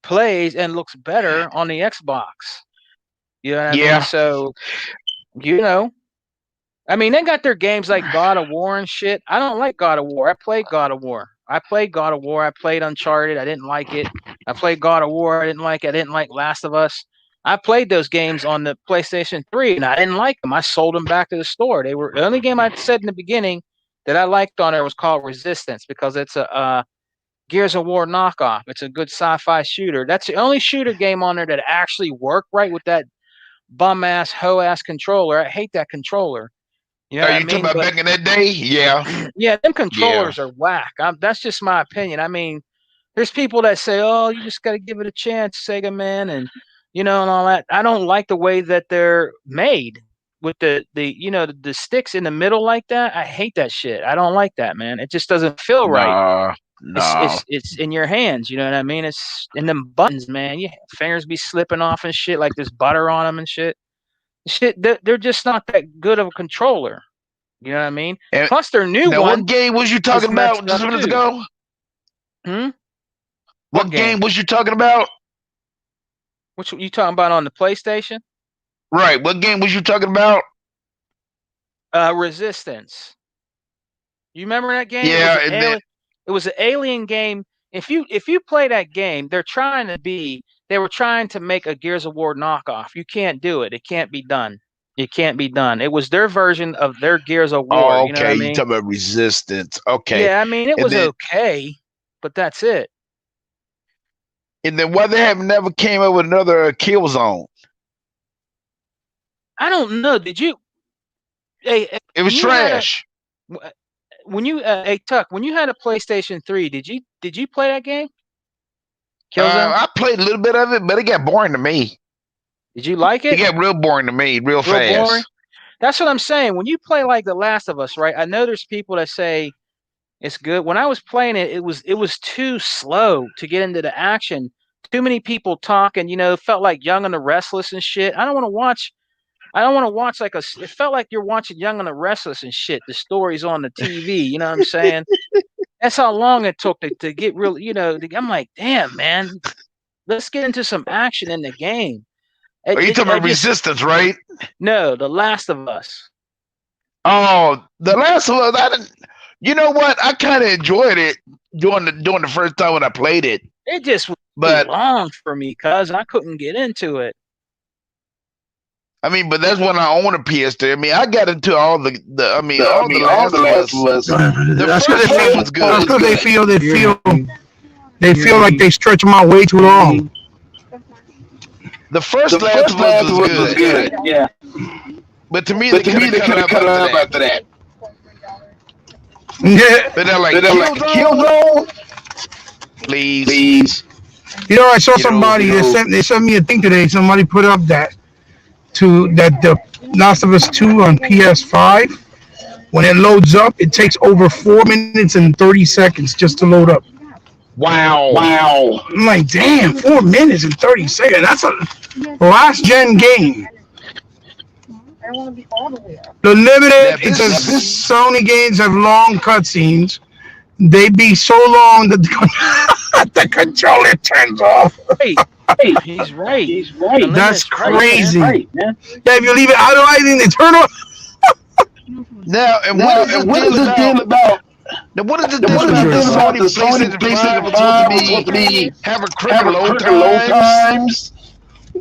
Speaker 1: plays and looks better on the Xbox. You know what I mean? So, they got their games like God of War and shit. I don't like God of War. I played God of War. I played Uncharted. I didn't like it. I played God of War. I didn't like it. I didn't like Last of Us. I played those games on the PlayStation 3, and I didn't like them. I sold them back to the store. They were the only game I said in the beginning that I liked on there was called Resistance, because it's a Gears of War knockoff. It's a good sci-fi shooter. That's the only shooter game on there that actually worked right with that bum ass, hoe ass controller. I hate that controller. You know
Speaker 3: Are
Speaker 1: what I
Speaker 3: you talking
Speaker 1: mean?
Speaker 3: about back in that day? Yeah.
Speaker 1: Yeah, them
Speaker 3: Yeah.
Speaker 1: controllers are whack. That's just my opinion. I mean, there's people that say, "Oh, you just got to give it a chance, Sega man," and and all that. I don't like the way that they're made with the sticks in the middle like that. I hate that shit. I don't like that, man. It just doesn't feel right.
Speaker 3: Nah.
Speaker 1: It's
Speaker 3: Nah.
Speaker 1: it's it's in your hands. You know what I mean? It's in them buttons, man. Yeah, fingers be slipping off and shit like there's butter on them and shit. Shit, they're just not that good of a controller. You know what I mean?
Speaker 3: And
Speaker 1: Plus, their new
Speaker 3: now,
Speaker 1: one
Speaker 3: what game was you
Speaker 1: is
Speaker 3: talking
Speaker 1: messed
Speaker 3: about just
Speaker 1: up
Speaker 3: a minute
Speaker 1: too.
Speaker 3: ago?
Speaker 1: Hmm?
Speaker 3: What game was you talking about?
Speaker 1: Which you talking about on the PlayStation?
Speaker 3: Right. What game was you talking about?
Speaker 1: Resistance. You remember that game?
Speaker 3: Yeah,
Speaker 1: It was an alien game. If you play that game, they were trying to make a Gears of War knockoff. You can't do it. It can't be done. It can't be done. It was their version of their Gears of War.
Speaker 3: Oh,
Speaker 1: You know what I
Speaker 3: okay. You
Speaker 1: mean?
Speaker 3: talking about Resistance? Okay.
Speaker 1: Yeah, I mean it
Speaker 3: And
Speaker 1: was
Speaker 3: then,
Speaker 1: okay, but that's it.
Speaker 3: and then why they have never came up with another Killzone?
Speaker 1: I don't know. Did you? Hey,
Speaker 3: It was trash.
Speaker 1: hey Tuck, when you had a PlayStation 3, did you play that game? Killzone?
Speaker 3: I played a little bit of it, but it got boring to me.
Speaker 1: Did you like it?
Speaker 3: It got real boring to me, real fast.
Speaker 1: Boring? That's what I'm saying. When you play like The Last of Us, right? I know there's people that say it's good. When I was playing it, it was too slow to get into the action. Too many people talking, it felt like Young and the Restless and shit. I don't want to watch like it felt like you're watching Young and the Restless and shit. The stories on the TV, you know what I'm saying? That's how long it took to get real, I'm like, damn, man, let's get into some action in the game.
Speaker 3: Are you talking about Resistance, right?
Speaker 1: No, The Last of Us.
Speaker 3: Oh, The Last of Us. I didn't. You know what? I kind of enjoyed it during the first time when I played it.
Speaker 1: It just was too long for me, cuz I couldn't get into it.
Speaker 3: I mean, but that's when I own a PS3. I mean, I got into all the Last of Us.
Speaker 2: That's because they feel like they stretch them out way too long.
Speaker 3: The first Last of Us was good.
Speaker 4: Yeah.
Speaker 3: But to me, they could have cut it off after that.
Speaker 2: Yeah.
Speaker 3: But they're like, Killzone? Please.
Speaker 2: I saw somebody they sent me a thing today. Somebody put up that the Last of Us 2 on PS5, when it loads up, it takes over 4 minutes and 30 seconds just to load up.
Speaker 3: Wow.
Speaker 2: I'm like, damn, 4 minutes and 30 seconds. That's a last gen game. The limited, it says Sony games have long cutscenes. They be so long that the controller turns off.
Speaker 1: Hey, he's right.
Speaker 2: That's crazy.
Speaker 4: Right, man.
Speaker 2: Yeah, if you leave it idling, they turn off.
Speaker 3: Now, what is this deal about? Now, what is this deal about the Sony PlayStation 5 supposed to be having quicker load times?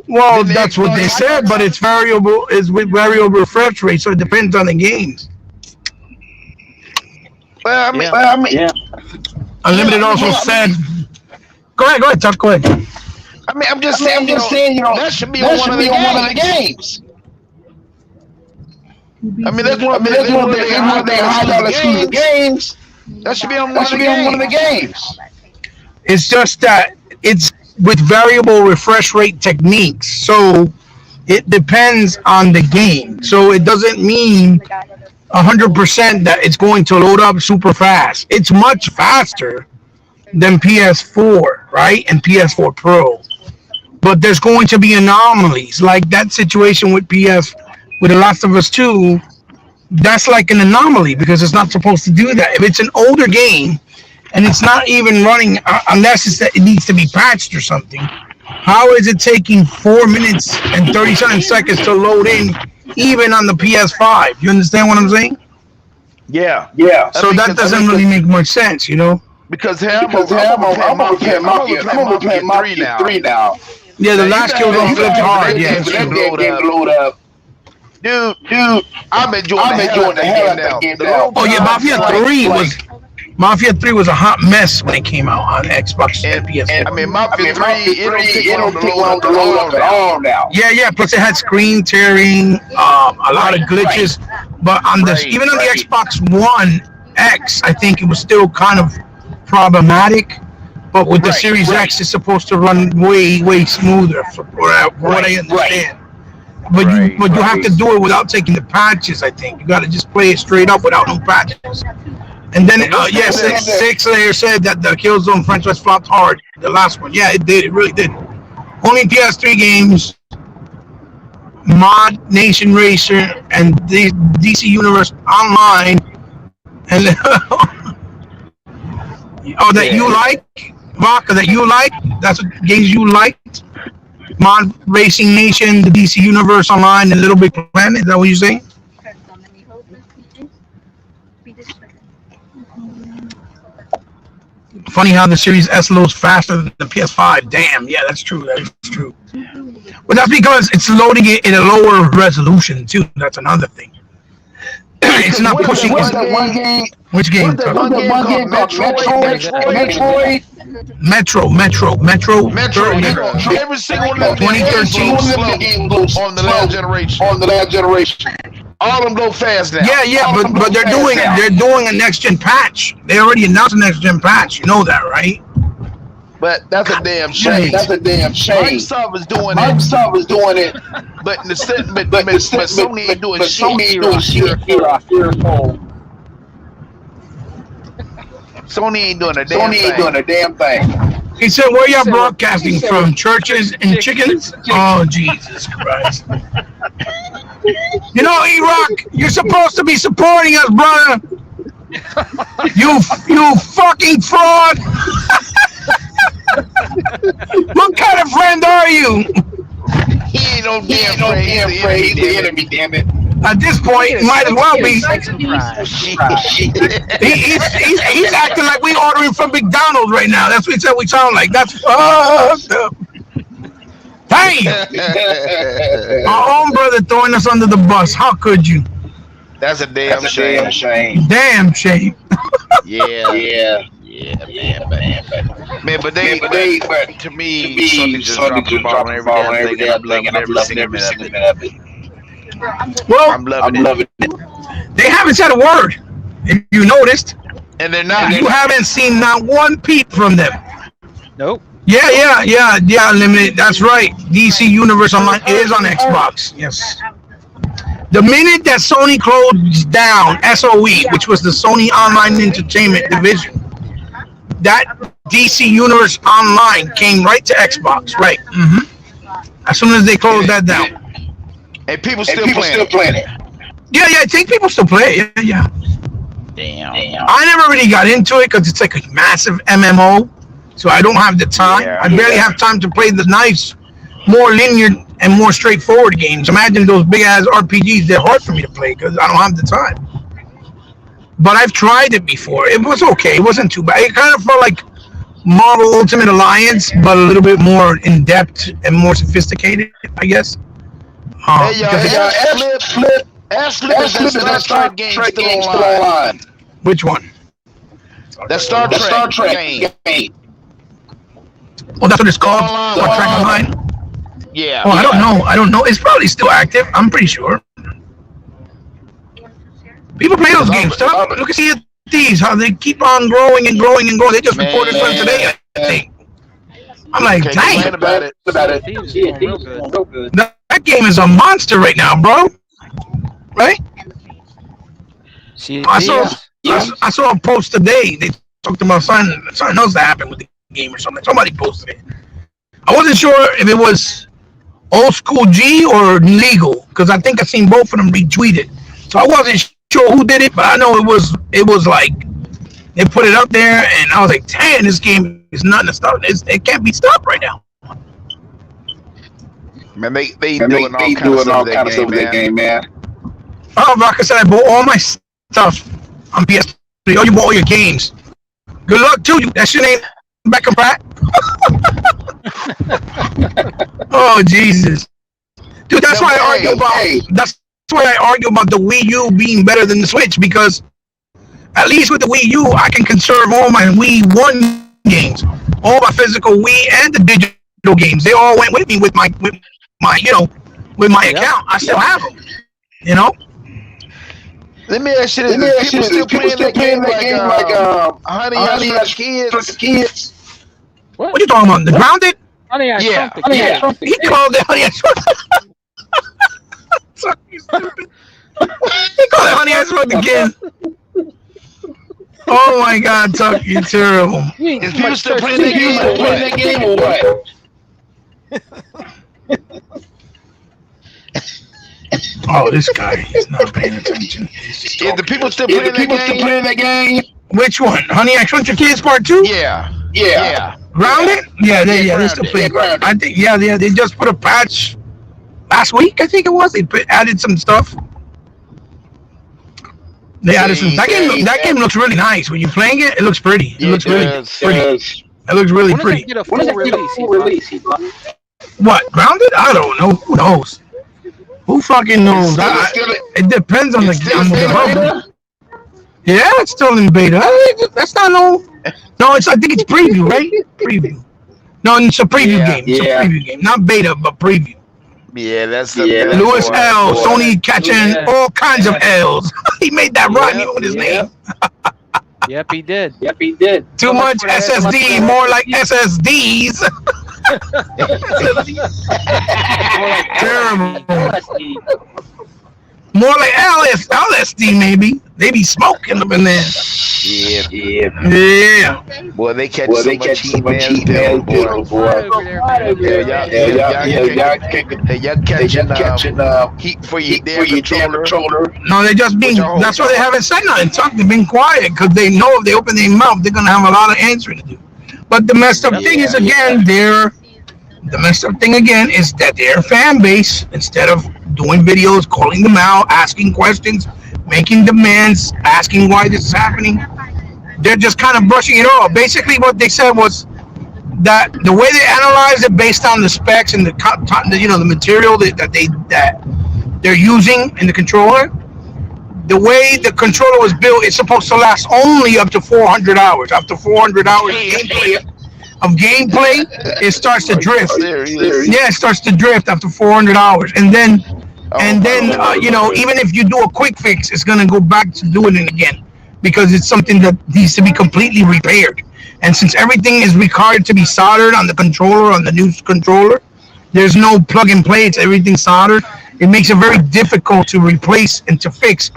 Speaker 2: Well, that's what they said, but it's variable. It's with variable refresh rate, so it depends on the games.
Speaker 3: Well, I mean,
Speaker 4: Yeah.
Speaker 2: Unlimited also said. Go ahead, Tuck. Go ahead.
Speaker 3: I mean, I'm just saying, that should be on one of the games. I mean, that's one of the high-dollar exclusive games. That should be on one of the games.
Speaker 2: It's just that it's with variable refresh rate techniques, so it depends on the game. So it doesn't mean 100% that it's going to load up super fast. It's much faster than PS4, right, and PS4 Pro. But there's going to be anomalies, like that situation with with The Last of Us 2. That's like an anomaly because it's not supposed to do that. If it's an older game and it's not even running, unless it needs to be patched or something, how is it taking 4 minutes and 37 seconds to load in, even on the PS5? You understand what I'm saying?
Speaker 3: Yeah.
Speaker 2: So that doesn't really make much sense,
Speaker 3: Because I'm gonna play Mafia 3 now.
Speaker 2: Yeah, the last kill don't flip hard. Yeah,
Speaker 3: that game load up. Dude, I'm enjoying the hell out of that game now.
Speaker 2: Oh yeah, Mafia 3 was. Mafia 3 was a hot mess when it came out on Xbox and PS4.
Speaker 3: I mean, Mafia 3, it don't take long to
Speaker 5: load
Speaker 3: load
Speaker 5: up at
Speaker 3: up
Speaker 5: all now.
Speaker 2: Yeah. Plus, it had screen tearing, a lot of glitches. But on this, even on the Xbox One X, I think it was still kind of problematic. But with the Series X, it's supposed to run way smoother, from what I understand. But you have to do it without taking the patches. I think you got to just play it straight up without no patches. And then, six layer said that the Killzone franchise flopped hard. The last one, yeah, it did. It really did. Only PS3 games, Mod Nation Racer, and the DC Universe Online, and that you like, Vodka, that you like. That's what games you liked. Mod Racing Nation, the DC Universe Online, and Little Big Planet. Is that what you're saying? Funny how the Series S loads faster than the PS5. Damn, yeah, that's true. That's true. But that's because it's loading it in a lower resolution too. That's another thing. It's not pushing.
Speaker 5: What's that one game?
Speaker 2: Which game?
Speaker 5: What's that one game called Metroid?
Speaker 3: Metro. Every single one of them
Speaker 2: 2013
Speaker 5: game goes
Speaker 3: on the last generation.
Speaker 5: On the last generation.
Speaker 3: All of them go fast now.
Speaker 2: Yeah, but they're doing a next gen patch. They already announced a next gen patch. You know that, right?
Speaker 3: But that's a damn shame.
Speaker 5: That's a damn shame.
Speaker 3: Microsoft is doing it, but Sony ain't doing shit. Sony ain't doing a damn thing.
Speaker 2: He said, "Where y'all broadcasting from? Churches and chickens?" Oh, Jesus Christ! You know, E-Rock, you're supposed to be supporting us, brother. You fucking fraud! What kind of friend are you?
Speaker 3: He ain't no damn friend. He's the enemy, damn it.
Speaker 2: At this point, he might as well be. He's acting like we ordering from McDonald's right now. That's what he said we sound like. That's fucked up. Damn! Our own brother throwing us under the bus. How could you?
Speaker 3: That's a damn shame.
Speaker 2: Damn shame.
Speaker 3: Yeah, man. But to me, Sony just dropped the ball on every damn thing, and I'm loving every single minute of it.
Speaker 2: Well,
Speaker 3: I'm loving it.
Speaker 2: They haven't said a word. If you noticed,
Speaker 3: and they're not.
Speaker 2: You haven't seen not one peep from them.
Speaker 1: Nope.
Speaker 2: Yeah, Limited. That's right. DC Universe Online is on Xbox. Yes. The minute that Sony closed down SOE, which was the Sony Online Entertainment Division, that DC Universe Online came right to Xbox. Right. Mm-hmm. As soon as they closed that down.
Speaker 3: And people still playing it.
Speaker 2: Yeah, I think people still play it. Yeah.
Speaker 3: Damn.
Speaker 2: I never really got into it because it's like a massive MMO, so I don't have the time. I barely have time to play the nice, more linear and more straightforward games. Imagine those big ass RPGs. They're hard for me to play because I don't have the time. But I've tried it before. It was okay. It wasn't too bad. It kind of felt like Marvel Ultimate Alliance, but a little bit more in depth and more sophisticated, I guess.
Speaker 3: Flip is that Star Trek game still online.
Speaker 2: Which one?
Speaker 3: That Star Trek game.
Speaker 2: Oh, that's what it's called? Star Trek Online?
Speaker 3: Yeah.
Speaker 2: Oh, I don't know. It's probably still active. I'm pretty sure. People play those games. Look at CFDs, how they keep on growing and growing and growing. They just reported one today, I think. I'm like, dang.
Speaker 3: About it.
Speaker 2: That game is a monster right now, bro. Right? I saw a post today. They talked about something else that happened with the game or something. Somebody posted it. I wasn't sure if it was old school G or legal because I think I seen both of them retweeted. So I wasn't sure who did it, but I know it was like they put it up there, and I was like, "Damn, this game is nothing to stop. It can't be stopped right now."
Speaker 3: Man, they doing all kind of stuff with that game, man.
Speaker 2: Oh, like I said, I bought all my stuff on PS3. Oh, you bought all your games. Good luck to you. That shit ain't Beckham Pratt. Oh, Jesus. Dude, that's why I argue about the Wii U being better than the Switch, because At least with the Wii U, I can conserve all my Wii 1 games, all my physical Wii and the digital games. They all went with me with my account. I still have them. You know.
Speaker 3: Let me ask you this: people still playing that game like Honey I Shrunk the Kids?
Speaker 2: What are you talking about? The Grounded?
Speaker 1: Honey, I
Speaker 3: Yeah.
Speaker 1: Shrunk the Kids.
Speaker 2: He called it Honey I Shrunk. Sorry, you stupid. He called it Honey I Shrunk the Kids. Oh my God, Tuck, you're terrible.
Speaker 3: Is people still playing that game or what?
Speaker 2: Oh, this guy is not paying attention.
Speaker 3: Is the people still playing that game?
Speaker 2: Which one? Honey I Shrunk the Kids Part 2?
Speaker 3: Yeah.
Speaker 2: Grounded? Yeah, they still play Grounded. I think, yeah, they just put a patch last week, I think it was. They added some stuff. They added some. That game looks really nice. When you're playing it, it looks pretty. It looks really pretty. It looks really pretty.
Speaker 1: Get a full release?
Speaker 2: What? Grounded? I don't know. Who knows? Who fucking knows? It depends on the hub. Yeah, it's still in beta. That's not no. No, I think it's preview, right? Preview. No, it's a preview game. It's a preview game, not beta, but preview.
Speaker 3: Yeah, that's
Speaker 2: Louis L. Sony catching all kinds of L's. He made that rhyme even with his name.
Speaker 1: Yep, he did.
Speaker 2: Too much SSD, more like SSDs. Terrible. More like LSD, maybe. They be smoking them in there. Yeah.
Speaker 3: Boy, they catch so much cheap ass pills, boy. Y'all catching heat for your damn controller.
Speaker 2: No, they just been. That's why they haven't said nothing. They've been quiet because they know if they open their mouth, they're gonna have a lot of answering to do. But the messed up thing is is that their fan base, instead of doing videos, calling them out, asking questions, making demands, asking why this is happening, they're just kind of brushing it off. Basically, what they said was that the way they analyzed it based on the specs and the material that they're using in the controller, the way the controller was built, it's supposed to last only up to 400 hours. After 400 hours of gameplay, it starts to drift. Yeah, it starts to drift after 400 hours, and then even if you do a quick fix, it's gonna go back to doing it again because it's something that needs to be completely repaired. And since everything is required to be soldered on the controller, on the new controller, there's no plug and play. It's everything soldered. It makes it very difficult to replace and to fix.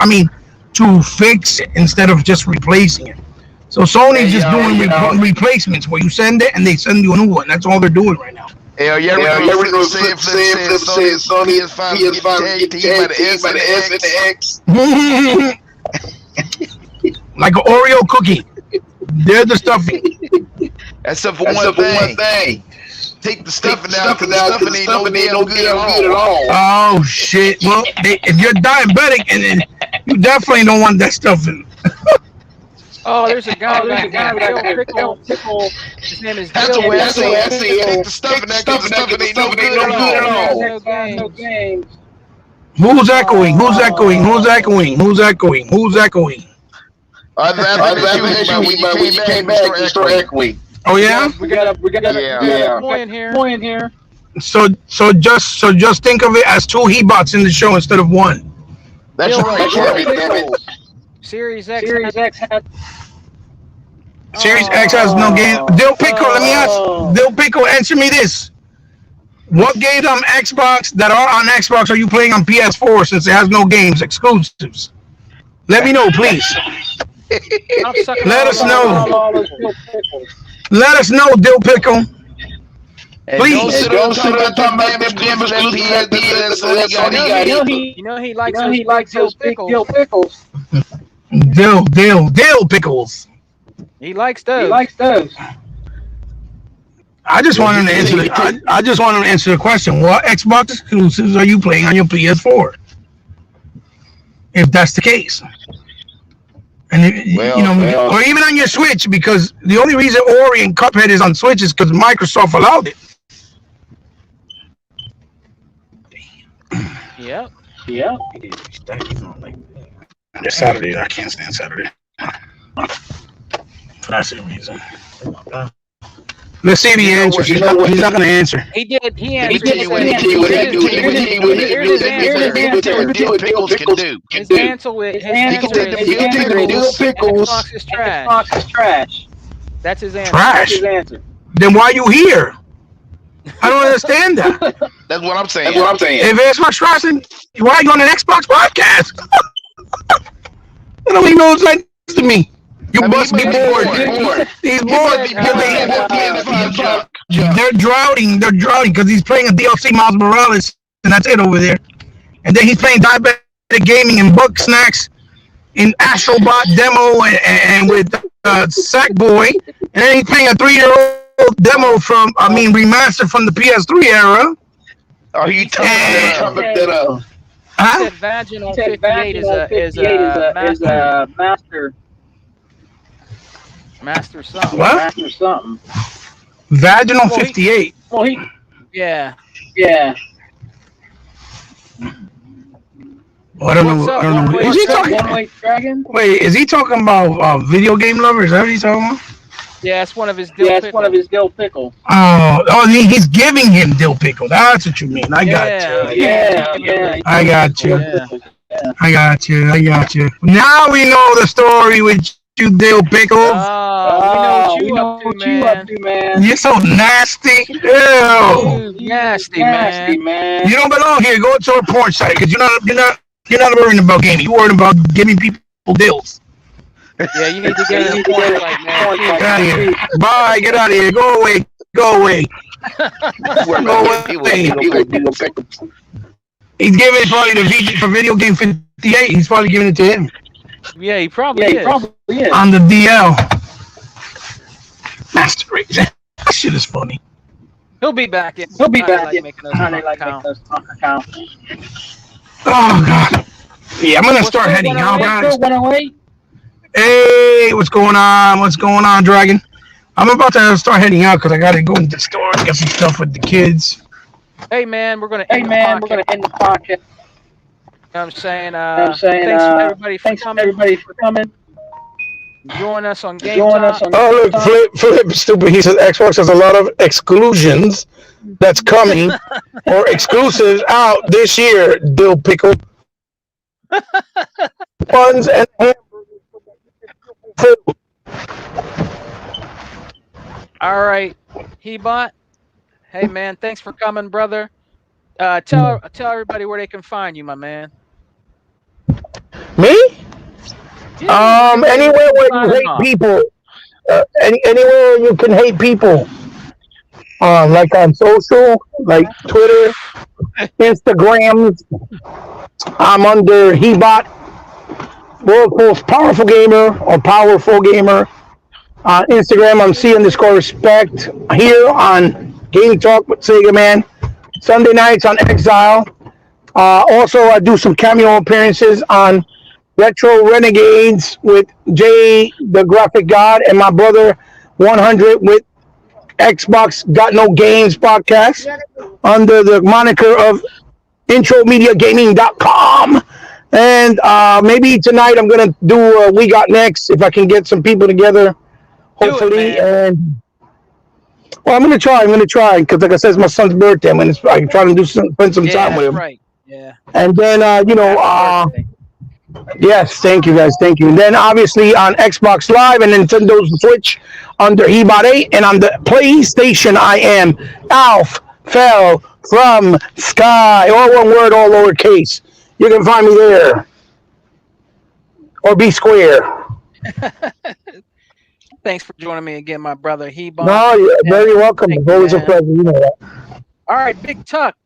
Speaker 2: To fix it instead of just replacing it. So Sony's just doing replacements where you send it and they send you a new one. That's all they're doing right now.
Speaker 3: Hell, you ever know saying Sony PS5 get tagged by the S and the X?
Speaker 2: Like an Oreo cookie. They're the stuffing.
Speaker 3: That's for one thing. Take the stuffing out because the stuffing ain't no good at all.
Speaker 2: Oh shit! Well, if you're diabetic, and you definitely don't want that stuffing.
Speaker 1: Oh, there's a guy. Pickle. His name is
Speaker 3: That's
Speaker 1: Dill.
Speaker 3: what I see. Take the stuffing out because the stuffing ain't no good at all.
Speaker 1: No games.
Speaker 2: Who's echoing? Who's echoing? Who's echoing? Who's echoing? Who's echoing?
Speaker 3: I think when you came back, you started echoing.
Speaker 2: Oh yeah.
Speaker 1: We got a point here.
Speaker 2: So just think of it as 2 Heatbots in the show instead of 1.
Speaker 3: That's right.
Speaker 1: Series X
Speaker 2: has no game. Dill Pickle, let me ask. Dill Pickle, answer me this. What games on Xbox that are on Xbox are you playing on PS4 since it has no games exclusives? Let me know, please. Let us know. Let us know, Dill Pickle. Please.
Speaker 3: Don't sit talking about them damn exclusive.
Speaker 1: You know he likes those pickles.
Speaker 2: Dill Pickles.
Speaker 1: He likes those.
Speaker 2: I just want him to answer the question. What Xbox exclusives are you playing on your PS4? If that's the case. And or even on your Switch, because the only reason Ori and Cuphead is on Switch is because Microsoft allowed it.
Speaker 1: Yep.
Speaker 2: Saturday, I can't stand Saturday. That's the reason. Let's see if he
Speaker 3: You know
Speaker 2: answers.
Speaker 3: what?
Speaker 2: He's not going to answer.
Speaker 1: He did. He
Speaker 3: Let me
Speaker 1: answered.
Speaker 3: tell
Speaker 1: He
Speaker 3: you what
Speaker 1: said,
Speaker 3: he
Speaker 1: here's
Speaker 3: can
Speaker 1: his,
Speaker 3: do.
Speaker 1: here's his, here's his answer.
Speaker 3: Let me tell you what Dill Pickles can do.
Speaker 1: His answer
Speaker 3: He can
Speaker 1: is
Speaker 3: take them Dill Pickles.
Speaker 1: Xbox is trash.
Speaker 4: Xbox is trash.
Speaker 1: That's his answer.
Speaker 2: Trash.
Speaker 4: His answer.
Speaker 2: Then why you here? I don't understand that.
Speaker 3: That's what I'm saying.
Speaker 2: If Xbox trash, then why are you on an Xbox podcast? I don't even know what's like to me. You must be bored. He's bored. They're drowning. They're drowning because he's playing a DLC Miles Morales, and that's it over there. And then he's playing Diabetic Gaming and Bug Snacks in Astrobot demo and with Sackboy. And then he's playing a 3-year-old demo remaster from the PS3 era.
Speaker 3: Are you talking that up?
Speaker 1: He said Vaginal 58 is a master something.
Speaker 2: What?
Speaker 4: Master something.
Speaker 2: Vaginal 58.
Speaker 4: Well,
Speaker 1: Yeah.
Speaker 2: Oh, I don't
Speaker 1: What's
Speaker 2: know.
Speaker 1: up,
Speaker 2: I don't know.
Speaker 1: One-Way
Speaker 2: Is he
Speaker 1: Dragon?
Speaker 2: talking?
Speaker 4: One-Way Dragon?
Speaker 2: Wait, is he talking about video game lovers? Is that what he's talking about?
Speaker 1: Yeah, it's one of his
Speaker 4: Yeah,
Speaker 1: dill
Speaker 4: it's one of his dill pickle.
Speaker 2: He's giving him dill pickle. That's what you mean. I got you.
Speaker 4: Yeah.
Speaker 2: I got you.
Speaker 1: Yeah.
Speaker 2: I got you. Now we know the story with you, dill pickle.
Speaker 1: Oh, we know what you up to, man.
Speaker 2: You're so nasty. Ew.
Speaker 1: You nasty, man.
Speaker 2: You don't belong here. Go to a porn site because you're not worrying about gaming. You're worried about giving people dills.
Speaker 1: Yeah, you need to get in the porn site, man.
Speaker 2: Get out of here. Bye. Get out of here. Go away. Go away. He's giving it probably for video game 58. He's probably giving it to him.
Speaker 1: Yeah, he probably is.
Speaker 2: On the DL. Master Race. That shit is funny.
Speaker 1: He'll be back in.
Speaker 4: Making us account.
Speaker 2: Oh, God. Yeah, I'm going to start heading out, guys. Hey, what's going on? What's going on, Dragon? I'm about to start heading out because I got to go into the store and get some stuff with the kids.
Speaker 1: Hey, man, we're going to end the podcast. You know what I'm saying? Thanks everybody for coming. Join us on Game Talk.
Speaker 2: Oh, look, Flip, stupid. He says Xbox has a lot of exclusions that's coming or exclusives out this year, dill pickle. Buns and hamburgers.
Speaker 1: All right, Hebot. Hey, man, thanks for coming, brother. Tell everybody where they can find you, my man.
Speaker 2: Me? Anywhere where you hate people. Anywhere you can hate people. Like on social, like Twitter, Instagram. I'm under Hebot, world's most powerful gamer or powerful gamer. On Instagram, I'm C_respect. Here on Game Talk with segaman. Sunday nights on Exile. Also, I do some cameo appearances on Retro Renegades with Jay, the Graphic God, and my brother 100 with Xbox Got No Games podcast under the moniker of intromediagaming.com. And maybe tonight I'm going to do We Got Next if I can get some people together, hopefully. And well, I'm going to try because, like I said, it's my son's birthday. I'm trying to spend some time with him.
Speaker 1: Right. Yeah.
Speaker 2: And then, yes, thank you guys, thank you. And then obviously on Xbox Live and Nintendo Switch under Hebot 8, and on the PlayStation I am Alf Fell from Sky, all one word, all lowercase. You can find me there, or B Square.
Speaker 1: Thanks for joining me again, my brother Hebot.
Speaker 2: No, you're very welcome. It's always a pleasure. You know that.
Speaker 1: All right, Big Tuck.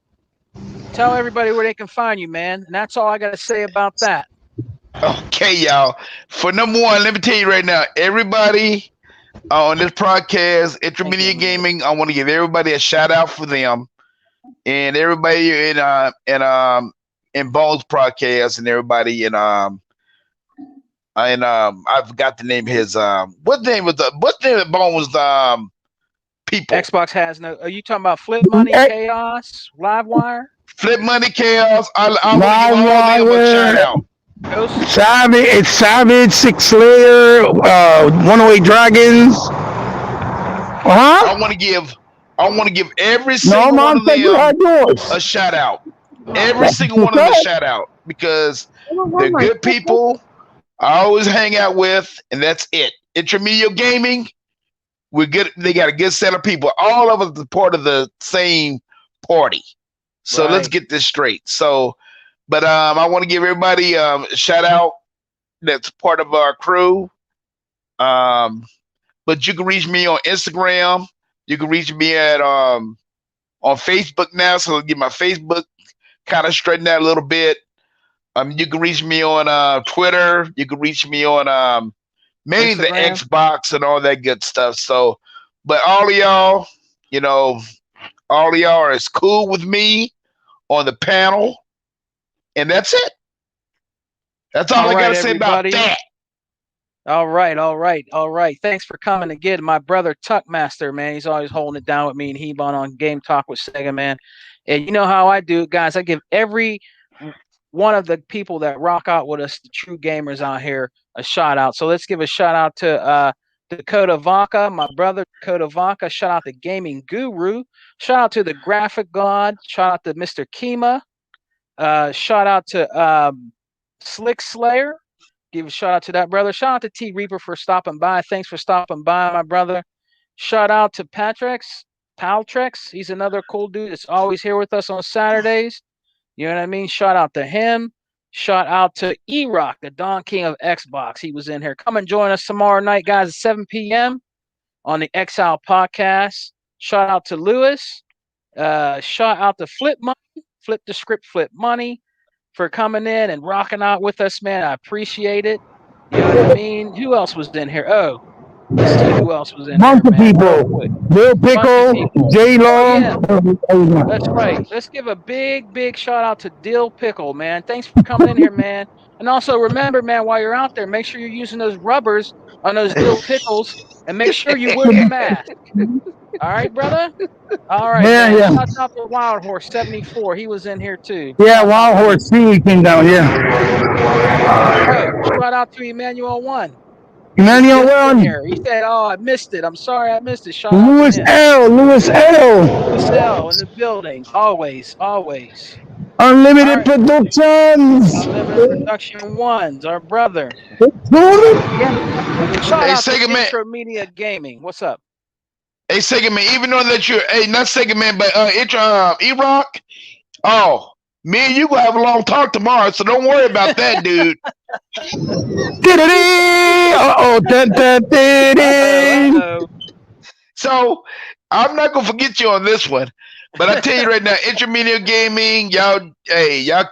Speaker 1: Tell everybody where they can find you, man. And that's all I got to say about that.
Speaker 3: Okay, y'all. For number one, let me tell you right now, everybody on this podcast, Intermediate Gaming, I want to give everybody a shout out for them, and everybody in Bones podcast, and everybody in I forgot the name of his what name of Bones people.
Speaker 1: Xbox has no. Are you talking about Flip Money, Chaos, Livewire?
Speaker 3: Flip Money, Chaos. I want to give all of them a shout out.
Speaker 1: Ghost.
Speaker 2: Savage, it's Savage, Six Slayer, 108 Dragons.
Speaker 3: I want to give every single one of
Speaker 2: You
Speaker 3: them
Speaker 2: had yours.
Speaker 3: a shout out. Every single one of them a shout out because they're good people. I always hang out with, and that's it. Intramedia Gaming, we're good. They got a good set of people. All of us are part of the same party. So let's
Speaker 1: Right.
Speaker 3: get this straight. So, but I want to give everybody a shout out that's part of our crew. But you can reach me on Instagram. You can reach me at on Facebook now. So I'll get my Facebook kind of straightened out a little bit. You can reach me on Twitter. You can reach me on mainly the
Speaker 1: Instagram.
Speaker 3: Xbox and all that good stuff. So, but all of y'all, you know, all of y'all are as cool with me on the panel, and that's it. That's all I
Speaker 1: right,
Speaker 3: gotta say about
Speaker 1: everybody.
Speaker 3: that.
Speaker 1: All right. Thanks for coming again. My brother Tuckmaster, man. He's always holding it down with me and He-Bon on Game Talk with Sega, man. And you know how I do it, guys. I give every one of the people that rock out with us, the true gamers out here, a shout out. So let's give a shout out to Dakota Vaca, my brother Dakota Vaca. Shout out to Gaming Guru. Shout out to the Graphic God. Shout out to Mr. Kima. Shout out to Slick Slayer. Give a shout out to that brother. Shout out to T Reaper for stopping by. Thanks for stopping by, my brother. Shout out to Paltrex. He's another cool dude that's always here with us on Saturdays. You know what I mean? Shout out to him. Shout out to E-Rock, the Don King of Xbox. He was in here. Come and join us tomorrow night, guys, at 7 p.m. on the Exile podcast. Shout out to Lewis. Shout out to Flip Money. Flip the script, Flip Money, for coming in and rocking out with us, man. I appreciate it. You know what I mean? Who else was in here? Oh, let's see who else was in
Speaker 2: Bunch
Speaker 1: here,
Speaker 2: of
Speaker 1: man.
Speaker 2: people.
Speaker 1: Real quick.
Speaker 2: Bill
Speaker 1: Bunch of
Speaker 2: Pickle,
Speaker 1: people.
Speaker 2: J
Speaker 1: Oh,
Speaker 2: Long.
Speaker 1: That's right. Let's give a big shout out to Dill Pickle, man. Thanks for coming in here, man. And also remember, man, while you're out there, make sure you're using those rubbers on those dill pickles and make sure you wear your mask. All right, brother? All right,
Speaker 2: Yeah,
Speaker 1: man.
Speaker 2: yeah.
Speaker 1: Shout out to Wild Horse 74. He was in here too.
Speaker 2: Yeah,
Speaker 1: Shout out
Speaker 2: Wild
Speaker 1: to him.
Speaker 2: Horse C came down, yeah.
Speaker 1: Oh, shout out to Emmanuel One.
Speaker 2: Emmanuel
Speaker 1: Just in
Speaker 2: One.
Speaker 1: here. He said, "Oh, I missed it. I'm sorry, I missed it." Shout out
Speaker 2: Louis
Speaker 1: to him.
Speaker 2: L.
Speaker 1: Louis L in the building. Always.
Speaker 2: Unlimited
Speaker 1: All right.
Speaker 2: Productions.
Speaker 1: Unlimited Production Ones, our brother. Shout
Speaker 3: Hey,
Speaker 1: out to
Speaker 3: Sega Man.
Speaker 1: Intro Media Gaming. What's up?
Speaker 3: Hey, Sega Man. Even though that you're, not Sega Man, but E-Rock. Oh, me and you gonna have a long talk tomorrow, so don't worry about that, dude.
Speaker 1: Uh-oh.
Speaker 3: So I'm not gonna forget you on this one. But I tell you right now, Intermedia Gaming, y'all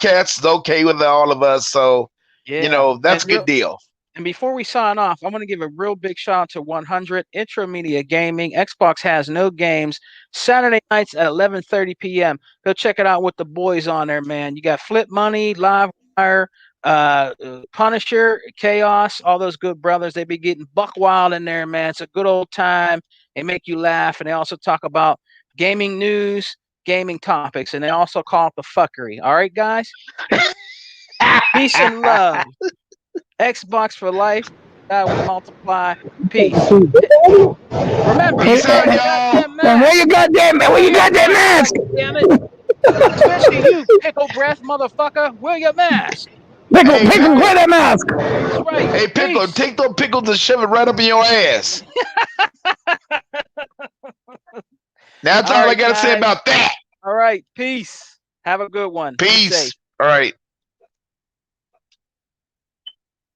Speaker 3: cats is okay with all of us. So
Speaker 1: Yeah.
Speaker 3: that's a good deal.
Speaker 1: And before we sign off, I want to give a real big shout out to 100 Intramedia Gaming. Xbox has no games. Saturday nights at 11:30 p.m. Go check it out with the boys on there, man. You got Flip Money, Livewire, Punisher, Chaos, all those good brothers. They be getting buck wild in there, man. It's a good old time. They make you laugh, and they also talk about gaming news, gaming topics, and they also call it the fuckery. All right, guys? Peace and love. Xbox for life. God will multiply. Peace. Remember,
Speaker 3: Peace out, y'all.
Speaker 2: Where you got that mask?
Speaker 1: Damn it. Especially you, pickle breath motherfucker. Wear your mask.
Speaker 2: Pickle, wear that mask.
Speaker 1: That's right.
Speaker 3: Hey, Pickle,
Speaker 1: Peace.
Speaker 3: take those pickles and shove it right up in your ass. That's all I
Speaker 1: right,
Speaker 3: got to say
Speaker 1: guys.
Speaker 3: about that.
Speaker 1: All right. Peace. Have a good one. Be
Speaker 3: Peace.
Speaker 1: safe.
Speaker 3: All right.